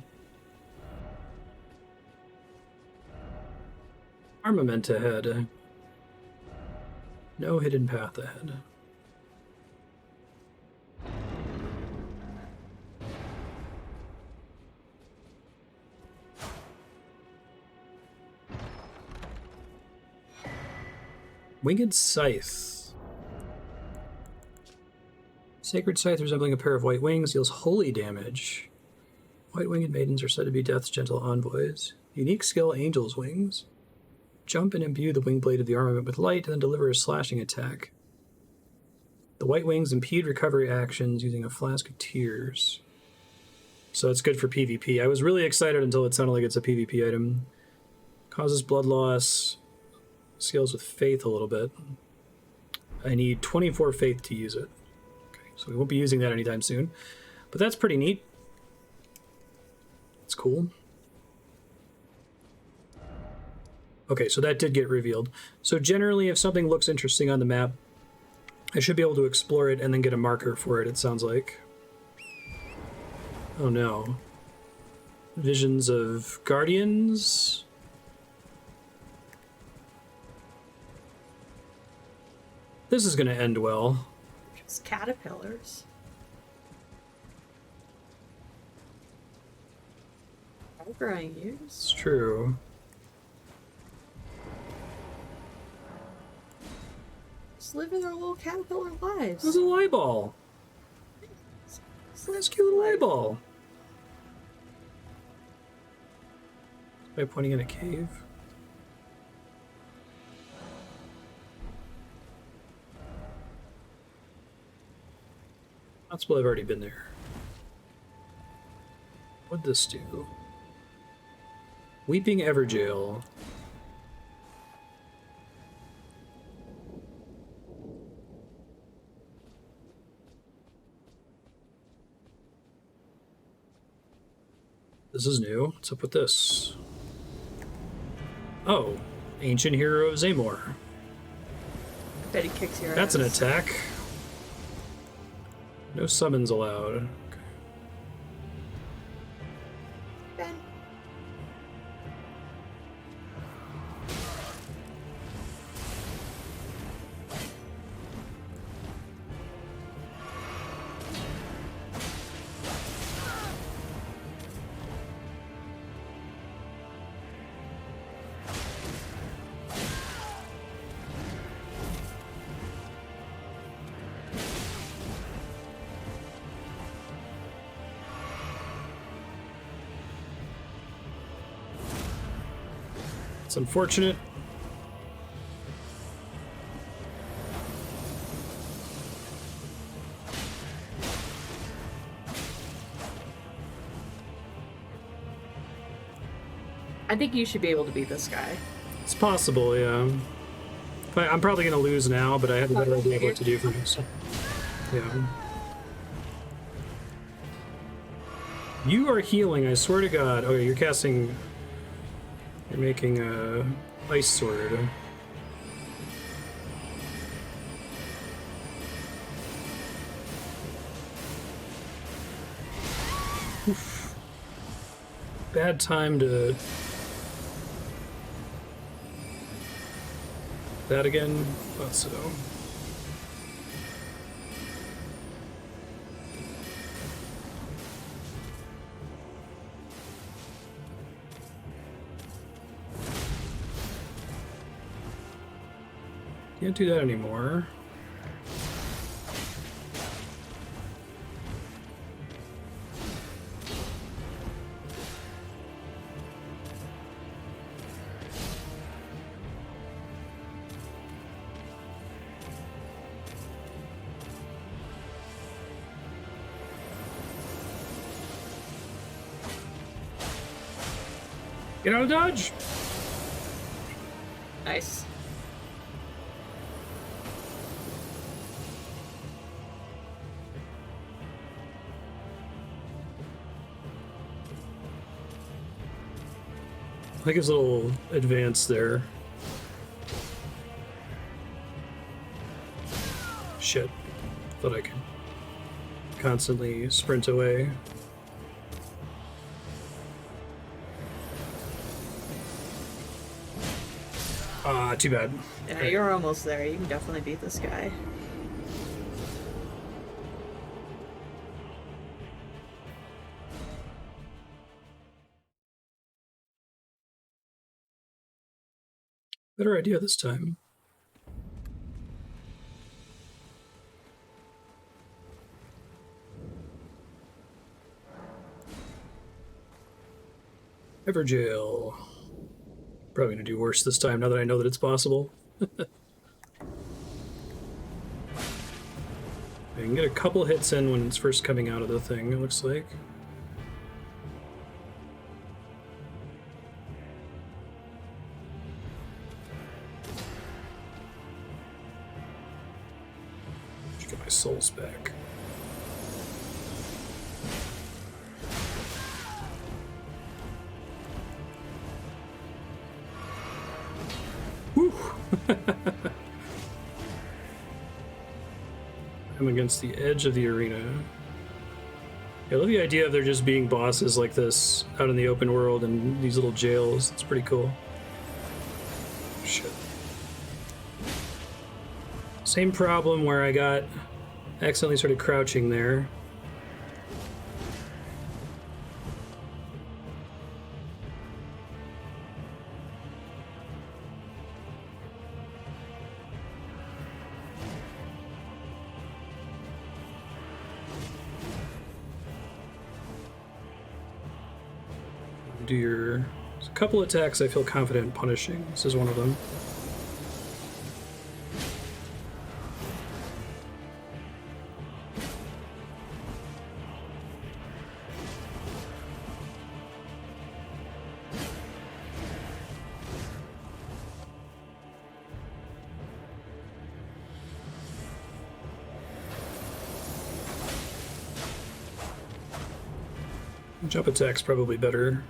Armament ahead. No hidden path ahead. Winged Scythe. Sacred Scythe resembling a pair of white wings deals holy damage. White winged maidens are said to be Death's gentle envoys. Unique skill, Angel's Wings. Jump and imbue the wing blade of the armament with light and then deliver a slashing attack. The white wings impede recovery actions using a flask of tears. So it's good for PvP. I was really excited until it sounded like it's a PvP item. Causes blood loss. Scales with faith a little bit. I need 24 faith to use it. Okay, so we won't be using that anytime soon. But that's pretty neat. It's cool. Okay, so that did get revealed. So generally, if something looks interesting on the map, I should be able to explore it and then get a marker for it, it sounds like. Oh no. Visions of Guardians? This is going to end well. Just caterpillars. Growing years. It's true. Just living their little caterpillar lives. There's a eyeball. That's a cute little eyeball. By pointing in a cave. Possible I've already been there. What'd this do? Weeping Everjail. This is new. What's up with this? Oh, Ancient Hero of Zamor. Bet he kicks your That's ass. an attack. No summons allowed. Okay. Ben. It's unfortunate. I think you should be able to beat this guy. It's possible, yeah. I'm probably going to lose now, but I have a better idea of what to do for next time. Yeah. You are healing, I swear to God. Oh, you're casting... You're making a ice sword. Oof. Bad time to... That again? Thought so. Can't do that anymore. Get out of dodge! Nice. I like his little advance there. Shit. Thought I could constantly sprint away. Ah, too bad. Yeah, Okay. you're almost there. You can definitely beat this guy. Better idea this time. Everjail. Probably gonna do worse this time now that I know that it's possible. I can get a couple hits in when it's first coming out of the thing, it looks like. Let's get my souls back. Whew! I'm against the edge of the arena. I love the idea of there just being bosses like this out in the open world and these little jails. It's pretty cool. Shit. Same problem where I accidentally started crouching there. There's a couple attacks I feel confident punishing. This is one of them. Jump attack's probably better.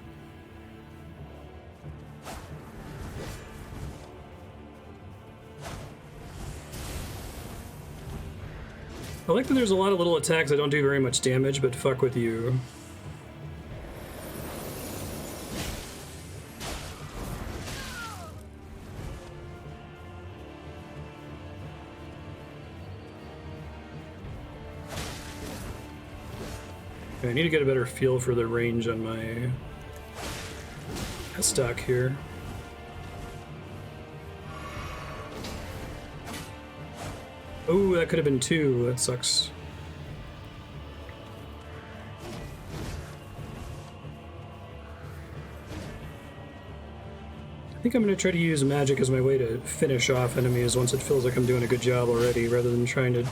I like that there's a lot of little attacks that don't do very much damage, but fuck with you. Okay, I need to get a better feel for the range on my stock here. Oh, that could have been two. That sucks. I think I'm going to try to use magic as my way to finish off enemies once it feels like I'm doing a good job already, rather than trying to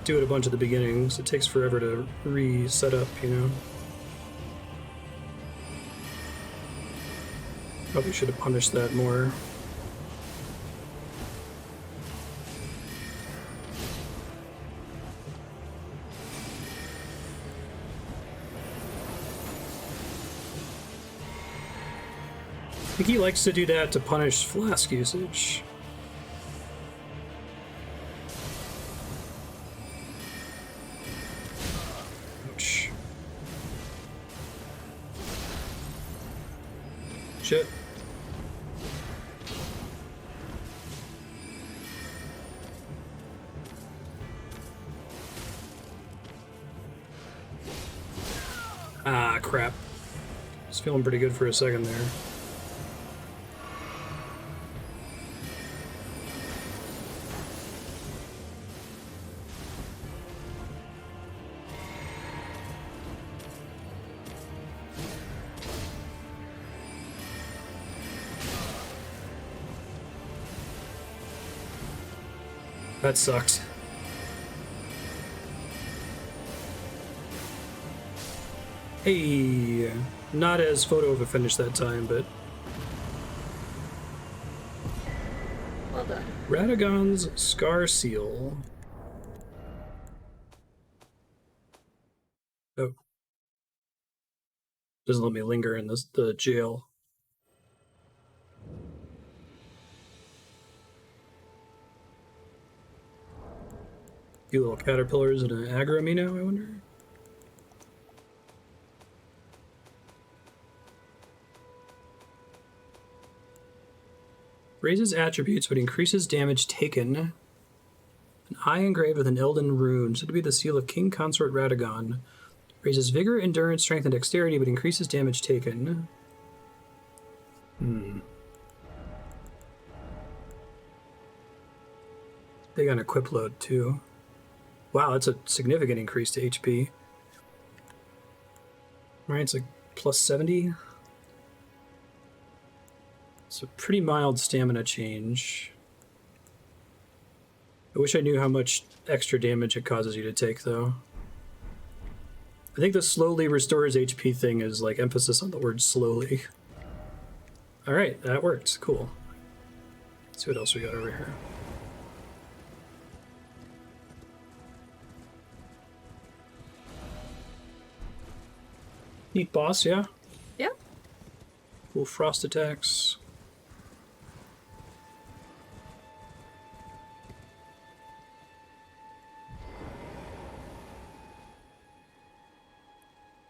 do it a bunch at the beginning, so it takes forever to reset up, you know? Probably should have punished that more. I think he likes to do that to punish flask usage. Ouch. Shit. Ah, crap. I was feeling pretty good for a second there. That sucks. Hey, not as photo of a finish that time, but Well done. Radagon's Scar Seal. Oh. Doesn't let me linger in the jail. A few little caterpillars and an aggro amino, I wonder? Raises attributes but increases damage taken. An eye engraved with an Elden rune, said to be the seal of King Consort Radagon. Raises vigor, endurance, strength, and dexterity, but increases damage taken. Big on equip load, too. Wow, that's a significant increase to HP. Right, it's like plus 70. It's a pretty mild stamina change. I wish I knew how much extra damage it causes you to take, though. I think the slowly restores HP thing is like emphasis on the word slowly. Alright, that worked. Cool. Let's see what else we got over here. Neat boss, yeah? Yeah. Cool frost attacks.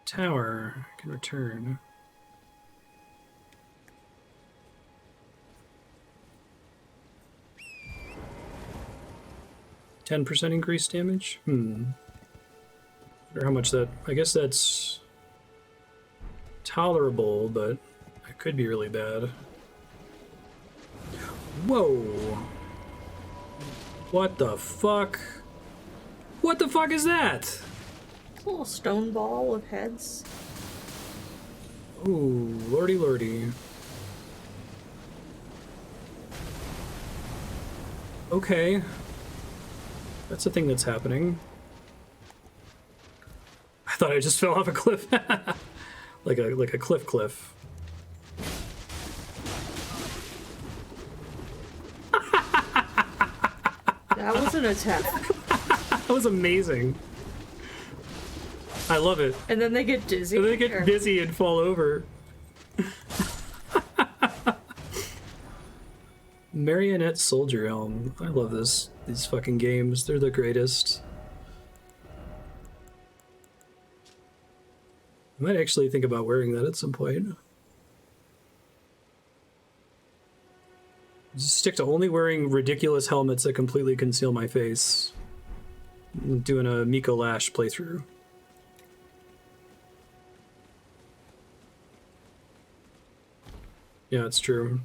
Tower can return. %10 increased damage? Wonder how much that... I guess that's tolerable, but it could be really bad. Whoa! What the fuck? What the fuck is that? A little stone ball with heads. Ooh, lordy lordy. Okay. That's a thing that's happening. I thought I just fell off a cliff. like a cliff. That was an attack. That was amazing. I love it. And then they get dizzy. And they get dizzy and fall over. Marionette Soldier Helm. I love these fucking games. They're the greatest. I might actually think about wearing that at some point. Just stick to only wearing ridiculous helmets that completely conceal my face. I'm doing a Miko Lash playthrough. Yeah, it's true.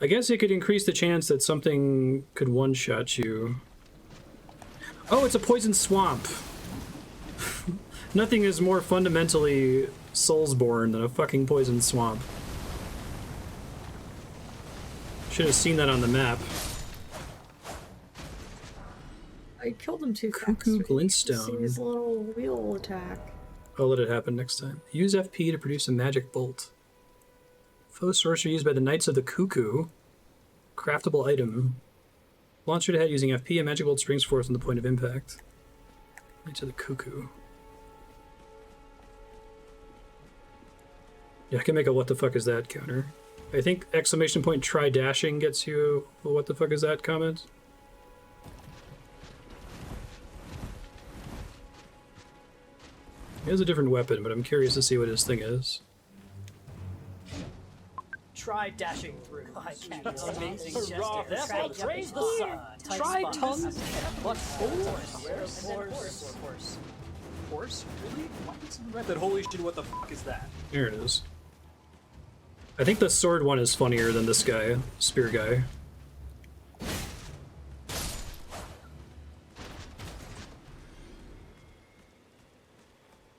I guess it could increase the chance that something could one-shot you. Oh, it's a poison swamp. Nothing is more fundamentally Soulsborne than a fucking poison swamp. Should have seen that on the map. I killed him too fast. Cuckoo See Glintstone. his little wheel attack. I'll let it happen next time. Use FP to produce a magic bolt. Foe sorcery used by the Knights of the Cuckoo. Craftable item. Launch it ahead using FP. A magic bolt springs forth on the point of impact. Knights of the Cuckoo. Yeah, I can make a what the fuck is that counter. I think exclamation point try dashing gets you a what the fuck is that comment. He has a different weapon, but I'm curious to see what his thing is. Try dashing through. I can't. Amazing Hurrah, gesture. therefore praise the sun. Try tongues. But horse. Horse? Really? Why did someone write that holy shit? What the fuck is that? There it is. I think the sword one is funnier than this guy, spear guy.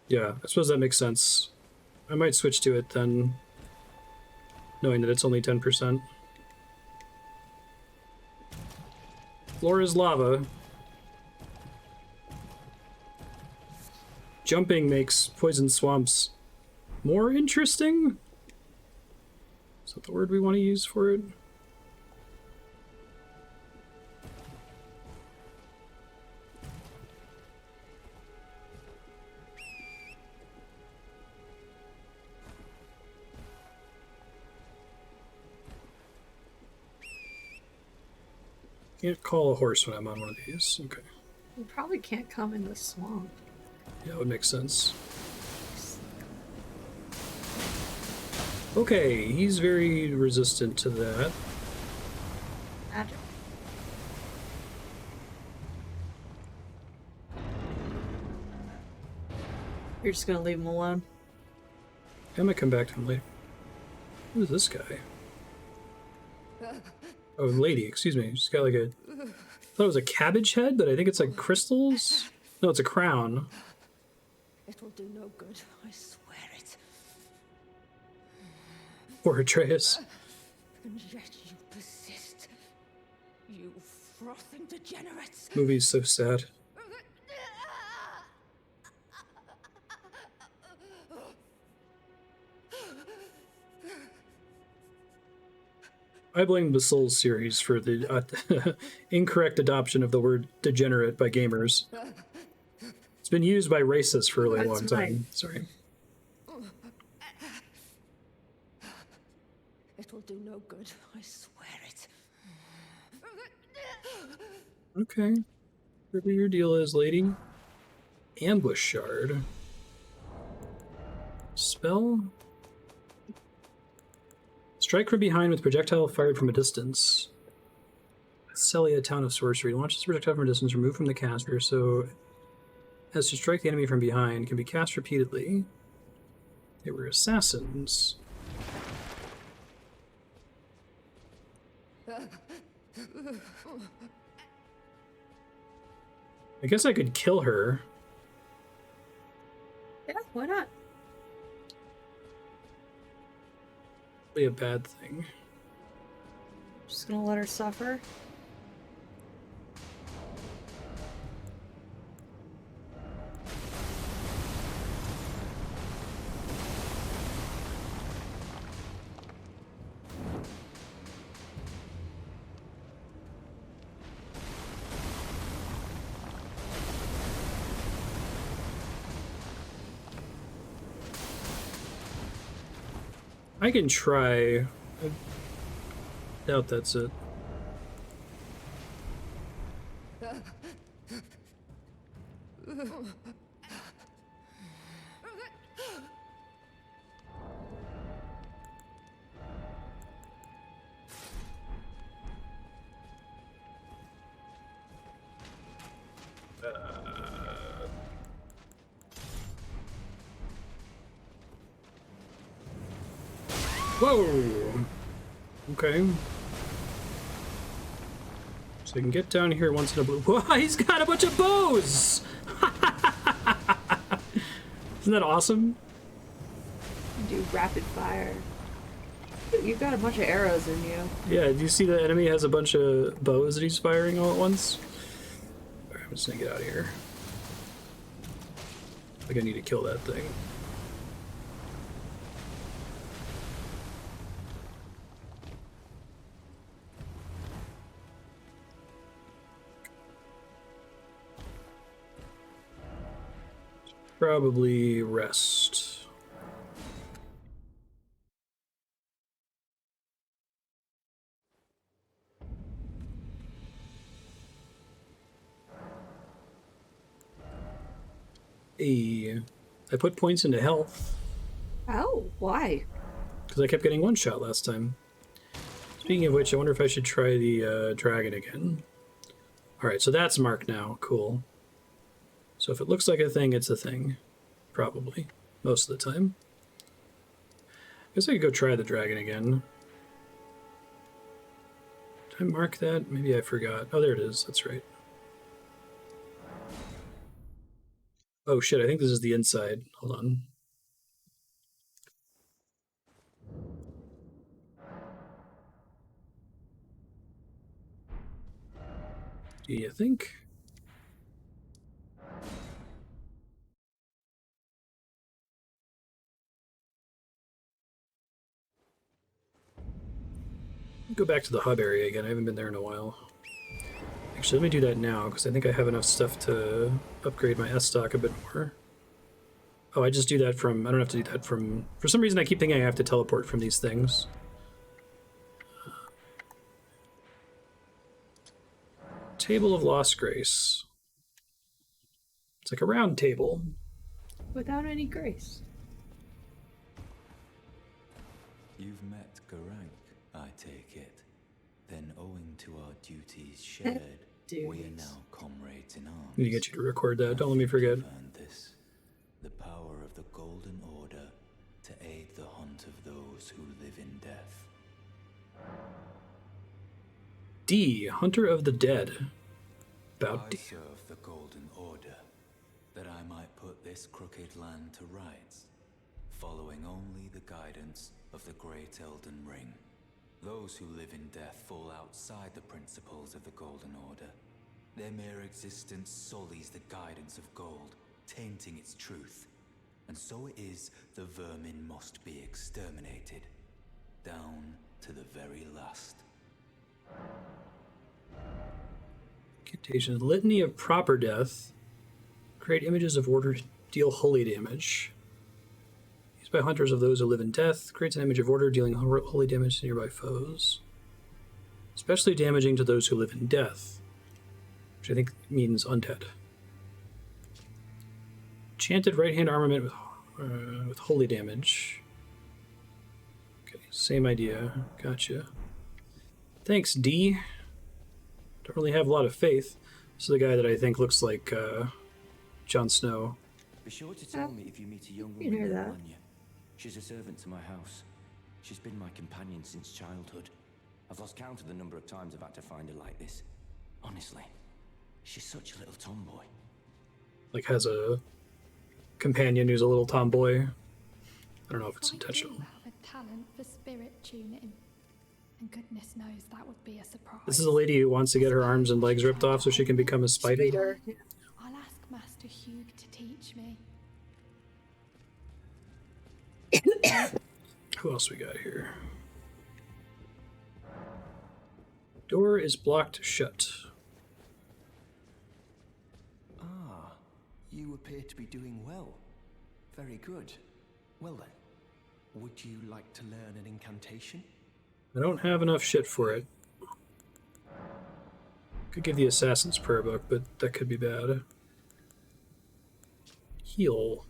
Yeah, I suppose that makes sense. I might switch to it then, knowing that it's only 10%. Floor is lava. Jumping makes poison swamps more interesting? Is that the word we want to use for it? Can't call a horse when I'm on one of these. Okay. You probably can't come in the swamp. Yeah, it would make sense. Okay, he's very resistant to that. Magic. You're just gonna leave him alone? I might come back to him later. Who's this guy? Oh, lady, excuse me. She's got like a... I thought it was a cabbage head, but I think it's like crystals? No, it's a crown. It'll do no good, I swear it. Poor Atreus. And yet you persist. You frothing degenerates. Movie's so sad. I blame the Souls series for the incorrect adoption of the word degenerate by gamers. It's been used by racists for a really long time. Sorry. It'll do no good, I swear it. Okay. Whatever your deal is, lady. Ambush shard. Spell? Strike from behind with projectile fired from a distance. Celia, Town of Sorcery. Launches projectile from a distance removed from the caster, so as to strike the enemy from behind. Can be cast repeatedly. They were assassins. I guess I could kill her. Yeah, why not? Be a bad thing. Just gonna let her suffer. I can try. I doubt that's it. Whoa! Okay. So I can get down here once in a blue. Whoa, he's got a bunch of bows! Isn't that awesome? Do rapid fire. You've got a bunch of arrows in you. Yeah, do you see the enemy has a bunch of bows that he's firing all at once? Alright, I'm just gonna get out of here. I think I need to kill that thing. Probably rest. I put points into health. Oh, why? Because I kept getting one shot last time. Speaking of which, I wonder if I should try the dragon again. Alright, so that's marked now. Cool. So if it looks like a thing, it's a thing. Probably. Most of the time. I guess I could go try the dragon again. Did I mark that? Maybe I forgot. Oh, there it is. That's right. Oh shit, I think this is the inside. Hold on. Do you think? Go back to the hub area again. I haven't been there in a while. Actually, let me do that now, because I think I have enough stuff to upgrade my S stock a bit more. Oh, I just do that from... I don't have to do that from... For some reason, I keep thinking I have to teleport from these things. Table of Lost Grace. It's like a round table. Without any grace. You've met Garank, I take it. Then owing to our duties shared, we are now comrades in arms. Need to get you to record that. Don't let me forget. Earned this, the power of the Golden Order to aid the hunt of those who live in death. D. Hunter of the Dead. About I D. serve the Golden Order, that I might put this crooked land to rights, following only the guidance of the Great Elden Ring. Those who live in death fall outside the principles of the Golden Order. Their mere existence sullies the guidance of gold, tainting its truth. And so it is the vermin must be exterminated, down to the very last. Incantation. Litany of Proper Death. Create images of order to deal holy damage. Used by hunters of those who live in death. Creates an image of order dealing holy damage to nearby foes. Especially damaging to those who live in death. Which I think means undead. Enchanted right-hand armament with holy damage. Okay, same idea. Gotcha. Thanks, D. Don't really have a lot of faith. This is the guy that I think looks like Jon Snow. Be sure to tell me if you meet a young You woman hear named that? Anya. She's a servant to my house. She's been my companion since childhood. I've lost count of the number of times I've had to find her like this. Honestly, she's such a little tomboy. Like has a companion who's a little tomboy. I don't know if it's intentional. I do have a talent for spirit tuning, and goodness knows that would be a surprise. This is a lady who wants to get her arms and legs ripped off so she can become a spider. I'll ask Master Hugh to teach me. Who else we got here? Door is blocked shut. Ah, you appear to be doing well. Very good. Well then, would you like to learn an incantation? I don't have enough shit for it. Could give the Assassin's Prayer book, but that could be bad. Heal.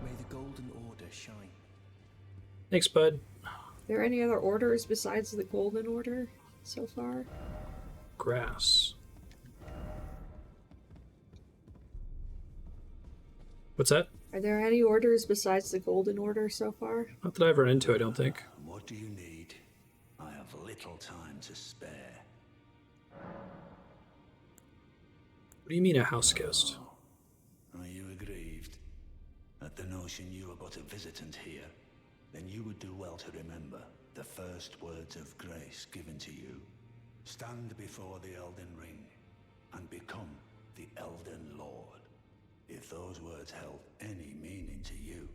May the Golden Order shine. Thanks, bud. Are there any other orders besides the Golden Order so far? Grass. What's that? Are there any orders besides the Golden Order so far? Not that I've run into, I don't think. What do you need? I have little time to spare. What do you mean a house guest? Are you aggrieved at the notion you are but a visitant here? Then you would do well to remember the first words of grace given to you. Stand before the Elden Ring and become the Elden Lord. If those words held any meaning to you,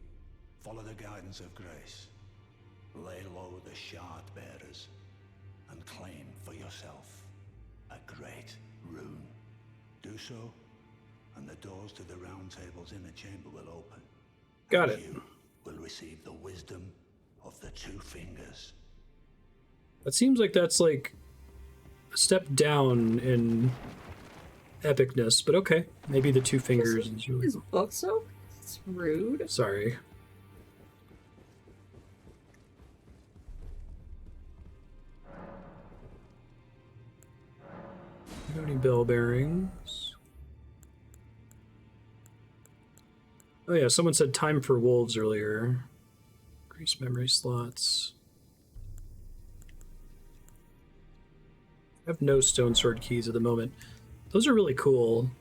follow the guidance of grace. Lay low the shard bearers and claim for yourself a great rune. Do so, and the doors to the round table's inner chamber will open. Got And it. you will receive the wisdom of the two fingers. That seems like that's like a step down in epicness, but okay. Maybe the two fingers is really His book so? It's rude. Sorry. How many bell bearings? Oh yeah, someone said time for wolves earlier. Increase memory slots. I have no stone sword keys at the moment. Those are really cool.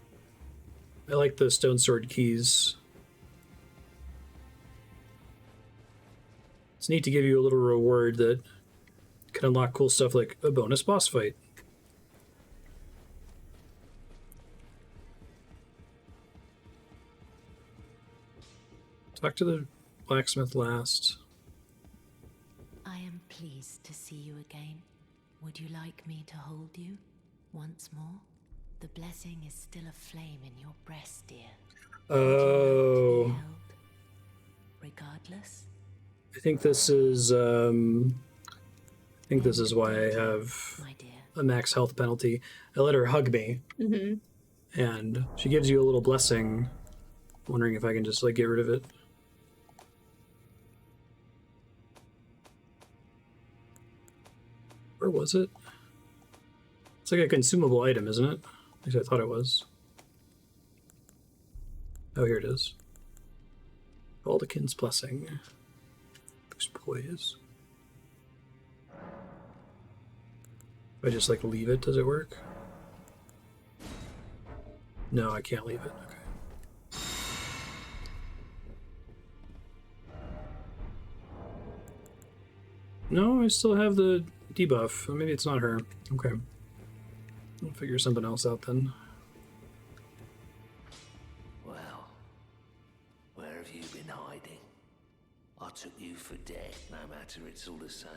I like the stone sword keys. It's neat to give you a little reward that can unlock cool stuff like a bonus boss fight. Talk to the blacksmith last. I am pleased to see you again. Would you like me to hold you once more? The blessing is still aflame in your breast, dear. Oh. Would you like to be held? Regardless? I think this is I think this is why I have a max health penalty. I let her hug me, and she gives you a little blessing. Wondering if I can just like get rid of it. Where was it? It's like a consumable item, isn't it? At least I thought it was. Oh, here it is. Baldekin's blessing. Boost poise. If I just like leave it, does it work? No, I can't leave it. Okay. No, I still have the debuff. Maybe it's not her. Okay. I'll figure something else out then. Well, where have you been hiding? I took you for dead, no matter, it's all the same.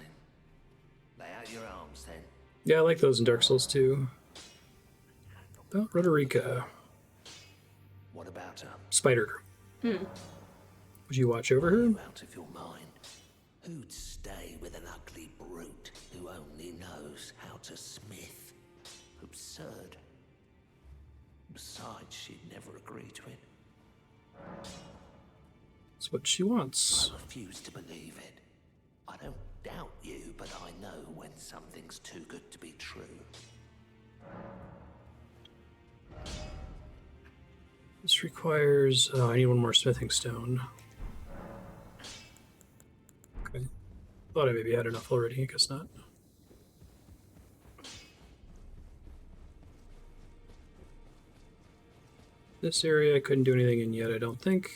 Lay out your arms then. Yeah, I like those in Dark Souls too. About Roderica. What about her? Spider. Would you watch over her? Out of your mind. Who'd stay with an ugly brute who only knows how to smith? Absurd. Besides, she'd never agree to it. That's what she wants. I refuse to believe it. I don't doubt you, but I know when something's too good to be true. This requires... I need one more smithing stone. Okay. Thought I maybe had enough already, I guess not. This area I couldn't do anything in yet, I don't think.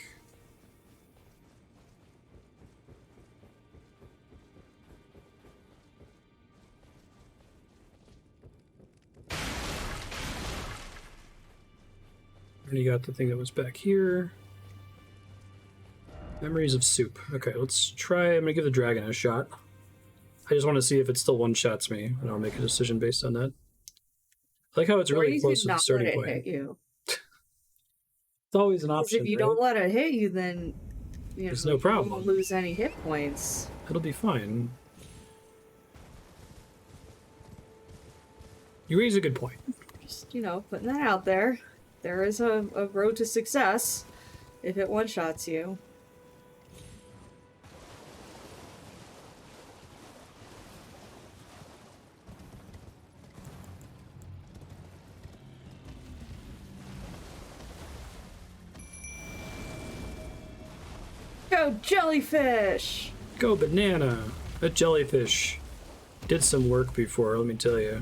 Already got the thing that was back here. Memories of soup. Okay, let's try. I'm gonna give the dragon a shot. I just want to see if it still one-shots me, and I'll make a decision based on that. I like how it's really close to the starting point. Hit you. It's always an option. If you right? don't let it hit you, then there's no problem. You won't lose any hit points. It'll be fine. You raise a good point. Just, putting that out there. There is a road to success if it one-shots you. Go jellyfish! Go banana! That jellyfish did some work before, let me tell you.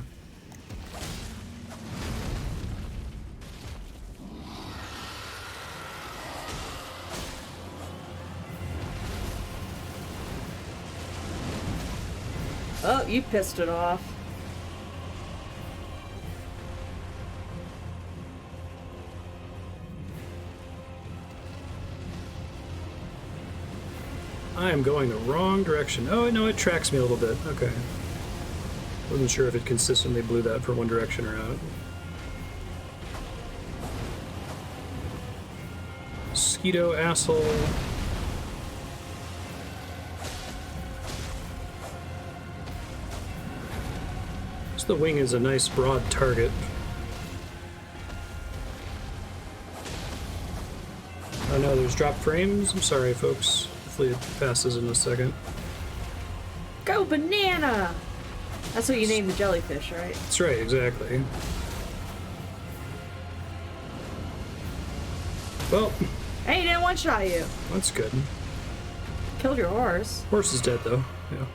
Oh, you pissed it off. I am going the wrong direction. Oh, no, it tracks me a little bit. Okay. Wasn't sure if it consistently blew that from one direction or not. Mosquito asshole. The wing is a nice broad target. Oh no, there's drop frames. I'm sorry, folks. Hopefully it passes in a second. Go banana! That's what you named the jellyfish, right? That's right, exactly. Well. Hey, he didn't one-shot you. That's good. Killed your horse. Horse is dead, though. Yeah.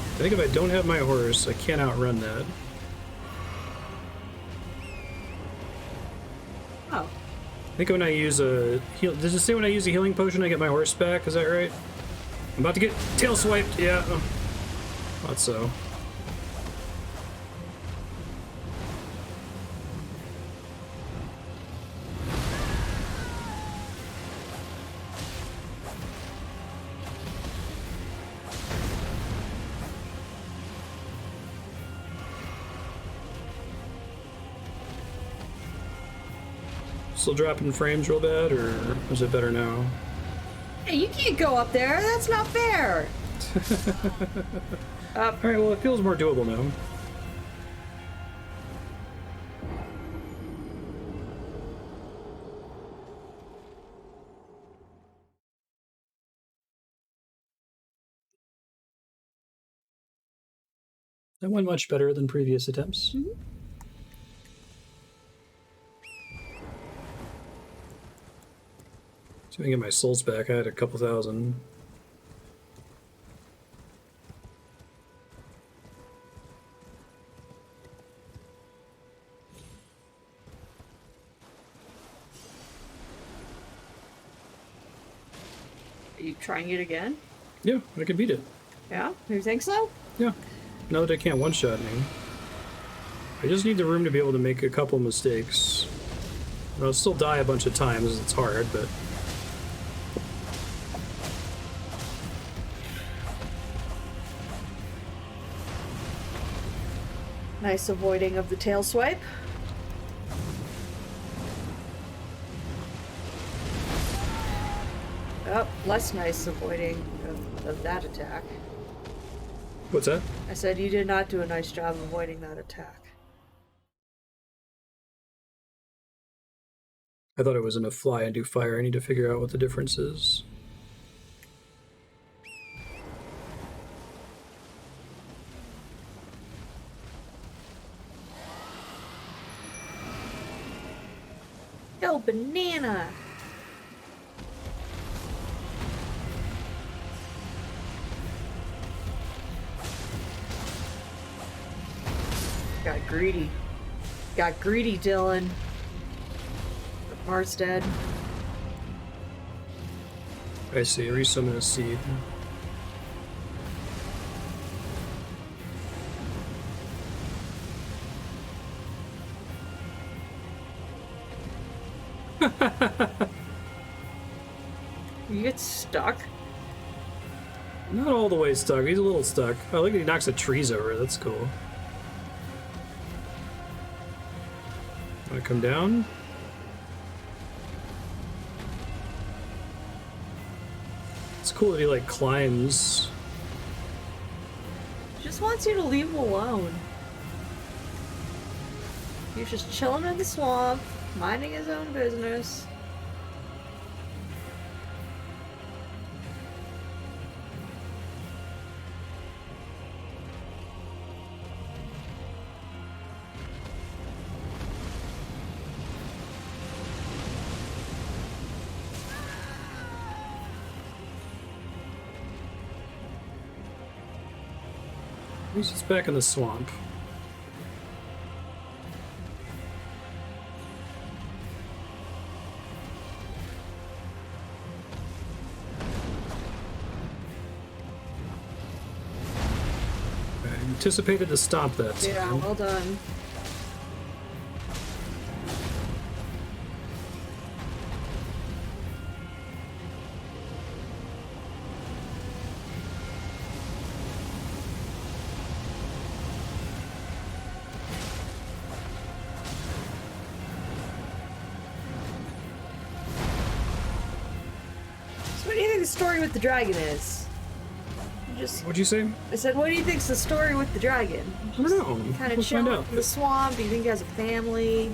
I think if I don't have my horse, I can't outrun that. Oh. I think when I use a heal, does it say when I use a healing potion I get my horse back? Is that right? I'm about to get tail swiped. Yeah. Thought so. Still dropping frames real bad, or is it better now? Hey, you can't go up there. That's not fair. Alright, well, it feels more doable now. That went much better than previous attempts. Mm-hmm. So I can get my souls back. I had a couple thousand. Are you trying it again? Yeah, I can beat it. Yeah? You think so? Yeah. Now that I can't one-shot me. I just need the room to be able to make a couple mistakes. I'll still die a bunch of times, it's hard, but... Nice avoiding of the tail swipe. Oh, less nice avoiding of that attack. What's that? I said you did not do a nice job avoiding that attack. I thought it was enough fly and do fire. I need to figure out what the difference is. Yo, banana! Got greedy. Got greedy, Dylan. Marstead. I see. Resummon a seed. You get stuck? Not all the way stuck. He's a little stuck. I like that he knocks the trees over. That's cool. Wanna come down? It's cool that he, like, climbs. Just wants you to leave him alone. He's just chilling in the swamp, minding his own business. At least it's back in the swamp. I anticipated to stomp that. Yeah, well done. Story with the dragon is. What'd you say? I said, what do you think's the story with the dragon? I don't know. Kind of Let's chilling find out. in the swamp. Do you think he has a family?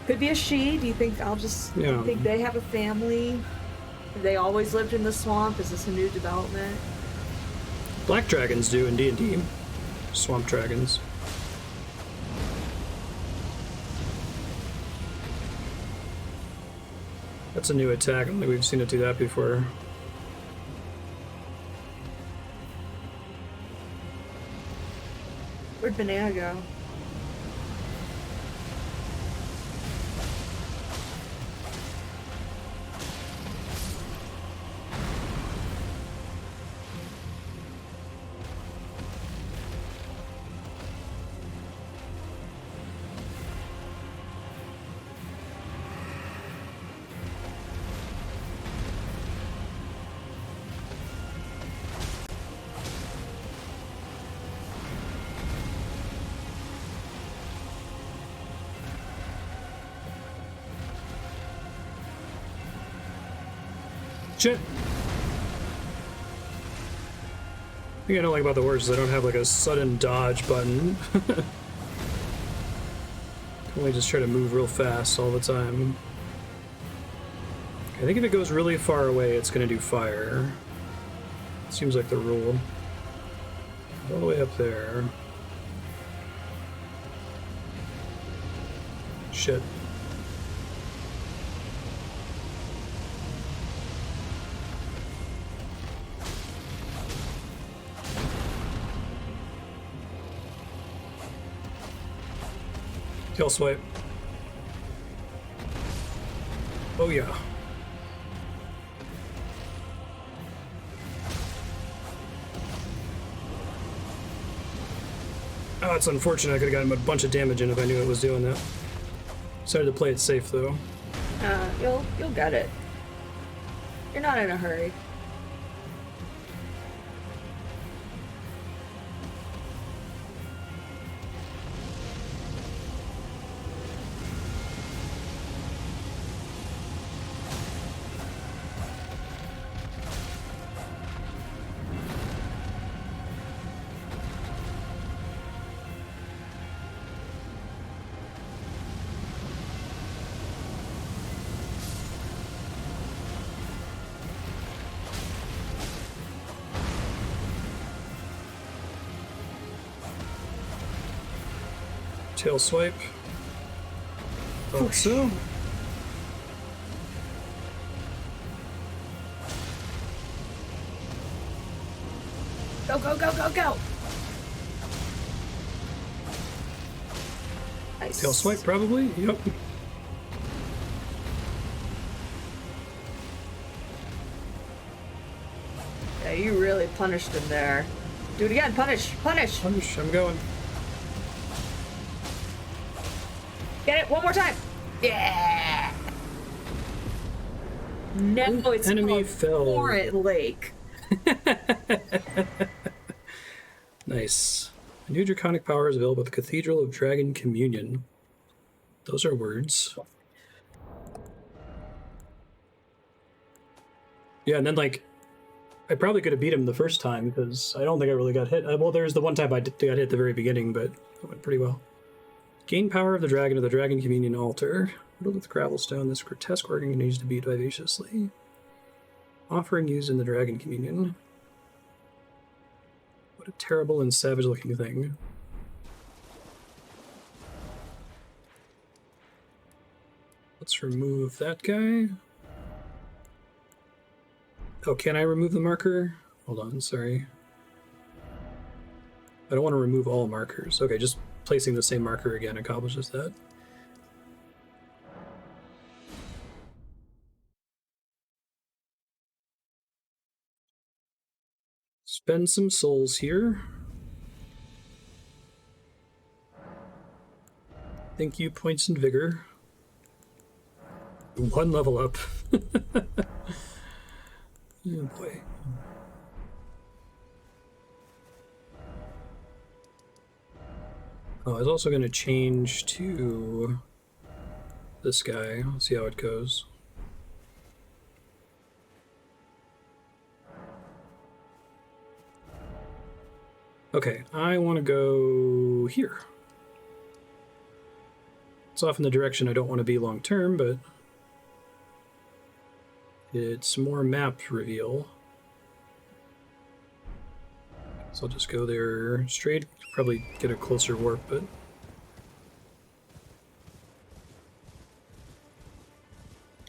Could be a she. Do you think think they have a family? Have they always lived in the swamp? Is this a new development? Black dragons do in D&D. Swamp dragons. That's a new attack. I don't think we've seen it do that before. Where'd Banana go? Shit! The thing I don't like about the horse is I don't have like a sudden dodge button. Can only just try to move real fast all the time. I think if it goes really far away, it's gonna do fire. Seems like the rule. All the way up there. Shit. Tail swipe. Oh yeah. Oh, it's unfortunate. I could have gotten a bunch of damage in if I knew it was doing that. Decided to play it safe though. You'll get it. You're not in a hurry. Tail swipe. Thought so. Go, go, go, go, go! Nice. Tail swipe, probably? Yep. Yeah, you really punished him there. Do it again, punish, punish! Punish, I'm going. Get it, one more time! Yeah! No, it's enemy called fell. Torrent Lake. Nice. A new draconic power is available at the Cathedral of Dragon Communion. Those are words. Yeah, and then, like, I probably could have beat him the first time, because I don't think I really got hit. Well, there's the one time I got hit at the very beginning, but it went pretty well. Gain power of the Dragon Communion altar. Riddled with gravel stone, this grotesque organ continues to beat vivaciously. Offering used in the Dragon Communion. What a terrible and savage-looking thing. Let's remove that guy. Oh, can I remove the marker? Hold on, sorry. I don't want to remove all markers. Okay, just placing the same marker again accomplishes that. Spend some souls here. Thank you, points and vigor. One level up. Oh boy. Oh, I was also going to change to this guy. Let's see how it goes. Okay, I want to go here. It's off in the direction I don't want to be long term, but it's more map reveal. So I'll just go there straight. Probably get a closer warp, but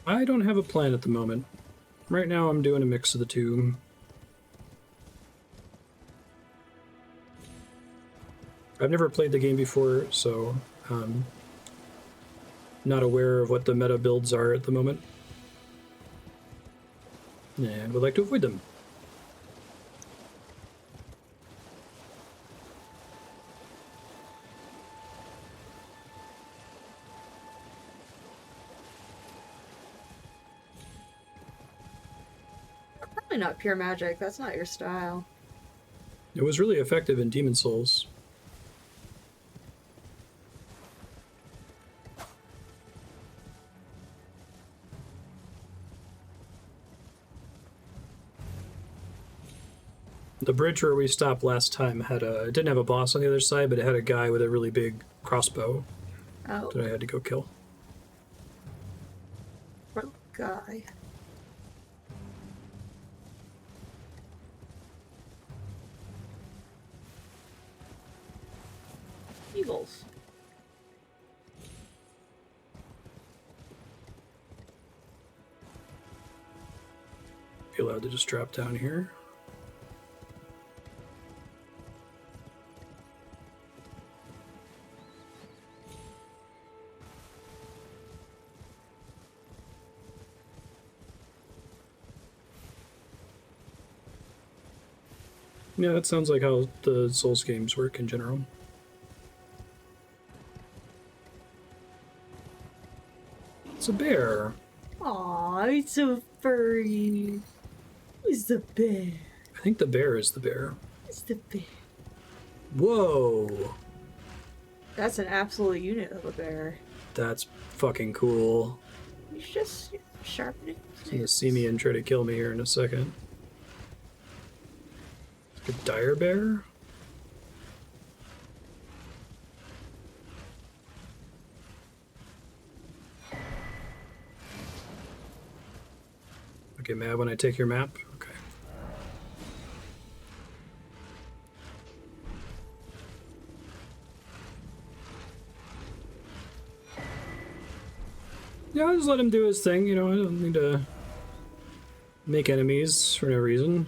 I don't have a plan at the moment. Right now I'm doing a mix of the two. I've never played the game before, so not aware of what the meta builds are at the moment. And would like to avoid them. Probably not pure magic, that's not your style. It was really effective in Demon Souls. The bridge where we stopped last time had it didn't have a boss on the other side, but it had a guy with a really big crossbow that I had to go kill. What guy? Eagles. Be allowed to just drop down here. Yeah, that sounds like how the Souls games work in general. It's a bear. Aw, it's so furry. Who's the bear? I think the bear is the bear. It's the bear. Whoa! That's an absolute unit of a bear. That's fucking cool. He's just sharpening. He's gonna see me and try to kill me here in a second. A dire bear? Okay, mad when I take your map? Okay. Yeah, I'll just let him do his thing, you know, I don't need to make enemies for no reason.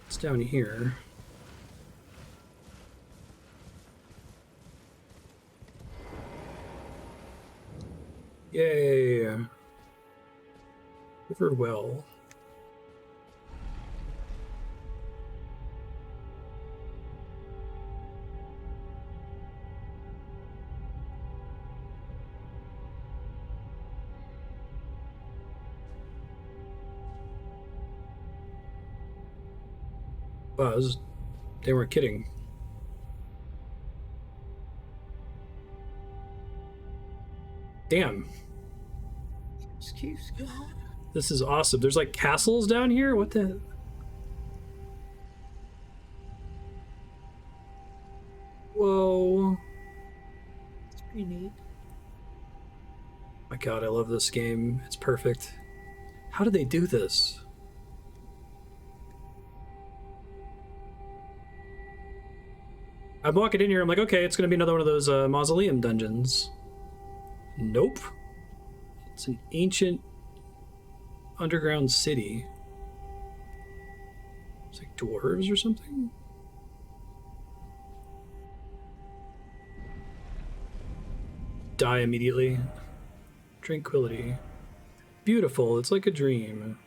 It's down here. Yay! River well. Wow, they weren't kidding. Damn. Just keeps going. This is awesome. There's like castles down here? What the? Whoa. It's pretty neat. My god, I love this game. It's perfect. How did they do this? I'm walking in here, I'm like, okay, it's gonna be another one of those mausoleum dungeons. Nope. It's an ancient underground city. It's like dwarves or something? Die immediately. Tranquility. Beautiful, it's like a dream.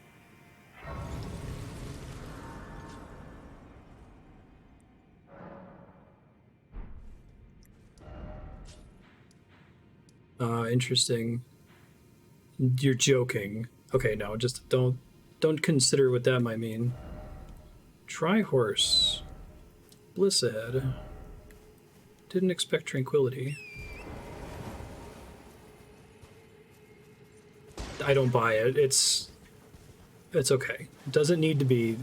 Interesting. You're joking. Okay, no, just don't consider what that might mean. Try horse. Bliss ahead. Didn't expect tranquility. I don't buy it. It's okay. It doesn't need to be.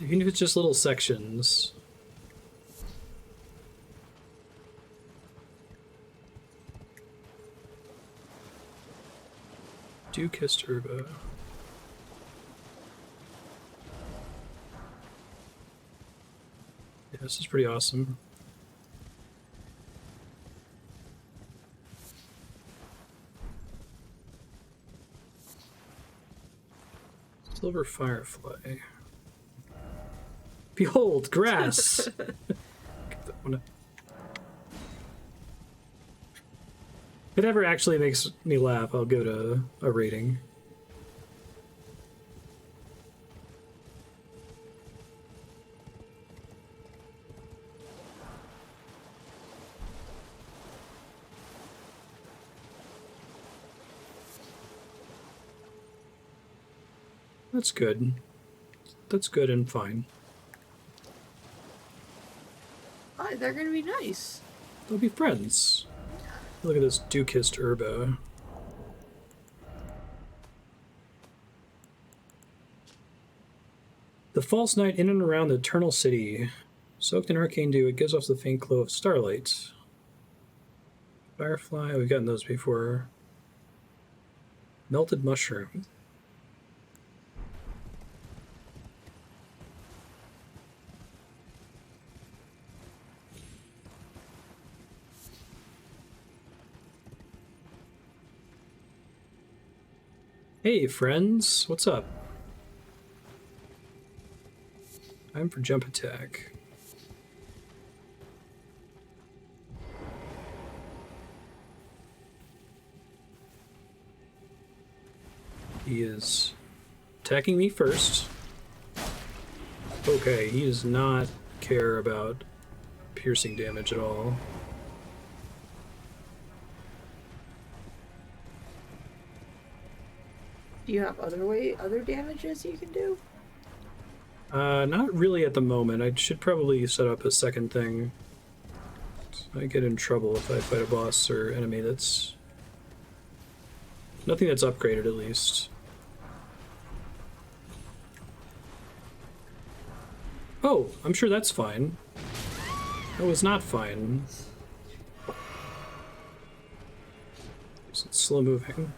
Even if it's just little sections. Do kiss Turbo. Yeah, this is pretty awesome. Silver Firefly. Behold, grass! If it ever actually makes me laugh, I'll give it a rating. That's good. That's good and fine. Oh, they're gonna be nice. They'll be friends. Look at this Dukist Urba. The The false night in and around the eternal city. Soaked in arcane dew, it gives off the faint glow of starlight. Firefly, we've gotten those before. Melted mushroom. Hey friends, what's up? Time for jump attack. He is attacking me first. Okay, he does not care about piercing damage at all. Do you have other damages you can do? Not really at the moment. I should probably set up a second thing. I get in trouble if I fight a boss or enemy that's... Nothing that's upgraded, at least. Oh, I'm sure that's fine. That was not fine. It's slow moving.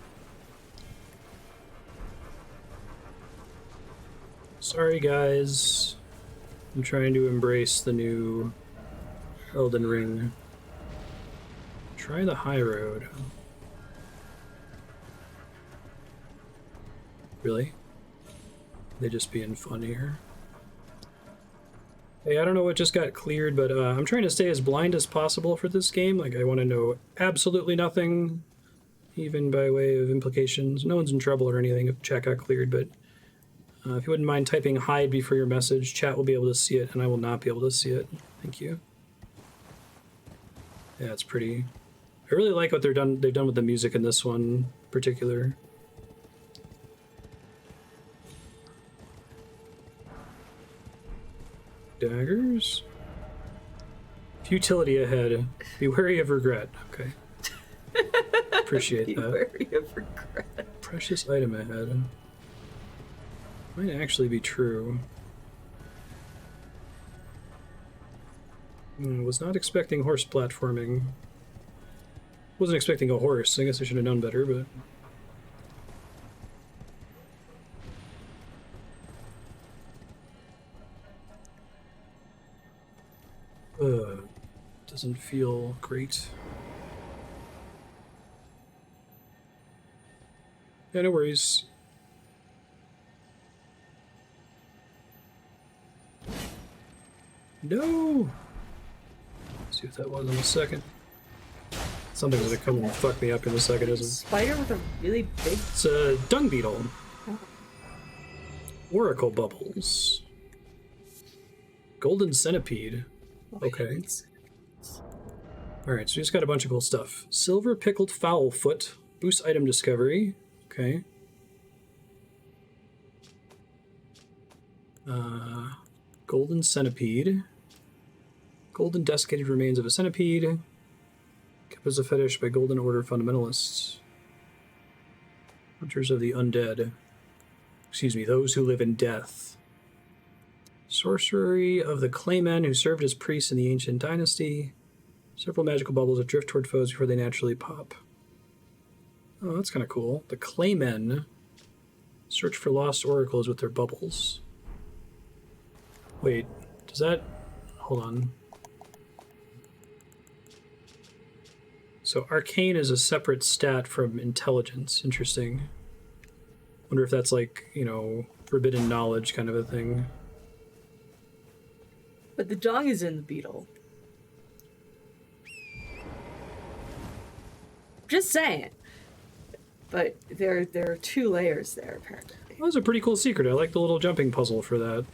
Sorry, guys. I'm trying to embrace the new Elden Ring. Try the high road. Really? They just being fun here. Hey, I don't know what just got cleared, but I'm trying to stay as blind as possible for this game. Like, I want to know absolutely nothing, even by way of implications. No one's in trouble or anything if chat got cleared, but if you wouldn't mind typing hide before your message, chat will be able to see it, and I will not be able to see it. Thank you. Yeah, it's pretty... I really like what they've done with the music in this one in particular. Daggers. Futility ahead. Be wary of regret. Okay. Appreciate that. Be wary of regret. Precious item ahead. Might actually be true. Was not expecting horse platforming. Wasn't expecting a horse. I guess I should have known better, but... doesn't feel great. Yeah, no worries. No! Let's see what that was in a second. Something's gonna come and fuck me up in a second, isn't it? Spider with a really big... It's a dung beetle. Oh. Oracle bubbles. Golden centipede. Okay. Alright, so we just got a bunch of cool stuff. Silver pickled fowl foot. Boost item discovery. Okay. Golden centipede. Golden desiccated remains of a centipede. Kept as a fetish by Golden Order fundamentalists. Hunters of the undead. Excuse me, those who live in death. Sorcery of the Claymen who served as priests in the ancient dynasty. Several magical bubbles that drift toward foes before they naturally pop. Oh, that's kind of cool. The Claymen search for lost oracles with their bubbles. Wait, does that... Hold on. So arcane is a separate stat from intelligence. Interesting. Wonder if that's like, you know, forbidden knowledge kind of a thing. But the dung is in the beetle. Just saying. But there are 2 layers there, apparently. Well, that was a pretty cool secret. I like the little jumping puzzle for that.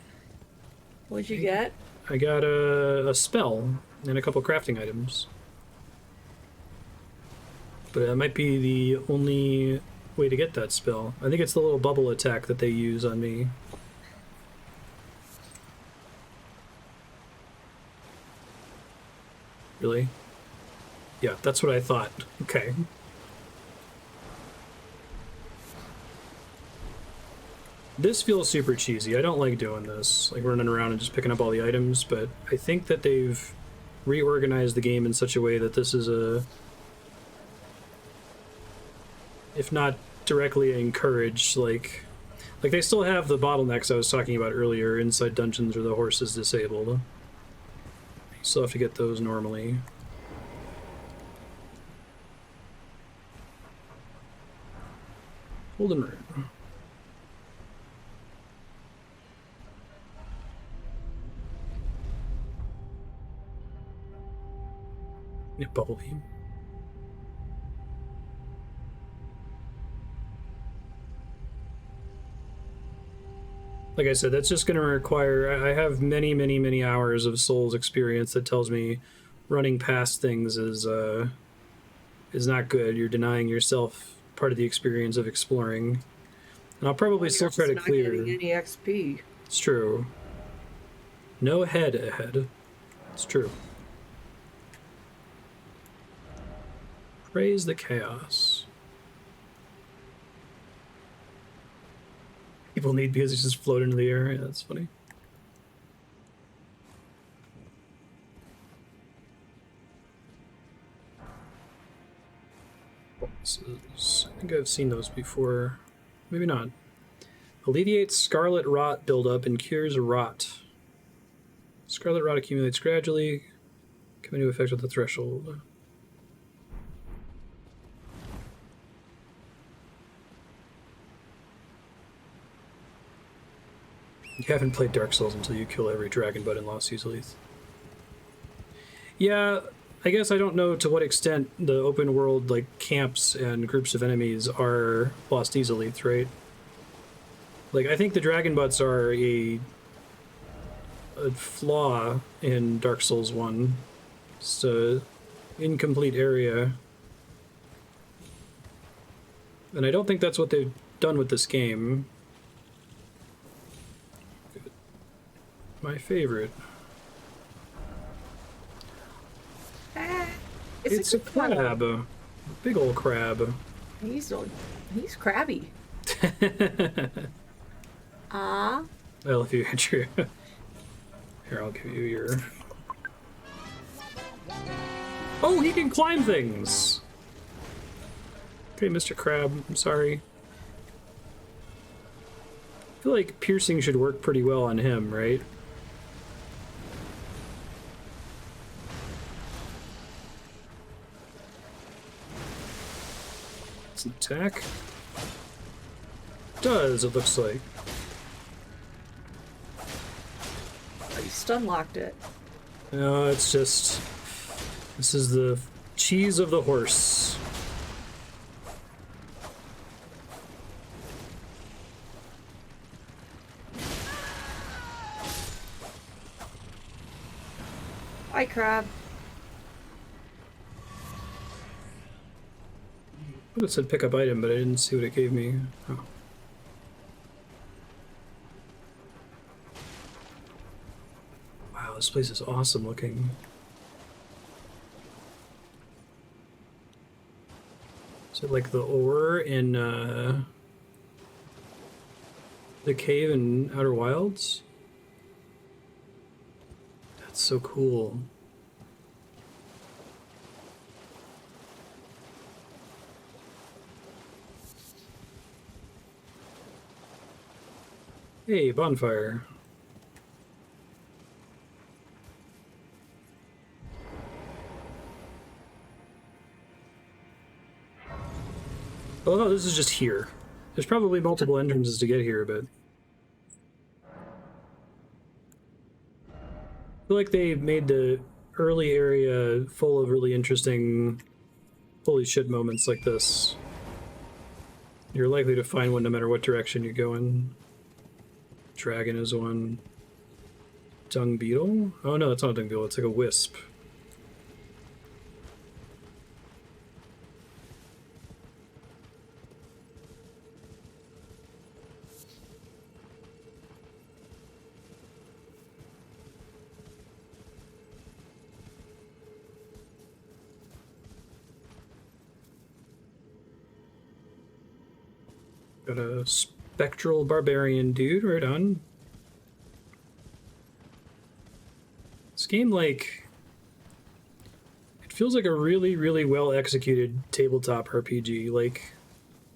What'd you get? I got a spell and a couple crafting items. But that might be the only way to get that spell. I think it's the little bubble attack that they use on me. Really? Yeah, that's what I thought. Okay. This feels super cheesy. I don't like doing this, like running around and just picking up all the items, but I think that they've reorganized the game in such a way that this is a, if not directly encouraged, like they still have the bottlenecks I was talking about earlier inside dungeons or the horse is disabled. You still have to get those normally. Elden Ring. Yeah, bubble beam. Like I said, that's just going to require... I have many, many, many hours of Souls experience that tells me running past things is not good. You're denying yourself part of the experience of exploring. And I'll probably still try to clear... Not getting any XP. It's true. No head ahead. It's true. Praise the chaos. People need because it's just float into the air. Yeah, that's funny. Bosses. I think I've seen those before. Maybe not. Alleviates scarlet rot buildup and cures rot. Scarlet rot accumulates gradually, coming into effect with the threshold. You haven't played Dark Souls until you kill every dragon butt in Lost Easily. Yeah, I guess I don't know to what extent the open world like camps and groups of enemies are Lost Easily, right? Like, I think the dragon butts are a flaw in Dark Souls 1. It's an incomplete area. And I don't think that's what they've done with this game. My favorite. It's a crab. A big old crab. He's crabby. Ah. Well, if you had your... Here, I'll give you your... Oh, he can climb things! Okay, Mr. Crab, I'm sorry. I feel like piercing should work pretty well on him, right? It's an attack. Does, it looks like. Oh, you stun locked it. No, it's just... This is the cheese of the horse. Hi, crab. It said pick up item, but I didn't see what it gave me. Oh. Wow, this place is awesome looking. Is it like the ore in the cave in Outer Wilds? That's so cool. Hey, bonfire. Oh, no, this is just here. There's probably multiple entrances to get here, but... I feel like they made the early area full of really interesting holy shit moments like this. You're likely to find one no matter what direction you go in. Dragon is one. Dung beetle? Oh no, it's not a dung beetle, it's like a wisp. Got a spectral barbarian dude, right on. This game, like, it feels like a really, really well executed tabletop RPG. Like,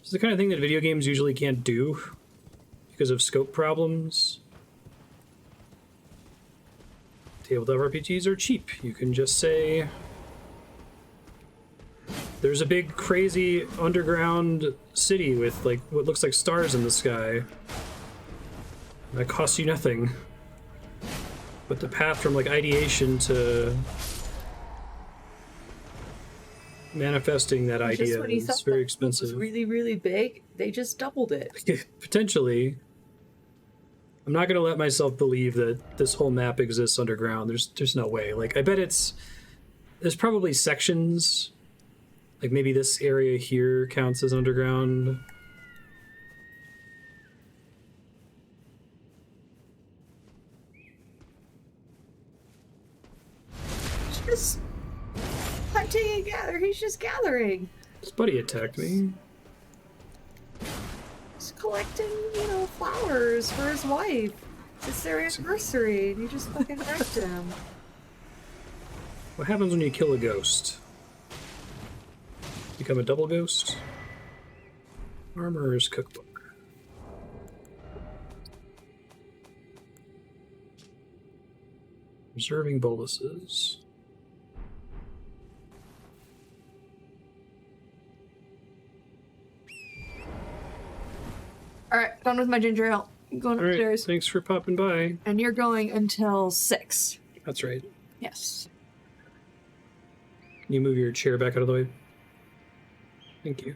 it's the kind of thing that video games usually can't do because of scope problems. Tabletop RPGs are cheap. You can just say, there's a big, crazy underground city with, like, what looks like stars in the sky. That costs you nothing. But the path from, like, ideation to manifesting that idea is very expensive. It was really, really big. They just doubled it. Potentially. I'm not going to let myself believe that this whole map exists underground. There's no way. Like, I bet there's probably sections. Like, maybe this area here counts as underground. Just hunting and gathering. He's just gathering. His buddy attacked me. He's collecting, you know, flowers for his wife. It's their anniversary, and you just fucking wrecked him. What happens when you kill a ghost? Become a double ghost? Armorer's Cookbook. Observing boluses. Alright, done with my ginger ale. I'm going upstairs. Right, thanks for popping by. And you're going until 6. That's right. Yes. Can you move your chair back out of the way? Thank you.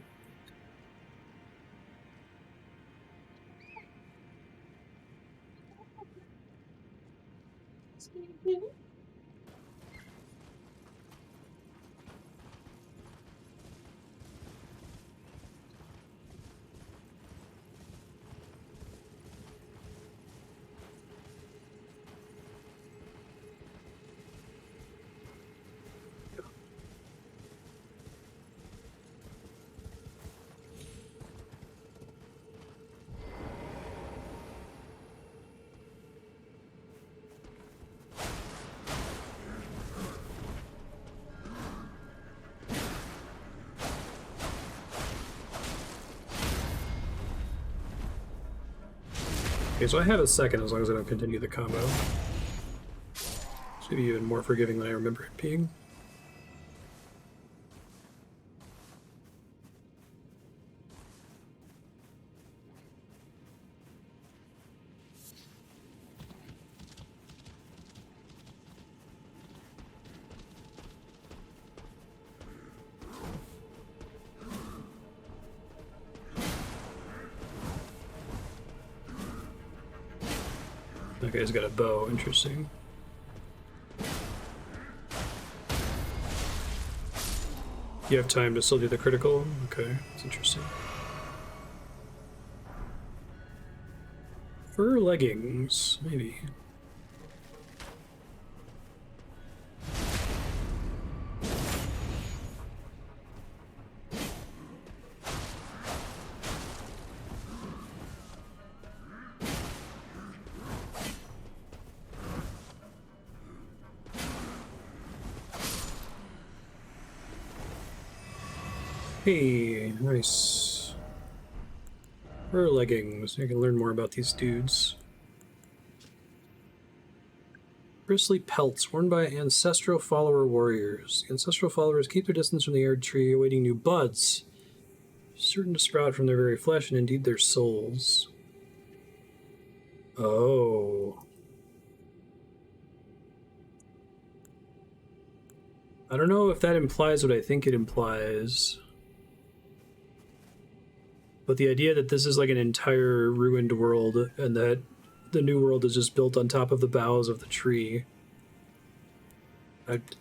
Okay, so I have a second as long as I don't continue the combo. It's maybe even more forgiving than I remember it being. That guy's got a bow, interesting. You have time to still do the critical? Okay, that's interesting. Fur leggings, maybe. Hey, nice. Fur leggings. You can learn more about these dudes. Bristly pelts worn by ancestral follower warriors. The ancestral followers keep their distance from the arid tree, awaiting new buds, certain to sprout from their very flesh and indeed their souls. Oh. I don't know if that implies what I think it implies. But the idea that this is like an entire ruined world and that the new world is just built on top of the boughs of the tree.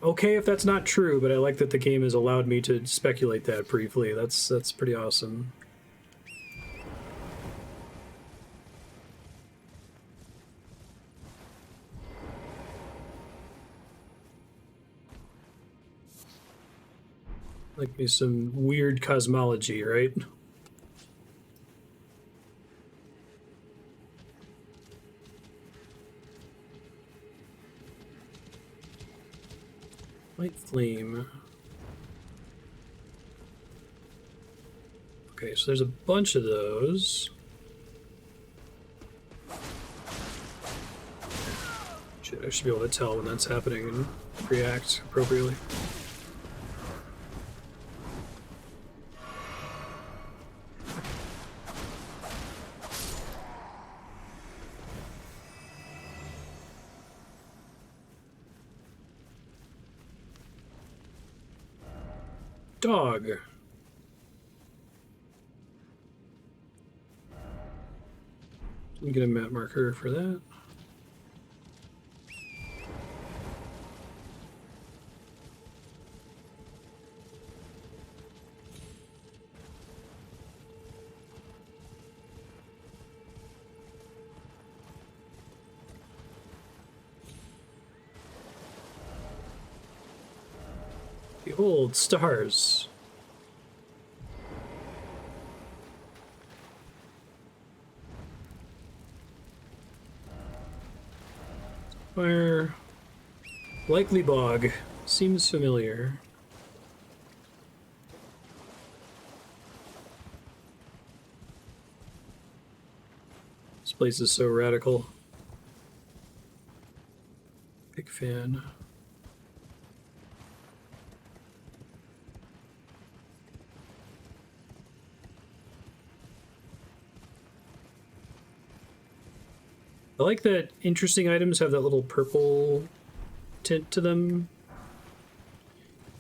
Okay if that's not true, but I like that the game has allowed me to speculate that briefly. That's pretty awesome. Like me some weird cosmology, right? Light flame. Okay, so there's a bunch of those. Shit, I should be able to tell when that's happening and react appropriately. Dog. Let me get a map marker for that. Behold, stars. Fire. Likely bog. Seems familiar. This place is so radical. Big fan. I like that interesting items have that little purple tint to them.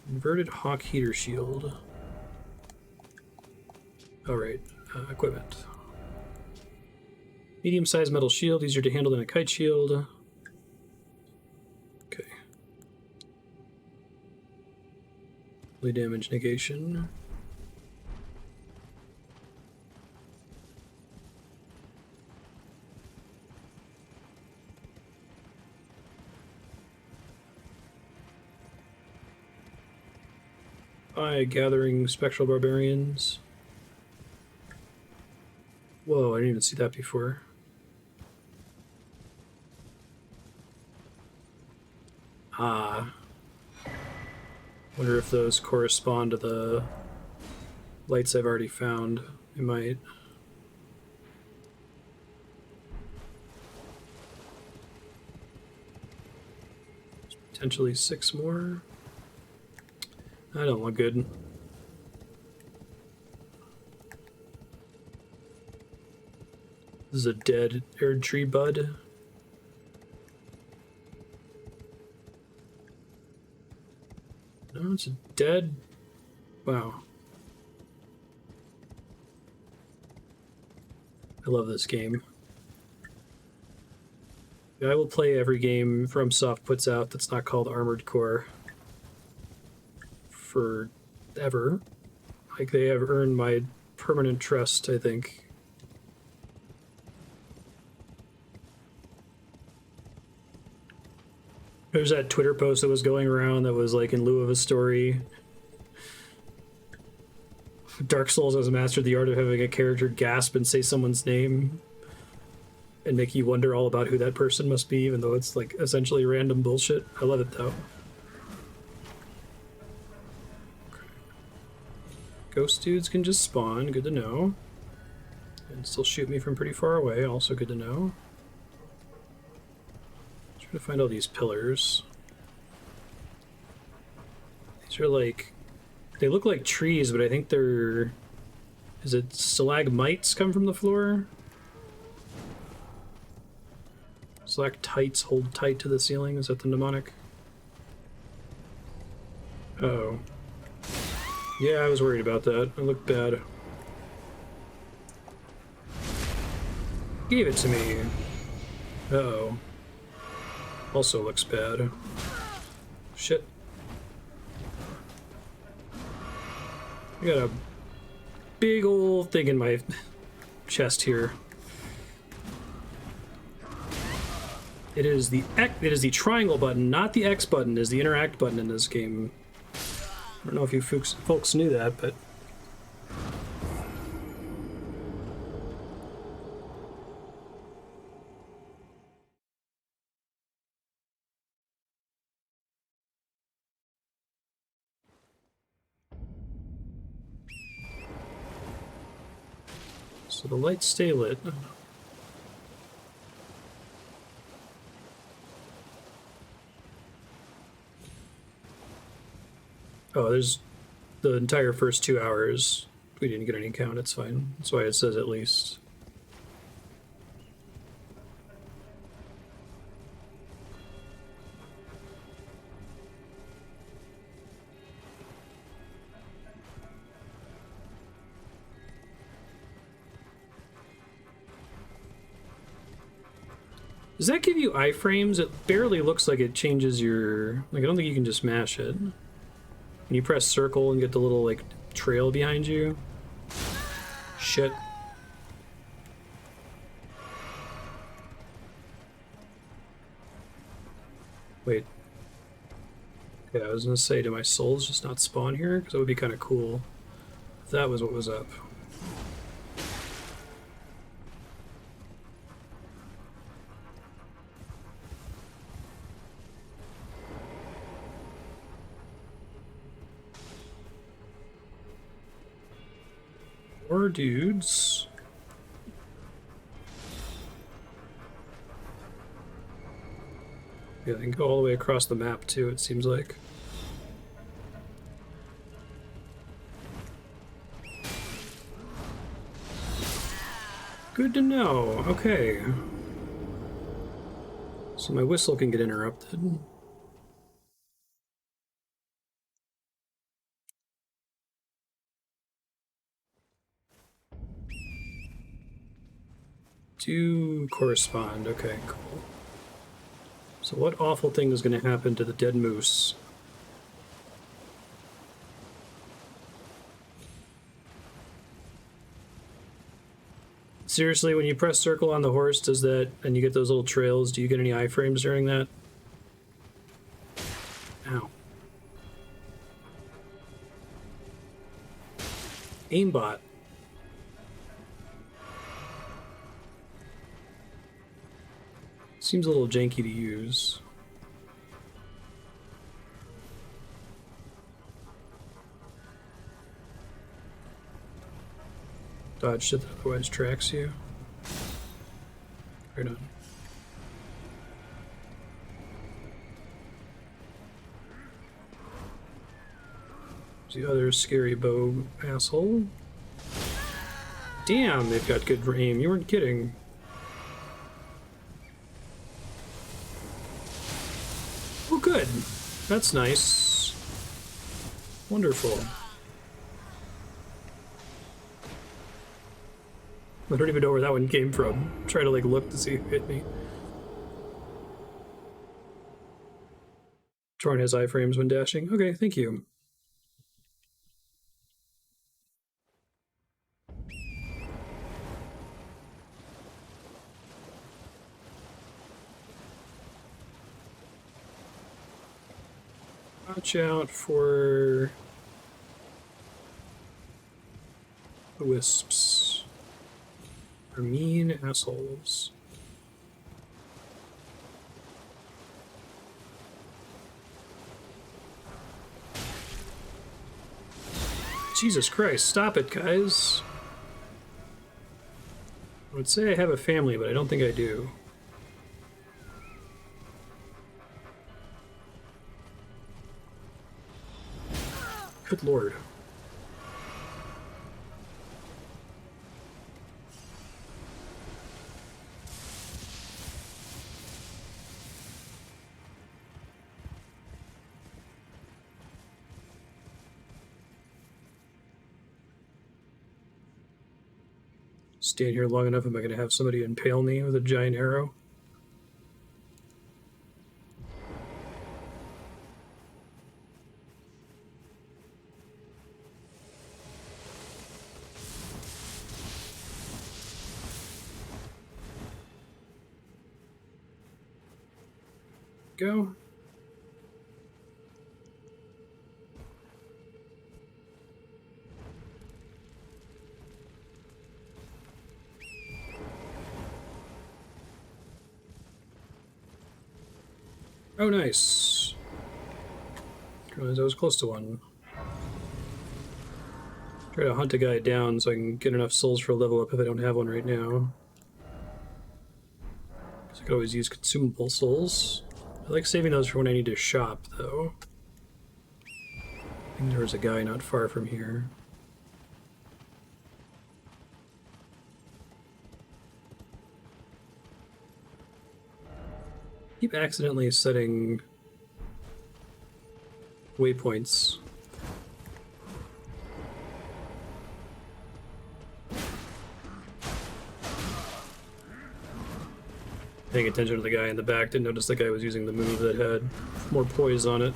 Inverted hawk heater shield. Oh, right. Equipment. Medium-sized metal shield, easier to handle than a kite shield. Okay. Melee damage negation. Gathering spectral barbarians. Whoa, I didn't even see that before. Ah. Wonder if those correspond to the lights I've already found. It might. Potentially 6 more. I don't look good. This is a dead Erd tree bud. No, it's a dead. Wow. I love this game. I will play every game FromSoft puts out that's not called Armored Core. Forever. Like, they have earned my permanent trust, I think. There's that Twitter post that was going around that was like, in lieu of a story, Dark Souls has mastered the art of having a character gasp and say someone's name and make you wonder all about who that person must be, even though it's like essentially random bullshit. I love it though. Ghost dudes can just spawn, good to know. And still shoot me from pretty far away, also good to know. Trying to find all these pillars. These are like, they look like trees, but I think they're, is it stalagmites come from the floor? Stalactites hold tight to the ceiling, is that the mnemonic? Uh-oh. Yeah, I was worried about that. It looked bad. Gave it to me. Uh-oh. Also looks bad. Shit. I got a big old thing in my chest here. It is the triangle button, not the X button, is the interact button in this game. I don't know if you folks knew that, but So the lights stay lit. Oh, there's the entire first 2 hours. We didn't get any count, it's fine. That's why it says at least. Does that give you iframes? It barely looks like it changes your... Like, I don't think you can just mash it. When you press circle and get the little, like, trail behind you. Shit. Wait. Yeah, I was gonna say, do my souls just not spawn here? Because it would be kind of cool if that was what was up. More dudes. Yeah, they can go all the way across the map too, it seems like. Good to know. Okay. So my whistle can get interrupted. Do correspond. Okay, cool. So what awful thing is going to happen to the dead moose? Seriously, when you press circle on the horse, does that, and you get those little trails, do you get any iframes during that? Ow. Aimbot. Seems a little janky to use. Dodge shit that otherwise tracks you. Right on. The other scary bow asshole. Damn, they've got good aim. You weren't kidding. Oh, good. That's nice. Wonderful. I don't even know where that one came from. I'm trying to like look to see who hit me. Tron has iframes when dashing. Okay, thank you. Watch out for the wisps. They're mean assholes. Jesus Christ, stop it, guys. I would say I have a family, but I don't think I do. Good lord. Stand here long enough, am I going to have somebody impale me with a giant arrow? Go. Oh, nice. I was close to one. Try to hunt a guy down so I can get enough souls for a level up if I don't have one right now. I could always use consumable souls. I like saving those for when I need to shop, though. I think there was a guy not far from here. Keep accidentally setting waypoints. Paying attention to the guy in the back, didn't notice the guy was using the move that had more poise on it.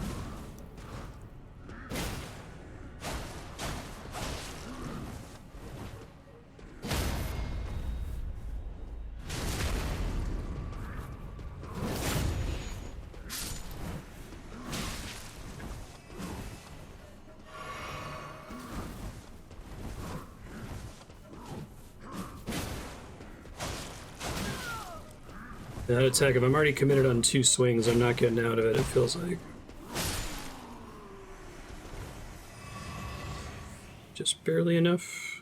That attack, if I'm already committed on 2 swings, I'm not getting out of it, it feels like. Just barely enough.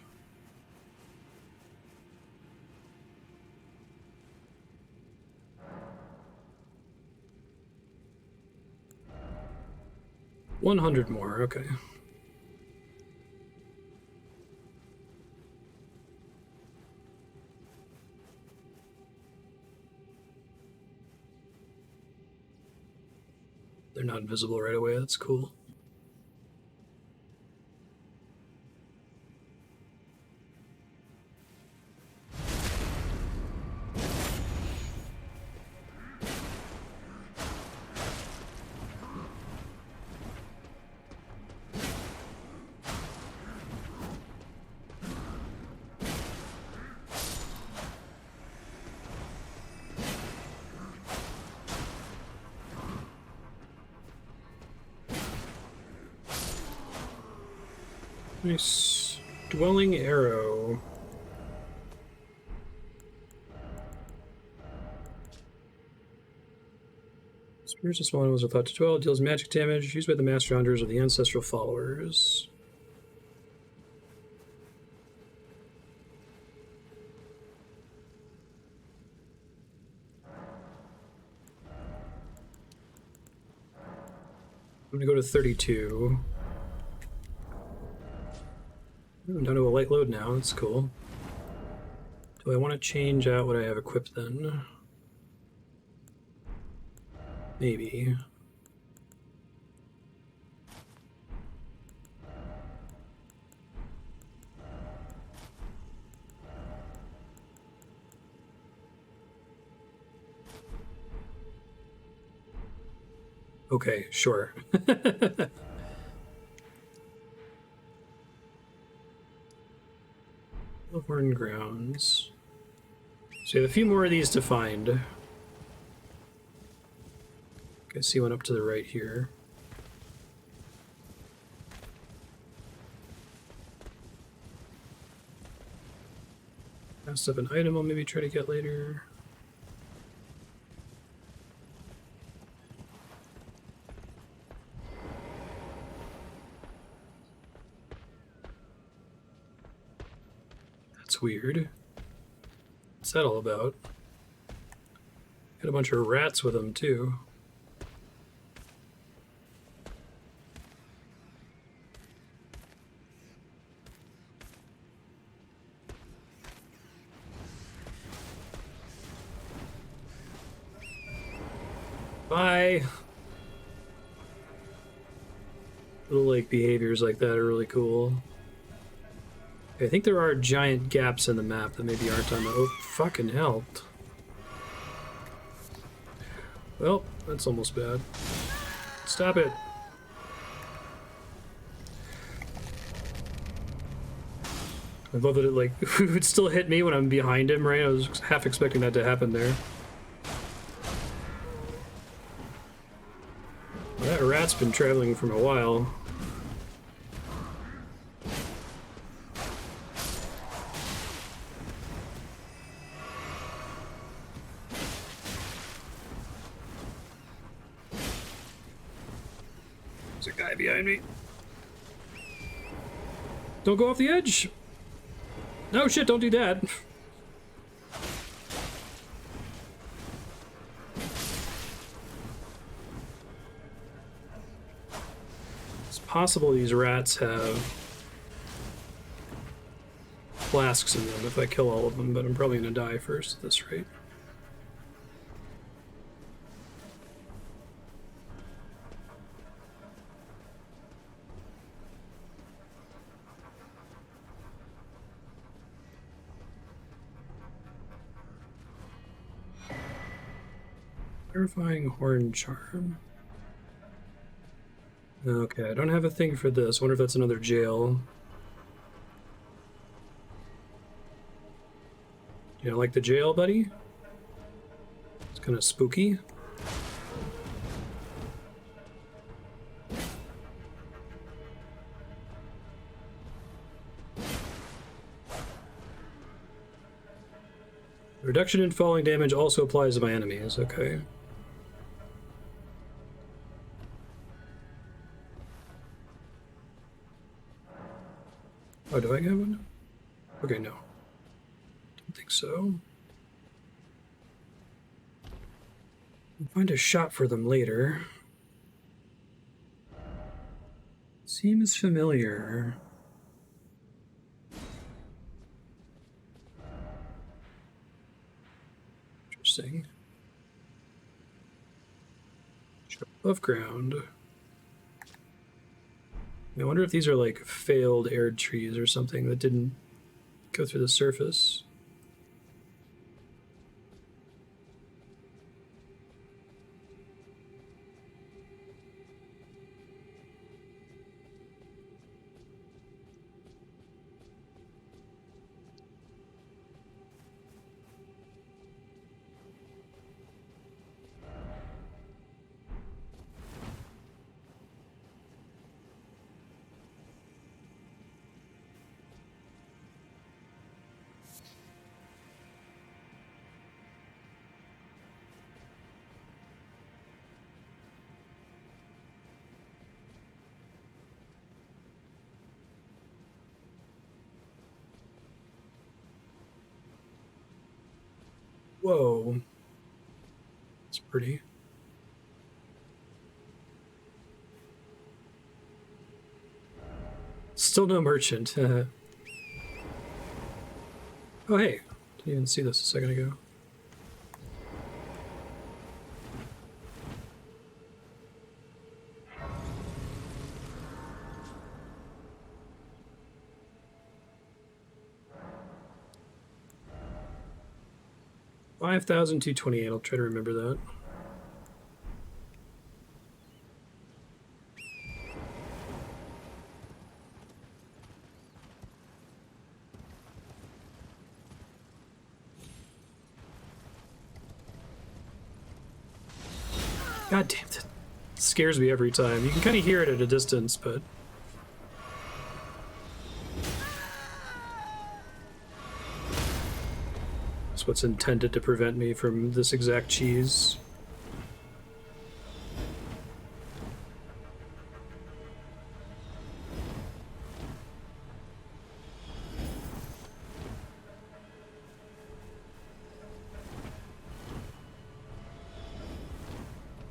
$100 more, okay. They're not visible right away, that's cool. Nice. Dwelling arrow. Spears of small animals are thought to dwell, deals magic damage, used by the Master Hunters or the Ancestral Followers. I'm gonna go to 32. I'm down to a light load now, that's cool. Do I want to change out what I have equipped then? Maybe. Okay, sure. Horn Grounds. So you have a few more of these to find. I see one up to the right here. Passed up an item I'll maybe try to get later. That's weird. What's that all about? Got a bunch of rats with them too. Bye. Little like behaviors like that are really cool. I think there are giant gaps in the map that maybe aren't on the... Oh, fucking hell. Well, that's almost bad. Stop it. I love that it, like, would still hit me when I'm behind him, right? I was half expecting that to happen there. Well, that rat's been traveling for a while. Behind me. Don't go off the edge! No, shit, don't do that. It's possible these rats have flasks in them if I kill all of them, but I'm probably gonna die first at this rate. Terrifying horn charm. Okay, I don't have a thing for this. I wonder if that's another jail. You don't like the jail, buddy? It's kind of spooky. Reduction in falling damage also applies to my enemies, okay. Oh, do I get one? Okay, no. Don't think so. We'll find a shop for them later. Seems familiar. Interesting. Shop above ground. I wonder if these are like failed air trees or something that didn't go through the surface. Whoa. It's pretty. Still no merchant. Oh, hey. Didn't even see this a second ago. $5,228. I'll try to remember that. God damn it. It scares me every time. You can kind of hear it at a distance, but... That's what's intended to prevent me from this exact cheese.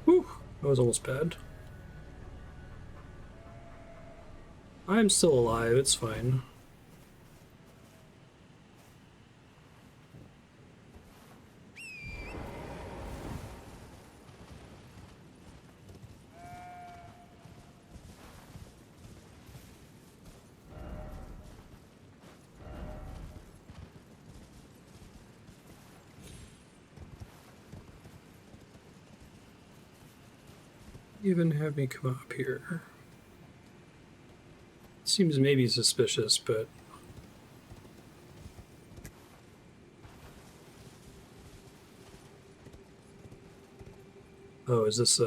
Whew, that was almost bad. I'm still alive, it's fine. Even have me come up here. Seems maybe suspicious, but... Oh, is this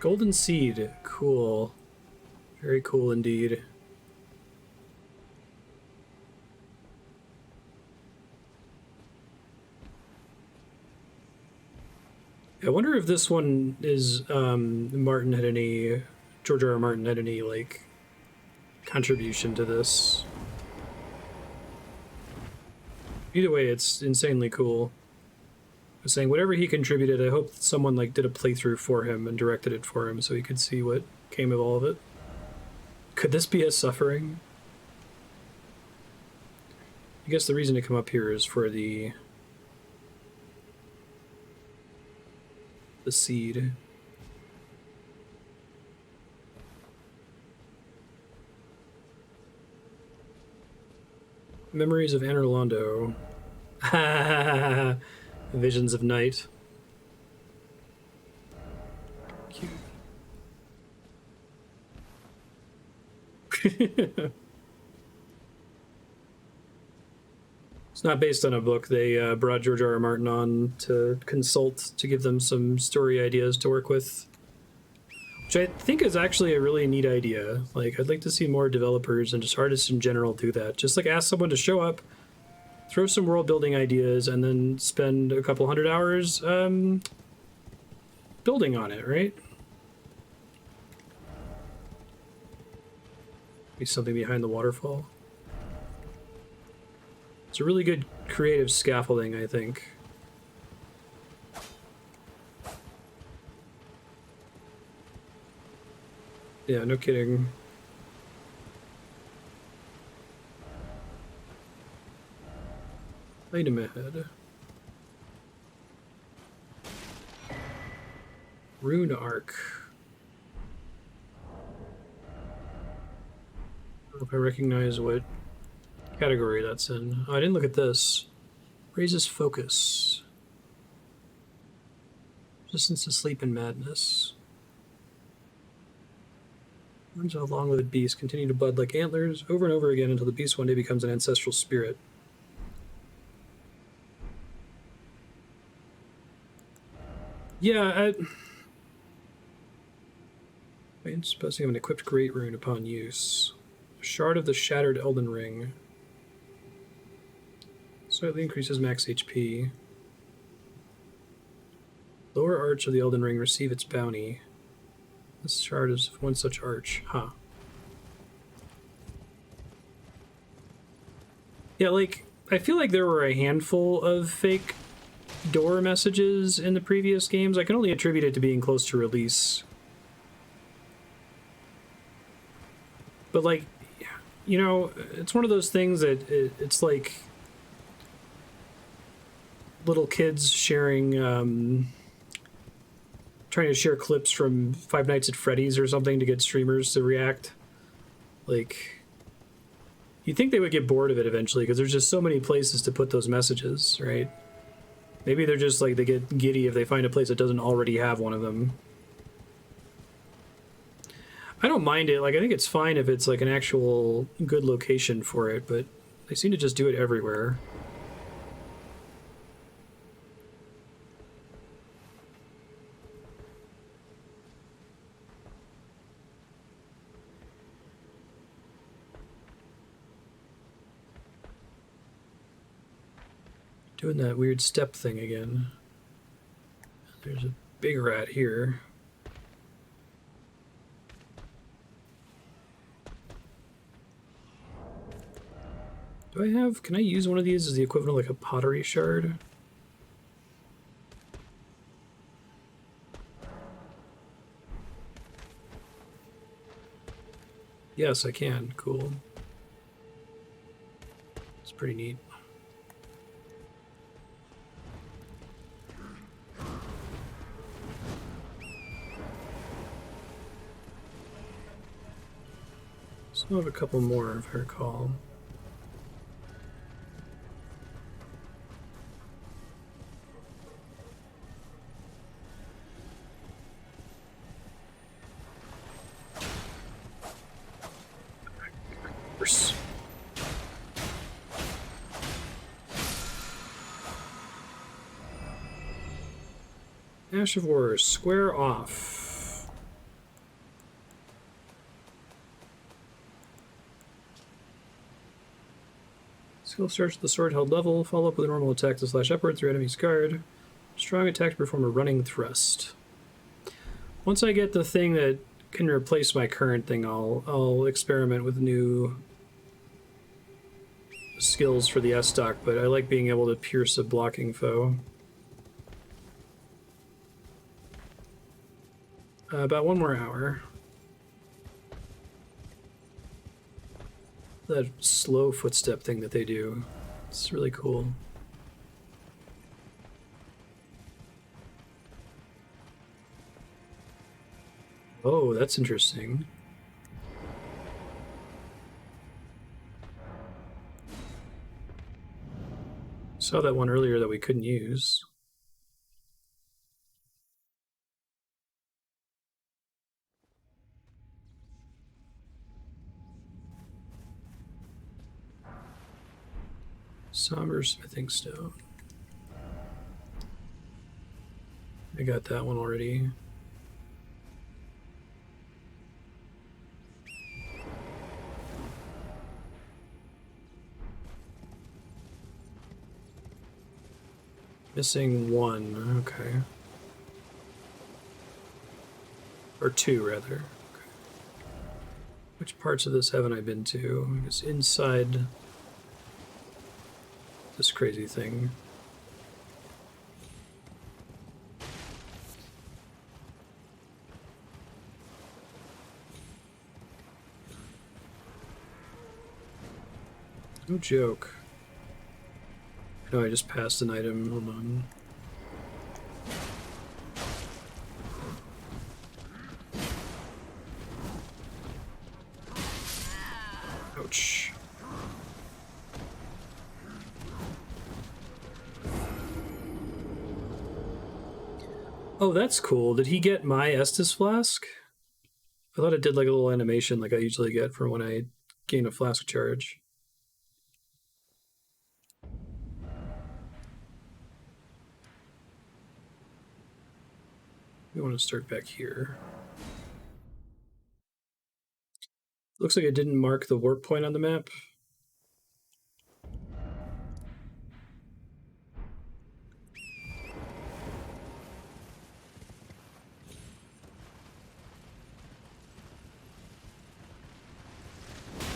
Golden Seed? Cool. Very cool indeed. I wonder if this one is George R. R. Martin had any like contribution to this. Either way, it's insanely cool. I was saying whatever he contributed, I hope someone like did a playthrough for him and directed it for him so he could see what came of all of it. Could this be a suffering? I guess the reason to come up here is for the seed. Memories of Anor Londo. Visions of night. Cute. It's not based on a book. They brought George R. R. Martin on to consult to give them some story ideas to work with, which I think is actually a really neat idea. Like, I'd like to see more developers and just artists in general do that. Just like ask someone to show up, throw some world building ideas, and then spend a couple hundred hours building on it, right? Be something behind the waterfall. It's a really good creative scaffolding, I think. Yeah, no kidding. Item ahead. Rune Arc. I don't know if I recognize what category that's in. Oh, I didn't look at this. Raises focus. Resistance to sleep and madness. Horns of a long-lived beast continue to bud like antlers over and over again until the beast one day becomes an ancestral spirit. Yeah, I'm supposing an equipped great rune upon use. A shard of the shattered Elden ring. Slightly increases max HP. Lower arch of the Elden ring receive its bounty. This shard is one such arch. Huh. Yeah, like, I feel like there were a handful of fake door messages in the previous games. I can only attribute it to being close to release. But, like, you know, it's one of those things that it's like little kids sharing, trying to share clips from Five Nights at Freddy's or something to get streamers to react. Like, you'd think they would get bored of it eventually because there's just so many places to put those messages, right? Maybe they're just like, they get giddy if they find a place that doesn't already have one of them. I don't mind it. Like, I think it's fine if it's like an actual good location for it, but they seem to just do it everywhere. Doing that weird step thing again. There's a big rat here. Do I have... Can I use one of these as the equivalent of like a pottery shard? Yes, I can. Cool. It's pretty neat. Still have a couple more, if I recall. Ash of War, square off. Skill starts with the sword held level, follow up with a normal attack to slash upward through enemy's guard. Strong attack to perform a running thrust. Once I get the thing that can replace my current thing, I'll experiment with new skills for the S-stock, but I like being able to pierce a blocking foe. About 1 more hour. That slow footstep thing that they do, it's really cool. Oh, that's interesting. Saw that one earlier that we couldn't use. Somber smithing stone. I got that one already. Missing 1, okay. Or 2, rather. Okay. Which parts of this haven't I been to? I guess inside this crazy thing. No joke. No, I just passed an item. Hold on. Ouch. Oh, that's cool. Did he get my Estus flask? I thought it did like a little animation like I usually get for when I gain a flask charge. We want to start back here. Looks like it didn't mark the warp point on the map.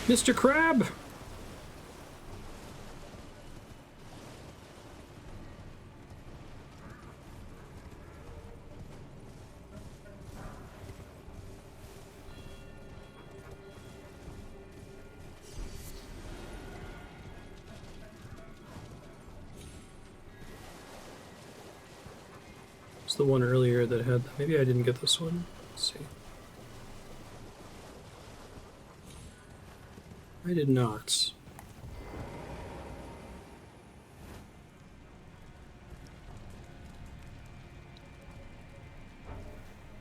Mr. Crab! The one earlier that had, maybe I didn't get this one. Let's see. I did not.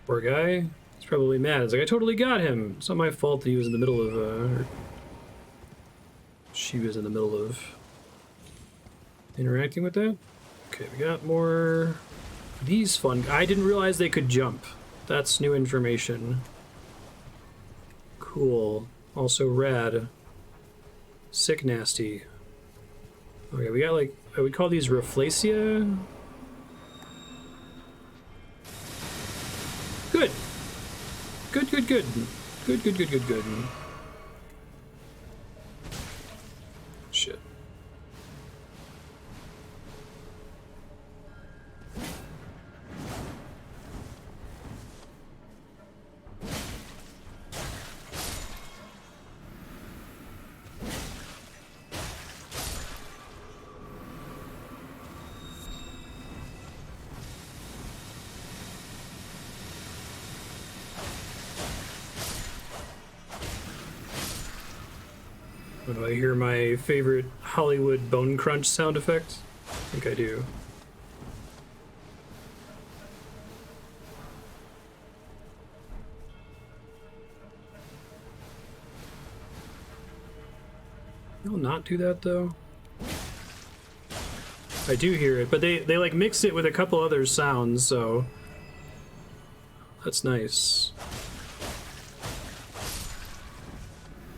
Poor guy. He's probably mad. It's like, I totally got him. It's not my fault that he was in the middle of, or she was in the middle of interacting with that. Okay, we got more. These fun. I didn't realize they could jump. That's new information. Cool. Also rad. Sick nasty. Okay, we got like, we call these Rafflesia. Good. Good, good, good. Good, good, good, good, good. Shit. Do I hear my favorite Hollywood bone crunch sound effect? I think I do. They'll not do that though. I do hear it, but they like mix it with a couple other sounds, so that's nice.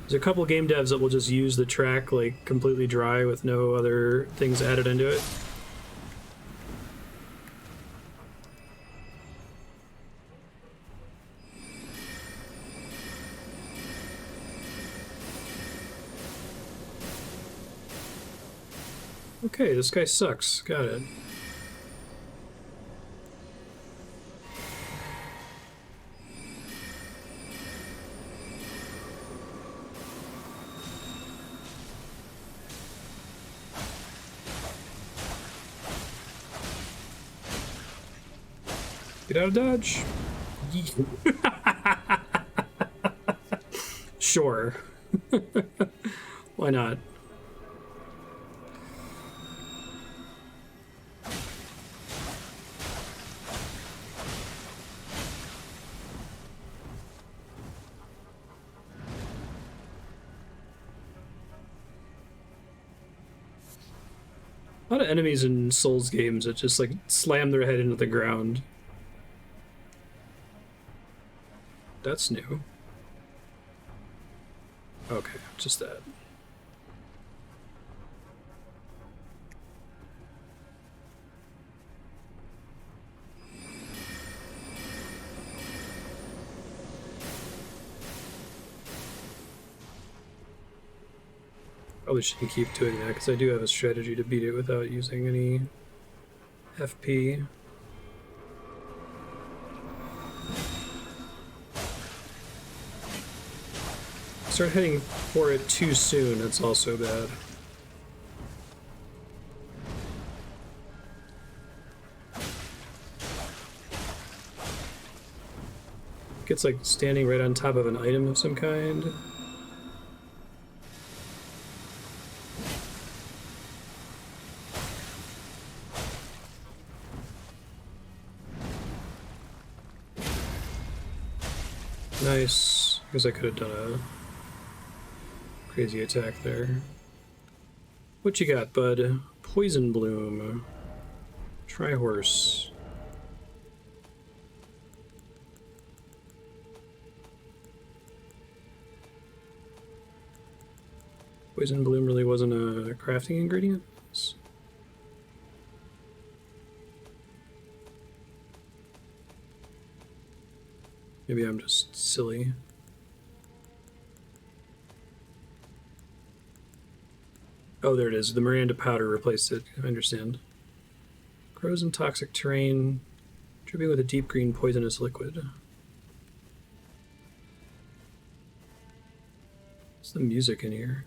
There's a couple game devs that will just use the track like completely dry with no other things added into it. Okay, this guy sucks. Got it. Get out of dodge. Sure. Why not? A lot of enemies in Souls games that just like slam their head into the ground. That's new. Okay, just that. Probably shouldn't keep doing that because I do have a strategy to beat it without using any FP. Start heading for it too soon, that's also bad. Gets like standing right on top of an item of some kind. Nice. I guess I could have done a crazy attack there. What you got, bud? Poison Bloom. Try horse. Poison Bloom really wasn't a crafting ingredient? Maybe I'm just silly. Oh, there it is. The Miranda powder replaced it. I understand. Grows in toxic terrain, dripping with a deep green poisonous liquid. What's the music in here?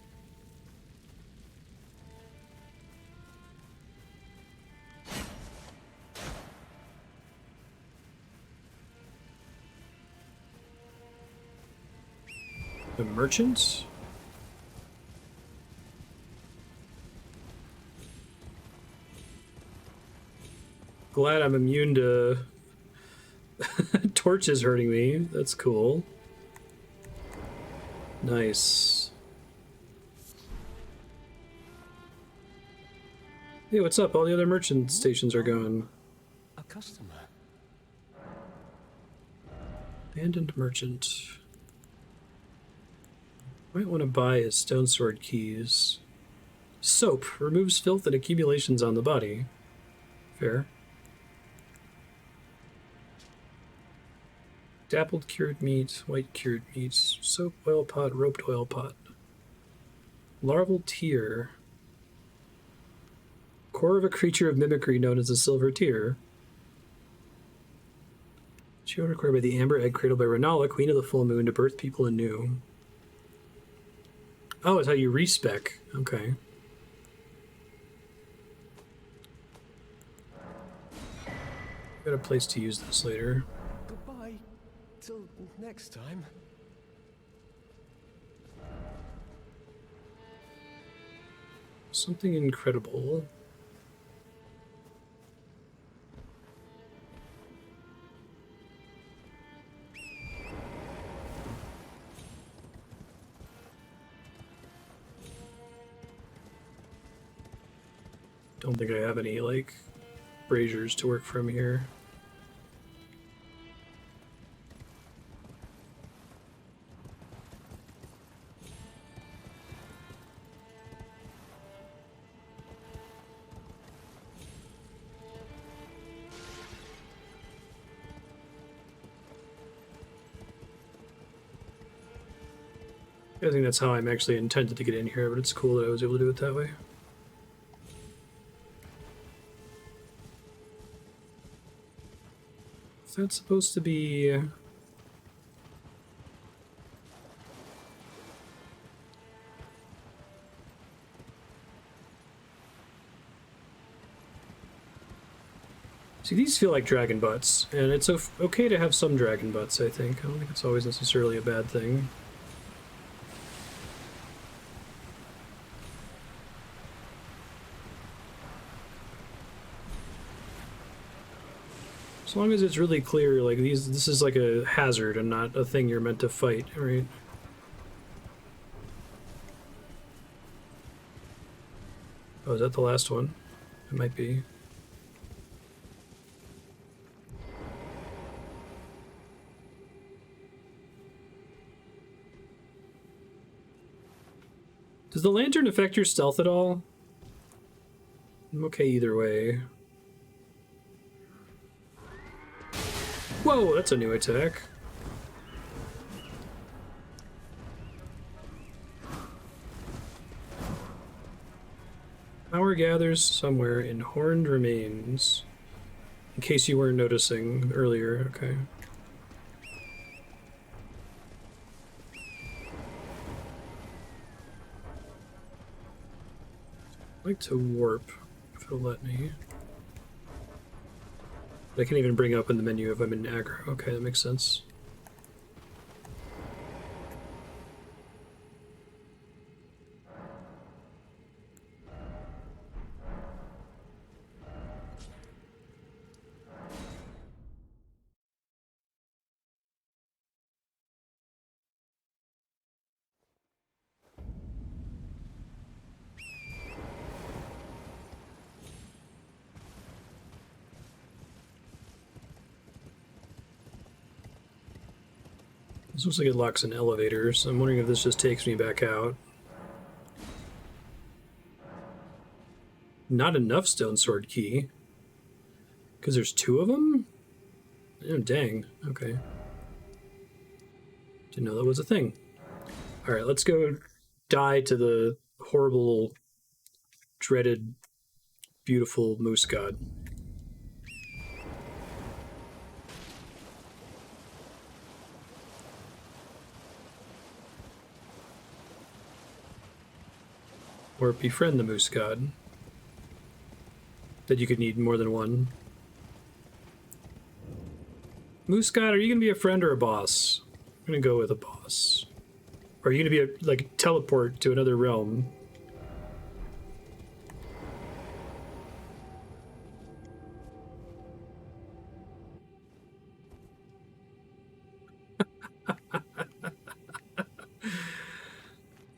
The merchants? Glad I'm immune to torches hurting me. That's cool. Nice. Hey, what's up? All the other merchant stations are gone. A customer. Abandoned merchant. Might want to buy his stone sword keys. Soap removes filth and accumulations on the body. Fair. Dappled cured meat, white cured meat, soap oil pot, roped oil pot. Larval tear. Core of a creature of mimicry known as a silver tear. Shield required by the amber egg cradled by Renala, queen of the full moon, to birth people anew. Oh, it's how you respec. Okay. Got a place to use this later. Goodbye. Till next time. Something incredible. Don't think I have any, like, braziers to work from here. I think that's how I'm actually intended to get in here, but it's cool that I was able to do it that way. that supposed to be... See, these feel like dragon butts, and it's okay to have some dragon butts, I think. I don't think it's always necessarily a bad thing. As long as it's really clear, like this is like a hazard and not a thing you're meant to fight, right? Oh, is that the last one? It might be. Does the lantern affect your stealth at all? I'm okay either way. Whoa, that's a new attack. Power gathers somewhere in horned remains. In case you weren't noticing earlier, okay. I'd like to warp, if it'll let me. I can even bring up in the menu if I'm in aggro. Okay, that makes sense. This looks like it locks in elevators. I'm wondering if this just takes me back out. Not enough stone sword key. Because there's two of them? Oh, dang. Okay. Didn't know that was a thing. Alright, let's go die to the horrible, dreaded, beautiful moose god. Or befriend the moose god. That you could need more than one. Moose god, are you gonna be a friend or a boss? I'm gonna go with a boss. Or are you gonna be like teleport to another realm?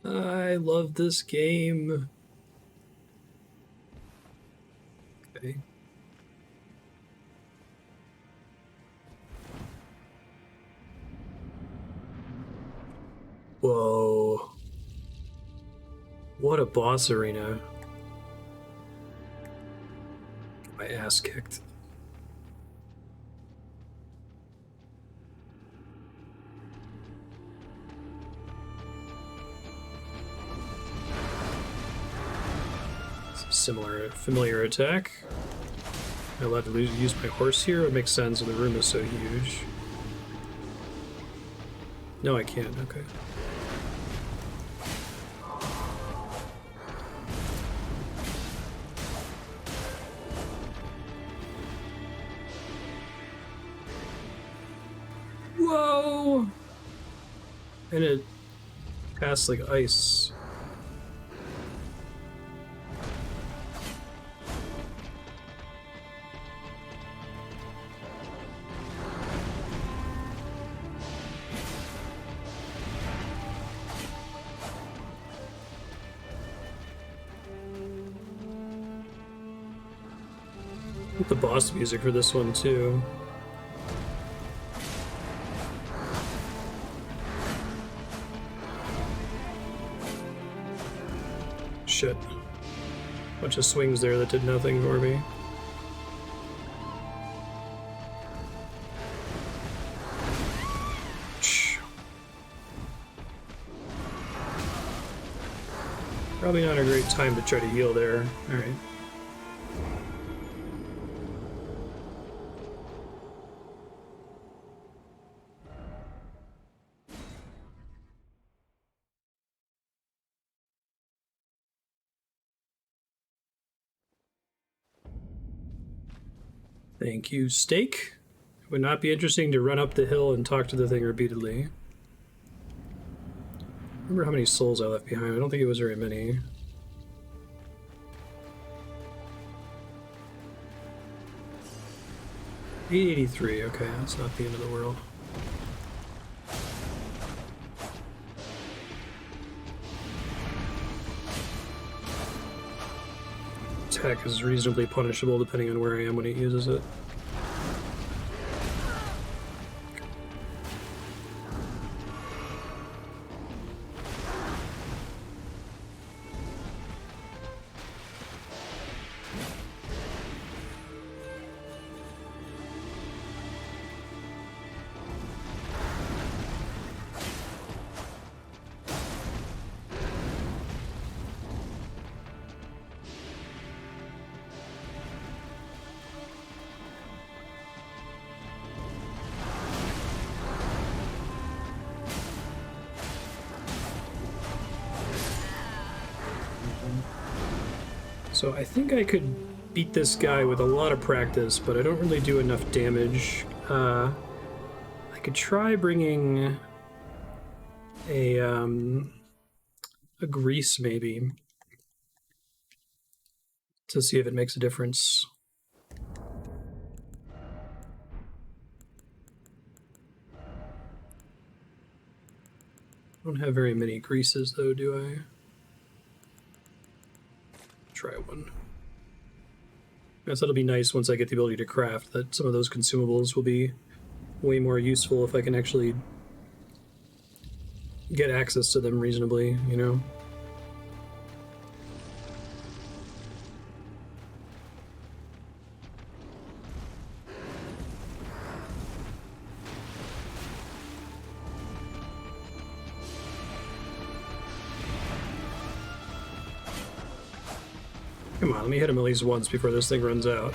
I love this game. Okay. Whoa. What a boss arena. Get my ass kicked. Familiar attack. Am I allowed to use my horse here? It makes sense, the room is so huge. No, I can't. Okay. Whoa! And it passed like ice. The boss music for this one too. Shit. Bunch of swings there that did nothing for me. Probably not a great time to try to heal there. Alright. Thank you, steak. It would not be interesting to run up the hill and talk to the thing repeatedly. Remember how many souls I left behind? I don't think it was very many. 883, okay, that's not the end of the world. Attack is reasonably punishable depending on where I am when it uses it. So I think I could beat this guy with a lot of practice, but I don't really do enough damage. I could try bringing a grease maybe to see if it makes a difference. I don't have very many greases though, do I? Try one. I guess that'll be nice once I get the ability to craft, that some of those consumables will be way more useful if I can actually get access to them reasonably, you know? Come on, let me hit him at least once before this thing runs out.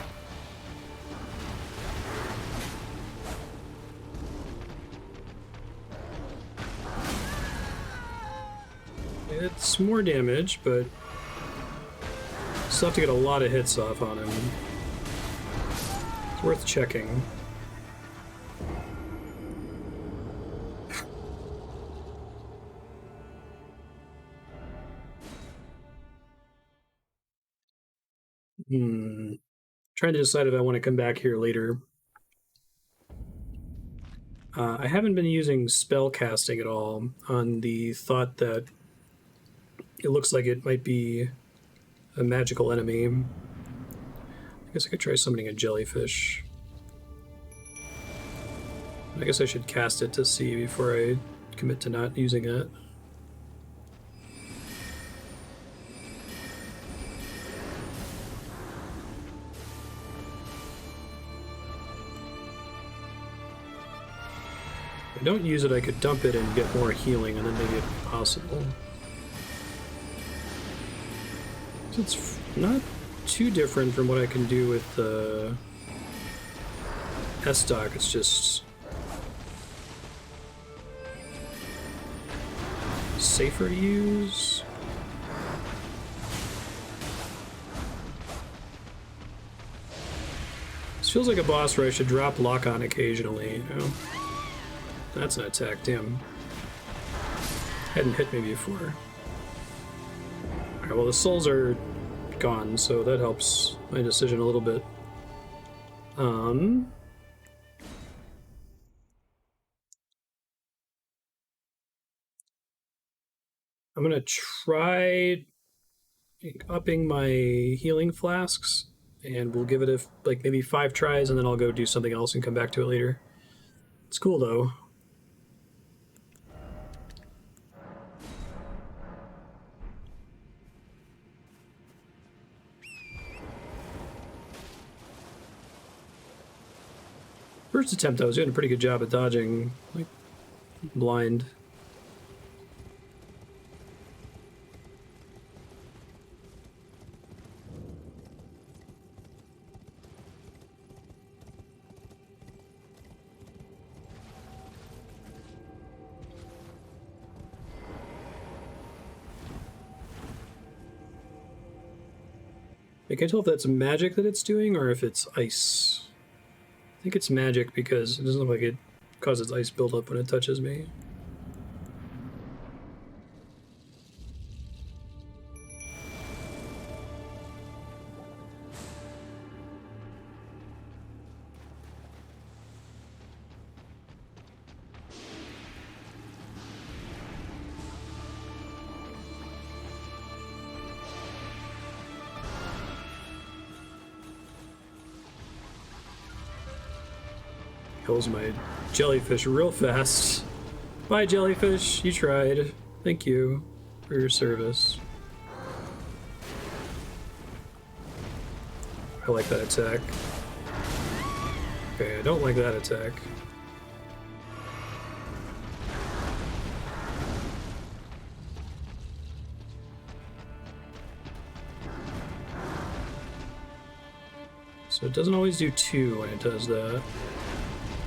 It's more damage, but still have to get a lot of hits off on him. It's worth checking. Trying to decide if I want to come back here later. I haven't been using spell casting at all on the thought that it looks like it might be a magical enemy. I guess I could try summoning a jellyfish. I guess I should cast it to see before I commit to not using it. If I don't use it, I could dump it and get more healing, and then maybe it'd be possible. So it's not too different from what I can do with the S-Stock, it's just safer to use. This feels like a boss where I should drop lock on occasionally, you know? That's an attack, damn. Hadn't hit me before. Alright, well the souls are gone, so that helps my decision a little bit. I'm gonna try upping my healing flasks, and we'll give it like maybe 5 tries, and then I'll go do something else and come back to it later. It's cool though. First attempt I was doing a pretty good job at dodging, like, blind. I can't tell if that's magic that it's doing or if it's ice. think it's magic because it doesn't look like it causes ice buildup when it touches me. Kills my jellyfish real fast. Bye, jellyfish. You tried. Thank you for your service. I like that attack. Okay, I don't like that attack. So it doesn't always do 2 when it does that.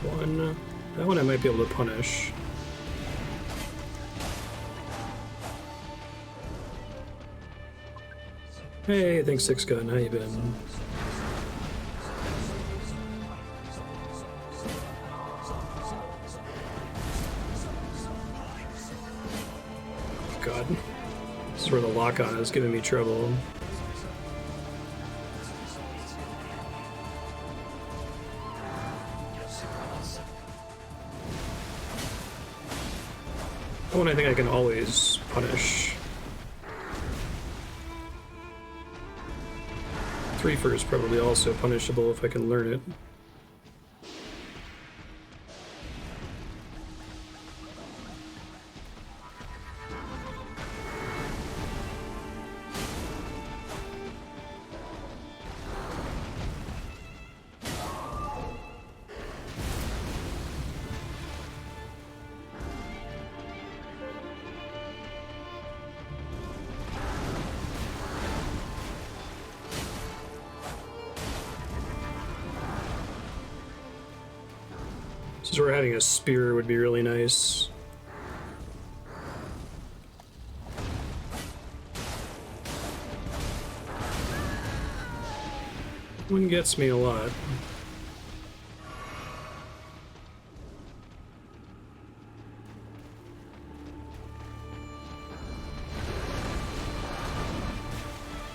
1. That one I might be able to punish. Hey, thanks, Six Gun. How you been? God. This is where the lock-on is giving me trouble. That one I think I can always punish. 3 is probably also punishable if I can learn it. This is where having a spear would be really nice. One gets me a lot.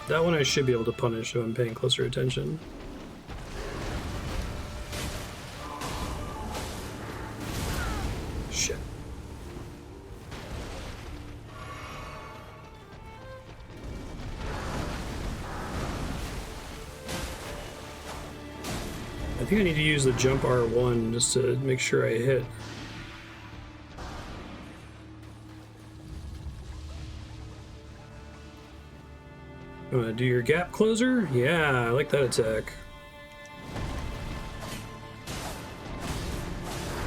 That one I should be able to punish if I'm paying closer attention. Shit. I think I need to use the jump R1 just to make sure I hit. You wanna do your gap closer? Yeah, I like that attack.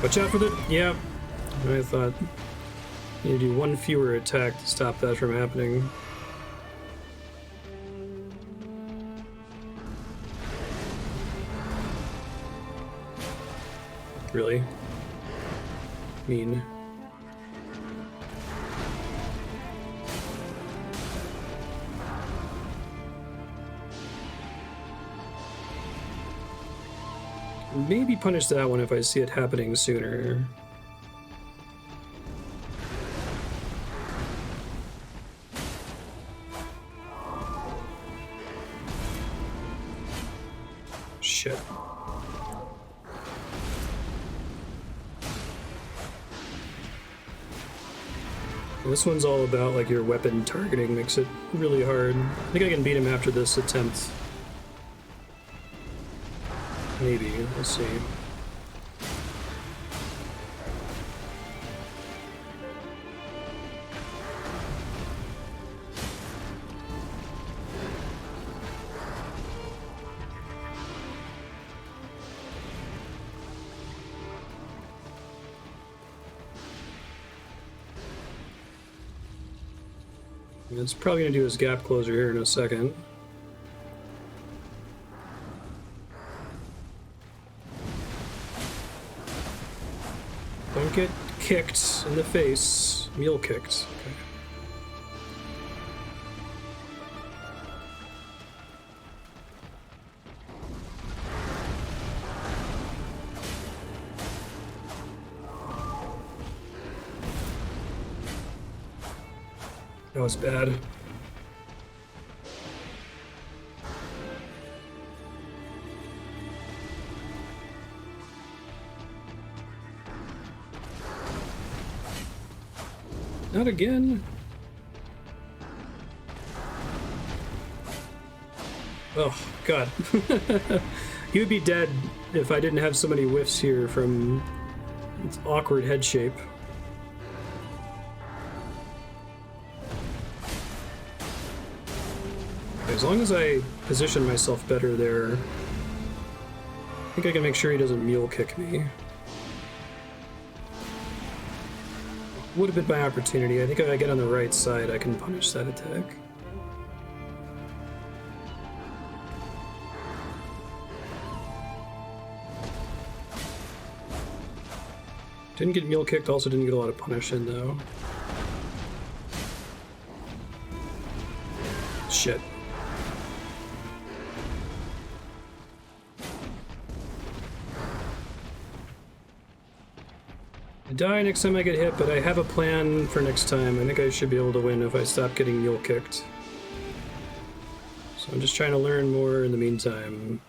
Watch out for the... Yep. I thought you need to do 1 fewer attack to stop that from happening. Really? Mean. Maybe punish that one if I see it happening sooner. Shit. This one's all about like your weapon targeting, makes it really hard. I think I can beat him after this attempt. Maybe, we'll see. It's probably gonna do his gap closer here in a second. Don't get kicked in the face. Mule kicked. Okay. That was bad. Not again. Oh, God. He would be dead if I didn't have so many whiffs here from its awkward head shape. As long as I position myself better there, I think I can make sure he doesn't mule kick me. Would have been my opportunity. I think if I get on the right side, I can punish that attack. Didn't get mule kicked, also didn't get a lot of punish in though. Shit. I die next time I get hit, but I have a plan for next time. I think I should be able to win if I stop getting mule kicked. So I'm just trying to learn more in the meantime.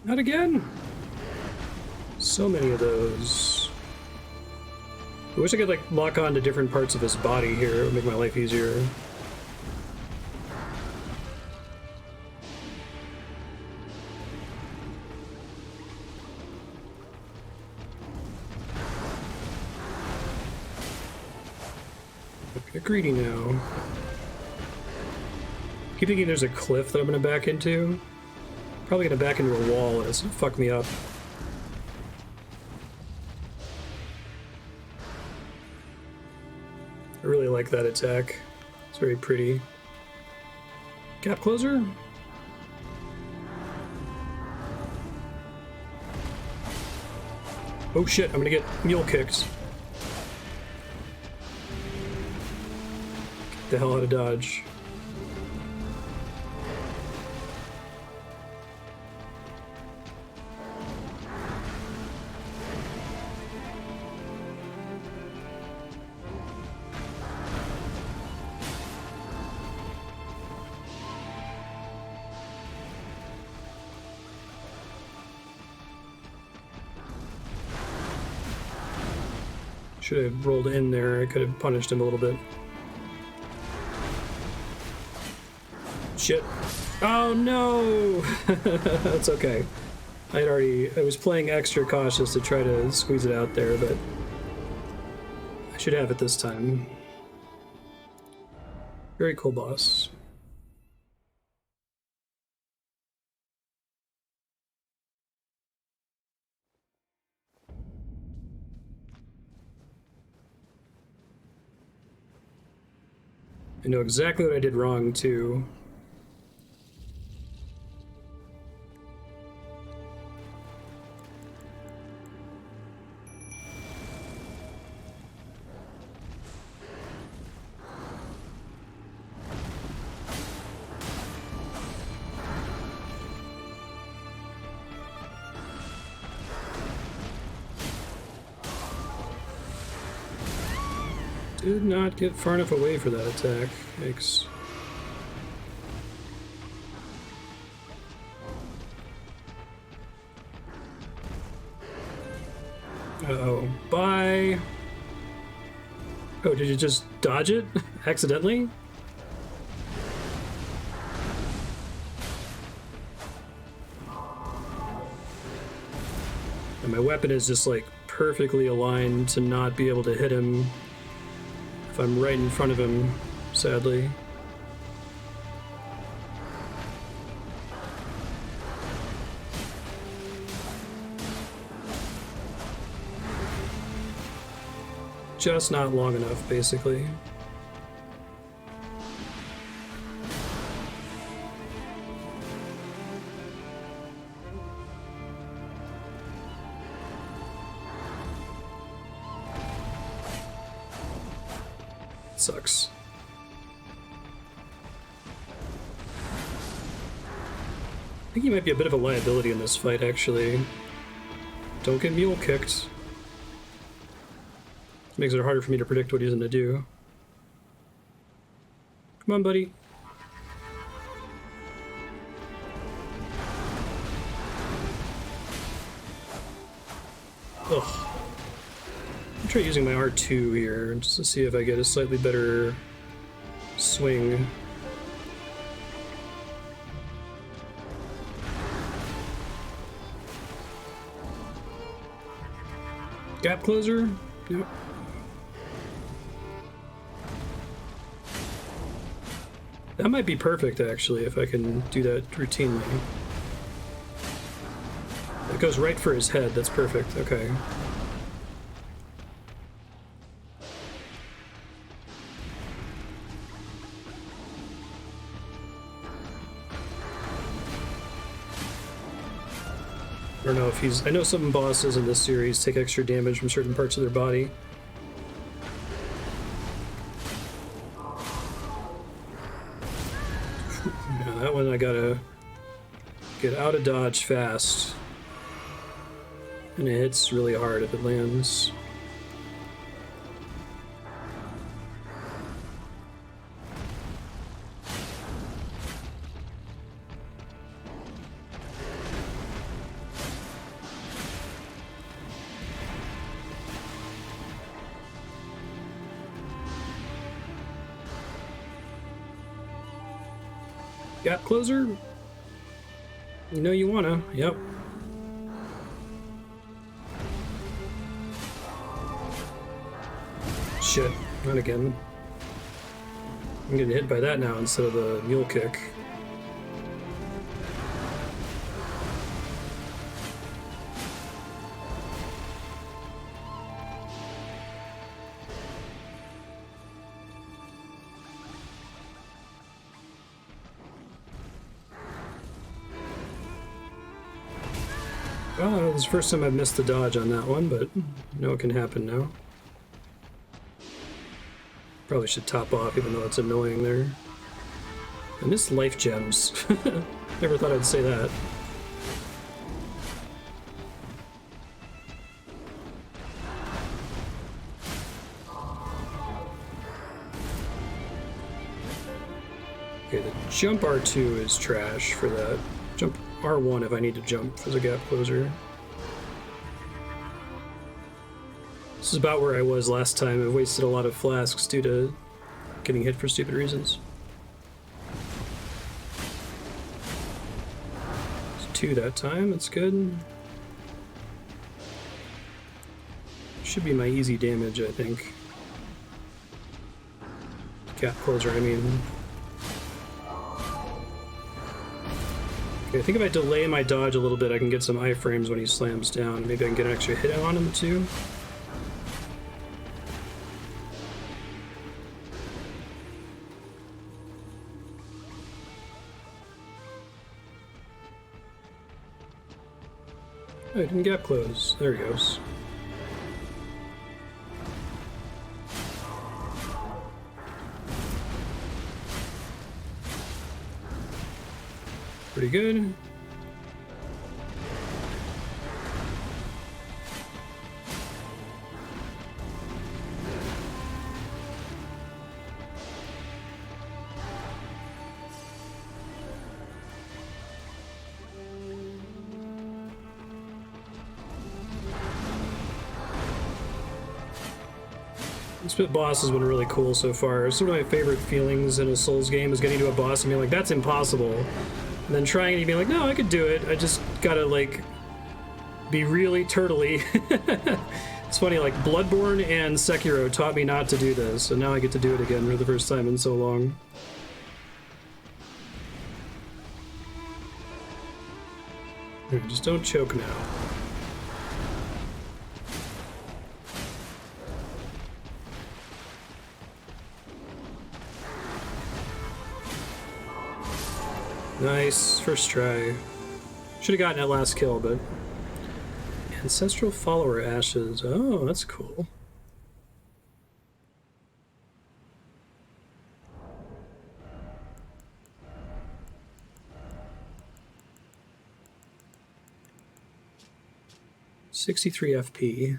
Not again! So many of those. I wish I could, like, lock on to different parts of his body here. It would make my life easier. Get greedy now. Keep thinking there's a cliff that I'm gonna back into. Probably gonna back into a wall and it's gonna fuck me up. I really like that attack. It's very pretty. Gap closer? Oh shit, I'm gonna get mule kicked. Get the hell out of dodge. Should have rolled in there. I could have punished him a little bit. Shit. Oh no! That's okay. I was playing extra cautious to try to squeeze it out there, but I should have it this time. Very cool boss. I know exactly what I did wrong, too. Did not get far enough away for that attack. Yikes. Uh-oh. Bye! Oh, did you just dodge it? Accidentally? And my weapon is just, like, perfectly aligned to not be able to hit him if I'm right in front of him, sadly. just not long enough, basically. Sucks. I think he might be a bit of a liability in this fight, actually. Don't get mule kicked. This makes it harder for me to predict what he's gonna do. Come on, buddy. Ugh. I'll try using my R2 here just to see if I get a slightly better swing. Gap closer? Yep. That might be perfect, actually, if I can do that routinely. It goes right for his head. That's perfect. Okay. I don't know if he's... I know some bosses in this series take extra damage from certain parts of their body. Yeah, that one I gotta get out of dodge fast. And it hits really hard if it lands. Gap closer? You know you wanna, yep. Shit, not again. I'm getting hit by that now instead of the mule kick. Well, this is the first time I've missed the dodge on that one, but you know it can happen now. Probably should top off, even though it's annoying there. I miss life gems. Never thought I'd say that. Okay, the jump R2 is trash for that. Jump R1 if I need to jump for the gap closer. This is about where I was last time. I've wasted a lot of flasks due to getting hit for stupid reasons. It's 2 that time, that's good. Should be my easy damage, I think. Gap closer, I mean. Okay, I think if I delay my dodge a little bit, I can get some iframes when he slams down. Maybe I can get an extra hit on him, too. Oh, I didn't gap close. There he goes. Pretty good. This bit boss has been really cool so far. It's one of my favorite feelings in a Souls game is getting to a boss and being like, that's impossible. And then trying it and being like, no, I could do it. I just gotta, like, be really turtly. It's funny, like, Bloodborne and Sekiro taught me not to do this, and now I get to do it again for the first time in so long. Just don't choke now. Nice. First try. Should have gotten that last kill, but... Ancestral follower ashes. Oh, that's cool. (63 FP).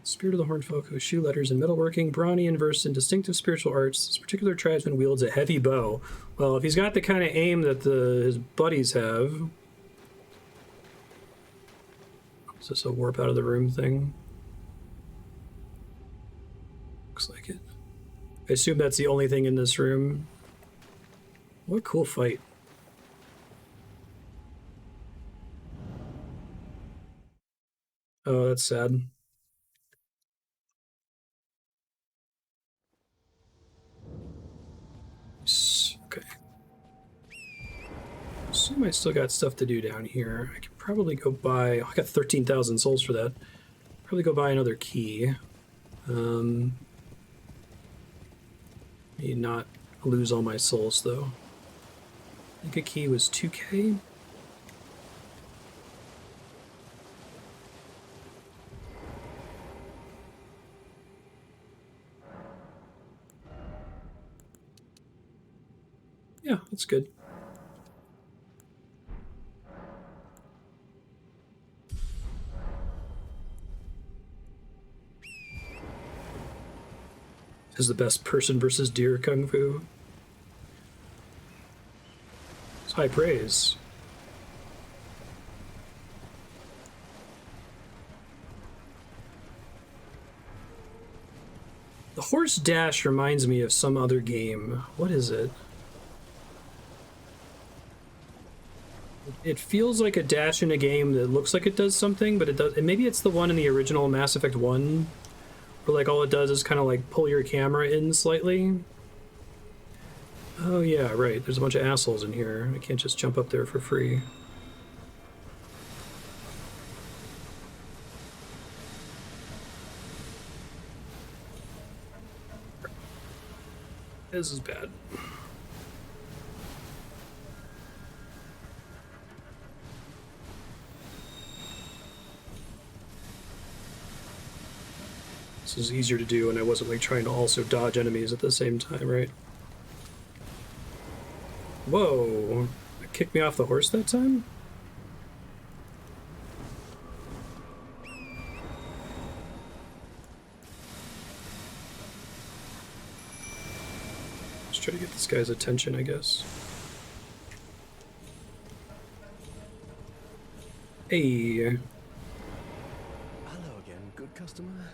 Spirit of the Horned Folk who eschew letters and metalworking, brawny and versed in distinctive spiritual arts. This particular tribesman wields a heavy bow. Well, if he's got the kind of aim that his buddies have... Is this a warp out of the room thing? Looks like it. I assume that's the only thing in this room. What a cool fight. Oh, that's sad. Okay. I assume I still got stuff to do down here. I could probably go buy... Oh, I got 13,000 souls for that. Probably go buy another key. May not lose all my souls, though. I think a key was 2k? Yeah, that's good. This is the best person versus deer kung fu. It's high praise. The horse dash reminds me of some other game. What is it? It feels like a dash in a game that looks like it does something, but it does. And maybe it's the one in the original Mass Effect 1, where like all it does is kind of like pull your camera in slightly. Oh yeah, right. There's a bunch of assholes in here. I can't just jump up there for free. This is bad. This is easier to do, and I wasn't like trying to also dodge enemies at the same time, right? Whoa! It kicked me off the horse that time? Let's try to get this guy's attention, I guess. Hey! Hello again, good customer.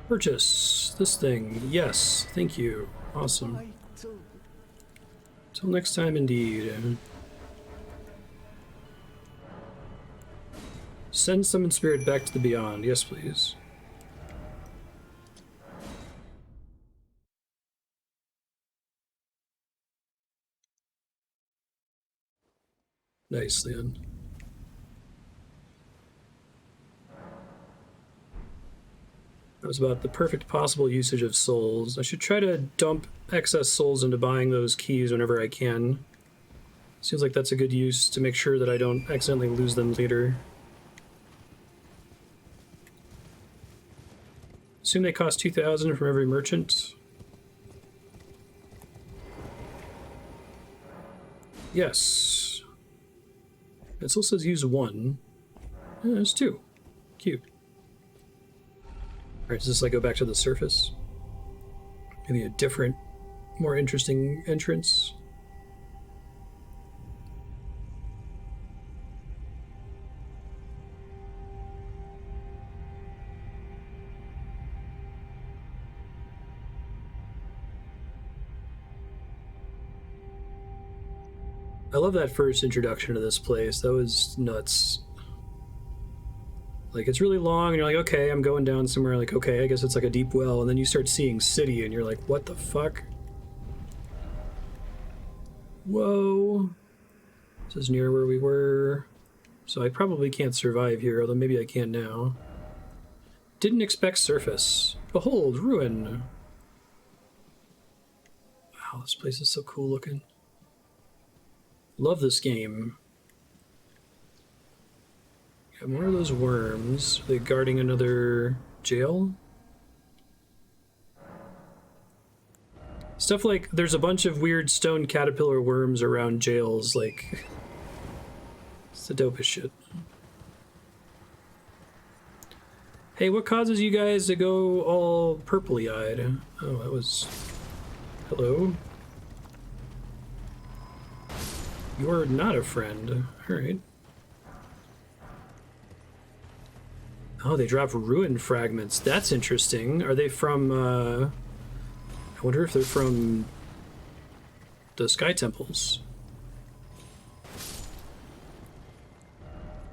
Purchase this thing. Yes, thank you. Awesome. Till next time, indeed. Send summon spirit back to the beyond. Yes, please. Nice, Leon. That was about the perfect possible usage of souls. I should try to dump excess souls into buying those keys whenever I can. Seems like that's a good use to make sure that I don't accidentally lose them later. Assume they cost 2,000 from every merchant. Yes. It still says use 1. Yeah, there's 2. Cute. Alright, does this like go back to the surface? Maybe a different, more interesting entrance? I love that first introduction to this place. That was nuts. Like, it's really long, and you're like, okay, I'm going down somewhere, like, okay, I guess it's like a deep well, and then you start seeing city, and you're like, what the fuck? Whoa. This is near where we were. So I probably can't survive here, although maybe I can now. Didn't expect surface. Behold, ruin. Wow, this place is so cool looking. Love this game. Got more of those worms. Are they guarding another jail? Stuff like, there's a bunch of weird stone caterpillar worms around jails, like, it's the dopest shit. Hey, what causes you guys to go all purpley-eyed? Oh, that was... Hello? You're not a friend. Alright. Oh, they drop ruin fragments. That's interesting. Are they from, I wonder if they're from the Sky Temples.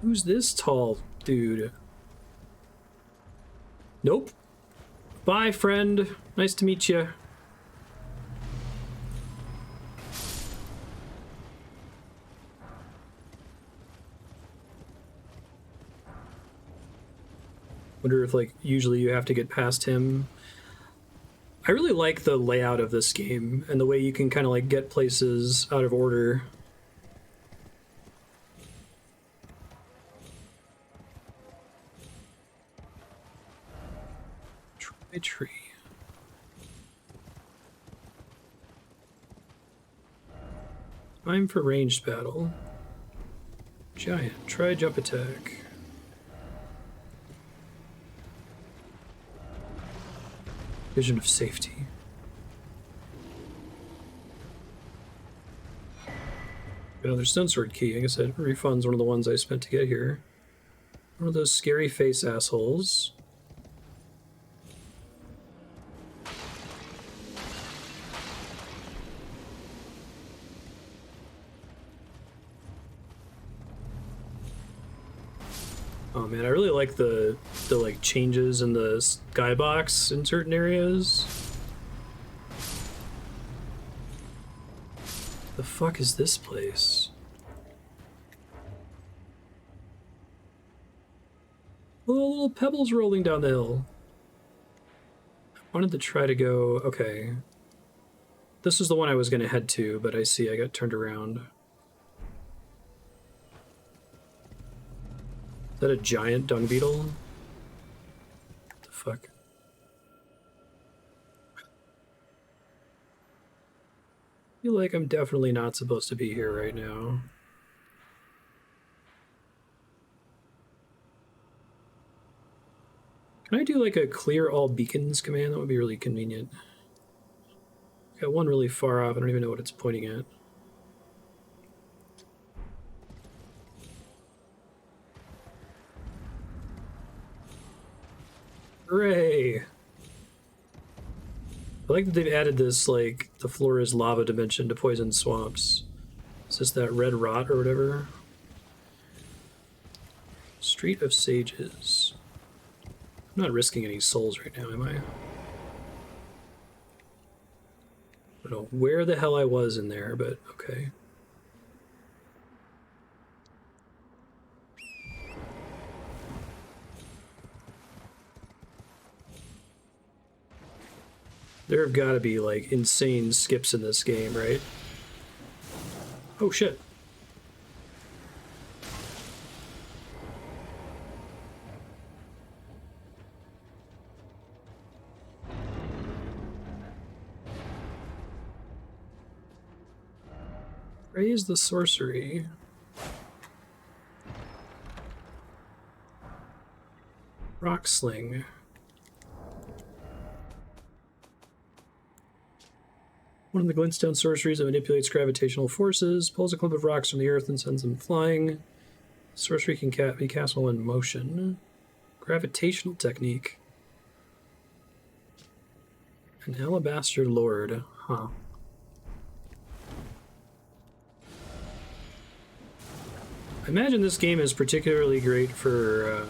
Who's this tall dude? Nope. Bye, friend. Nice to meet you. Wonder if, like, usually you have to get past him. I really like the layout of this game and the way you can kind of, like, get places out of order. Try tree. Time for ranged battle. Giant. Try jump attack. Vision of safety. Another stone sword key. I guess that refunds one of the ones I spent to get here. One of those scary face assholes. Oh man, I really like the like changes in the skybox in certain areas. The fuck is this place? Oh, little pebbles rolling down the hill. I wanted to try to go... Okay. This is the one I was going to head to, but I see I got turned around. Is that a giant dung beetle? What the fuck? I feel like I'm definitely not supposed to be here right now. Can I do like a clear all beacons command? That would be really convenient. Got one really far off. I don't even know what it's pointing at. Hooray! I like that they've added this, like, the floor is lava dimension to poison swamps. Is this that red rot or whatever? Street of Sages. I'm not risking any souls right now, am I? I don't know where the hell I was in there, but okay. There have got to be, like, insane skips in this game, right? Oh, shit. Raise the sorcery. Rock sling. One of the glintstone sorceries that manipulates gravitational forces, pulls a clump of rocks from the earth and sends them flying. Sorcery can be cast while in motion. Gravitational technique. An alabaster lord. Huh. I imagine this game is particularly great for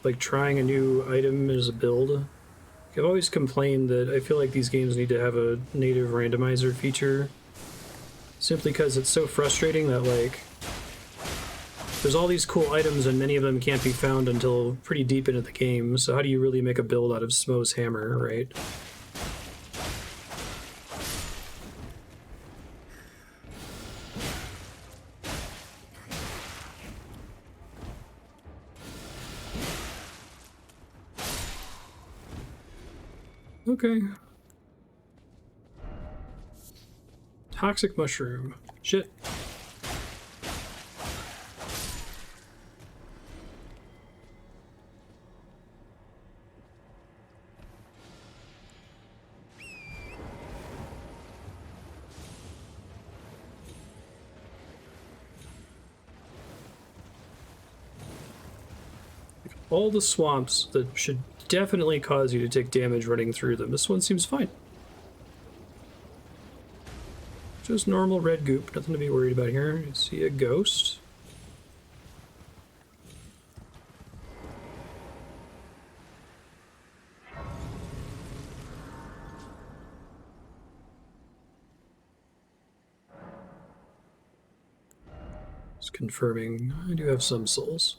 like trying a new item as a build. I've always complained that I feel like these games need to have a native randomizer feature, simply because it's so frustrating that, like, there's all these cool items and many of them can't be found until pretty deep into the game, so how do you really make a build out of Smo's hammer, right? Okay. Toxic mushroom. Shit. All the swamps that should definitely cause you to take damage running through them. This one seems fine. Just normal red goop, nothing to be worried about here. I see a ghost. Just confirming, I do have some souls.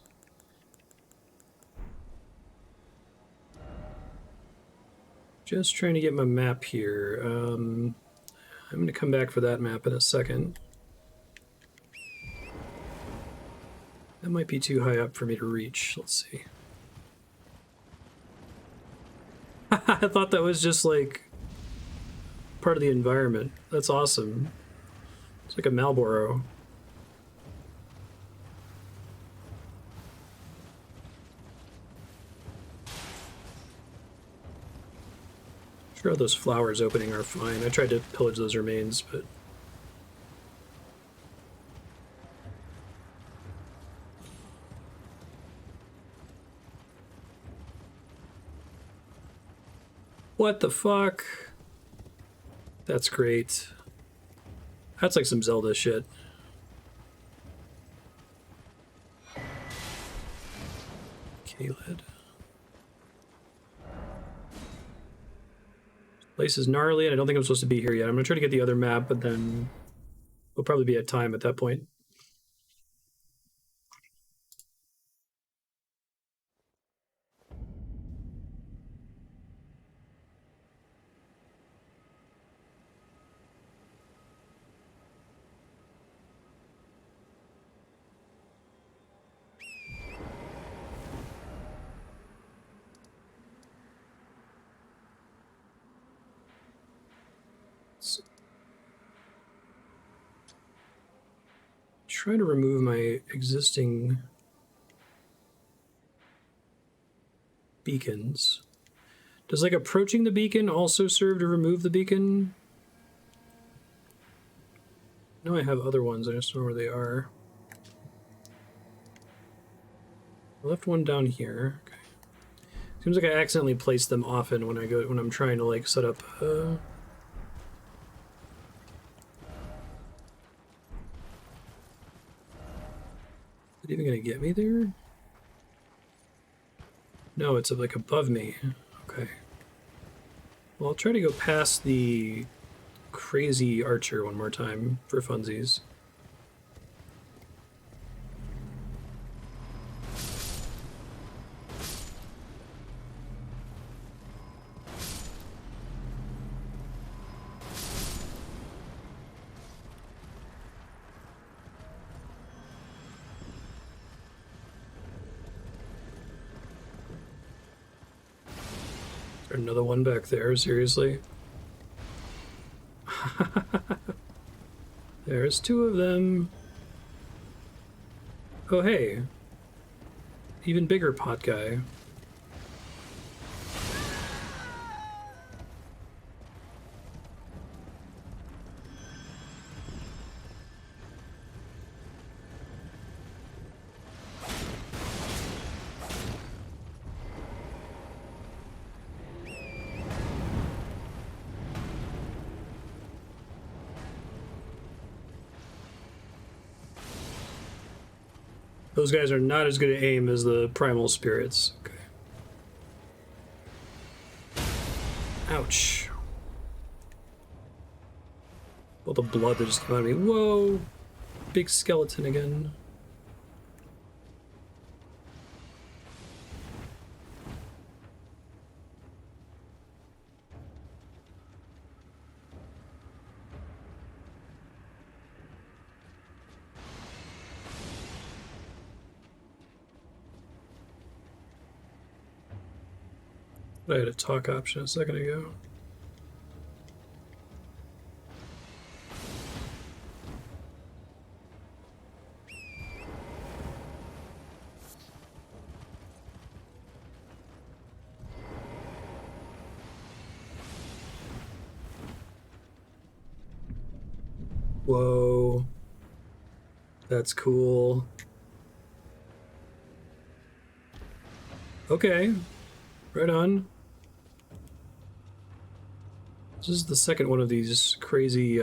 Just trying to get my map here. I'm going to come back for that map in a second. That might be too high up for me to reach. Let's see. I thought that was just like part of the environment. That's awesome. It's like a Malboro. Sure, those flowers opening are fine. I tried to pillage those remains, but what the fuck? That's great. That's like some Zelda shit. K-lid. Place is gnarly, and I don't think I'm supposed to be here yet. I'm gonna try to get the other map, but then we'll probably be at time at that point. Try to remove my existing beacons. Does like approaching the beacon also serve to remove the beacon? No, I have other ones. I just don't know where they are. I left one down here. Okay. Seems like I accidentally place them often when I'm trying to like set up. Is it even gonna get me there? No, it's like above me. Okay. Well, I'll try to go past the crazy archer one more time for funsies. Another one back there, seriously? There's two of them. Oh, hey. Even bigger pot guy. Those guys are not as good at aim as the primal spirits. Okay. Ouch. All the blood that just came out of me. Whoa! Big skeleton again. I had a talk option a second ago. Whoa. That's cool. Okay. Right on. This is the second one of these crazy,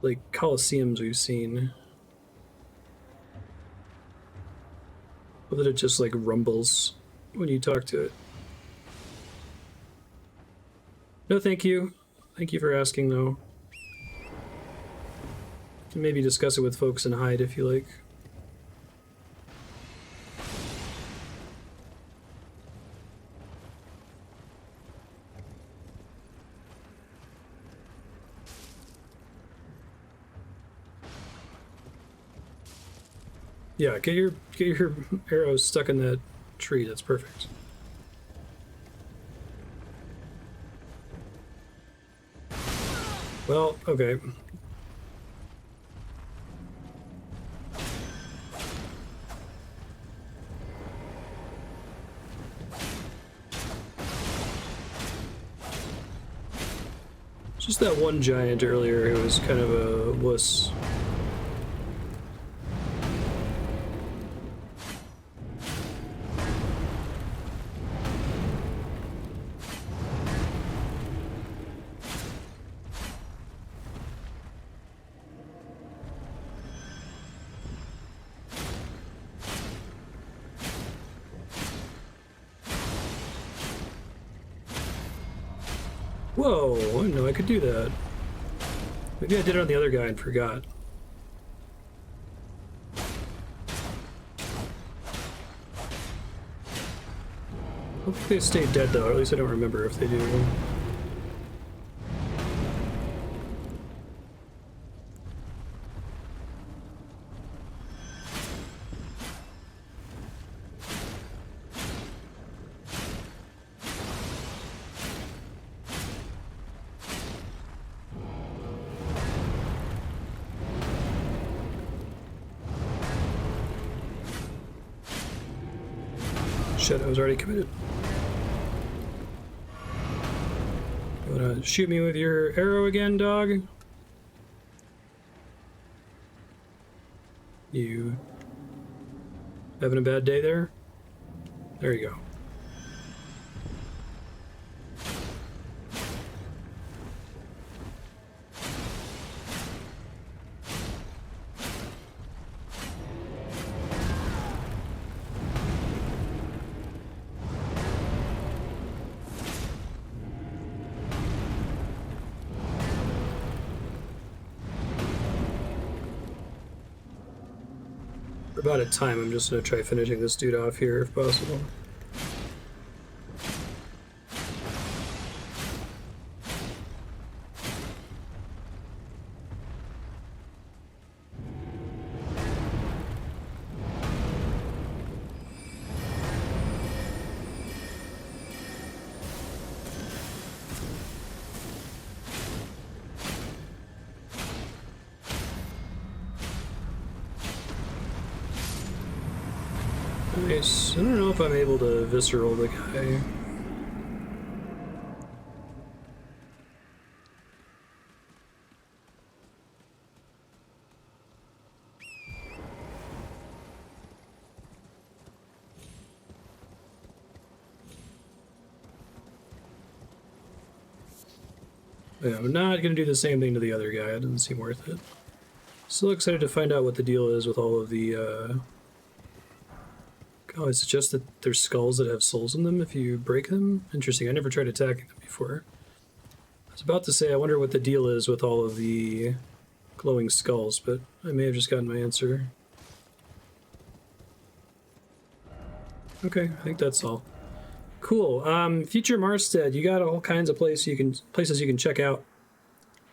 like, coliseums we've seen. Or that it just, like, rumbles when you talk to it. No, thank you. Thank you for asking, though. Can maybe discuss it with folks and hide if you like. Yeah, get your arrows stuck in that tree. That's perfect. Well, okay. Just that one giant earlier who was kind of a wuss. Whoa, I didn't know I could do that. Maybe I did it on the other guy and forgot. Hopefully they stay dead though, or at least I don't remember if they do. Shit, I was already committed. You wanna shoot me with your arrow again, dog? You having a bad day there? There you go. We're about at time. I'm just gonna try finishing this dude off here if possible. Nice. I don't know if I'm able to visceral the guy. Yeah, I'm not gonna do the same thing to the other guy. It doesn't seem worth it. Still excited to find out what the deal is with all of the, Oh, it's just that there's skulls that have souls in them if you break them? Interesting, I never tried attacking them before. I was about to say, I wonder what the deal is with all of the glowing skulls, but I may have just gotten my answer. Okay, I think that's all. Cool. Future Marstead, you got all kinds of places you can check out.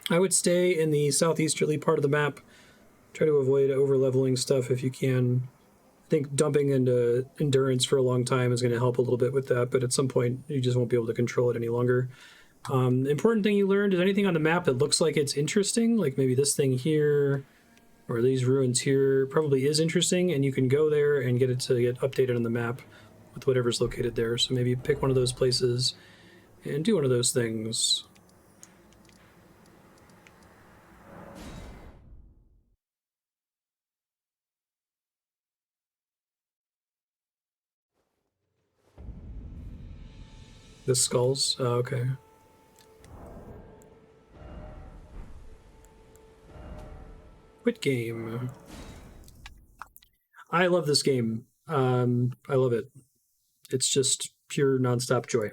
I would stay in the southeasterly part of the map. Try to avoid over-leveling stuff if you can. I think dumping into endurance for a long time is going to help a little bit with that, but at some point you just won't be able to control it any longer. Important thing you learned is anything on the map that looks like it's interesting, like maybe this thing here or these ruins here probably is interesting, and you can go there and get it to get updated on the map with whatever's located there. So maybe pick one of those places and do one of those things. The skulls? Oh, okay. Quit game. I love this game. I love it. It's just pure nonstop joy.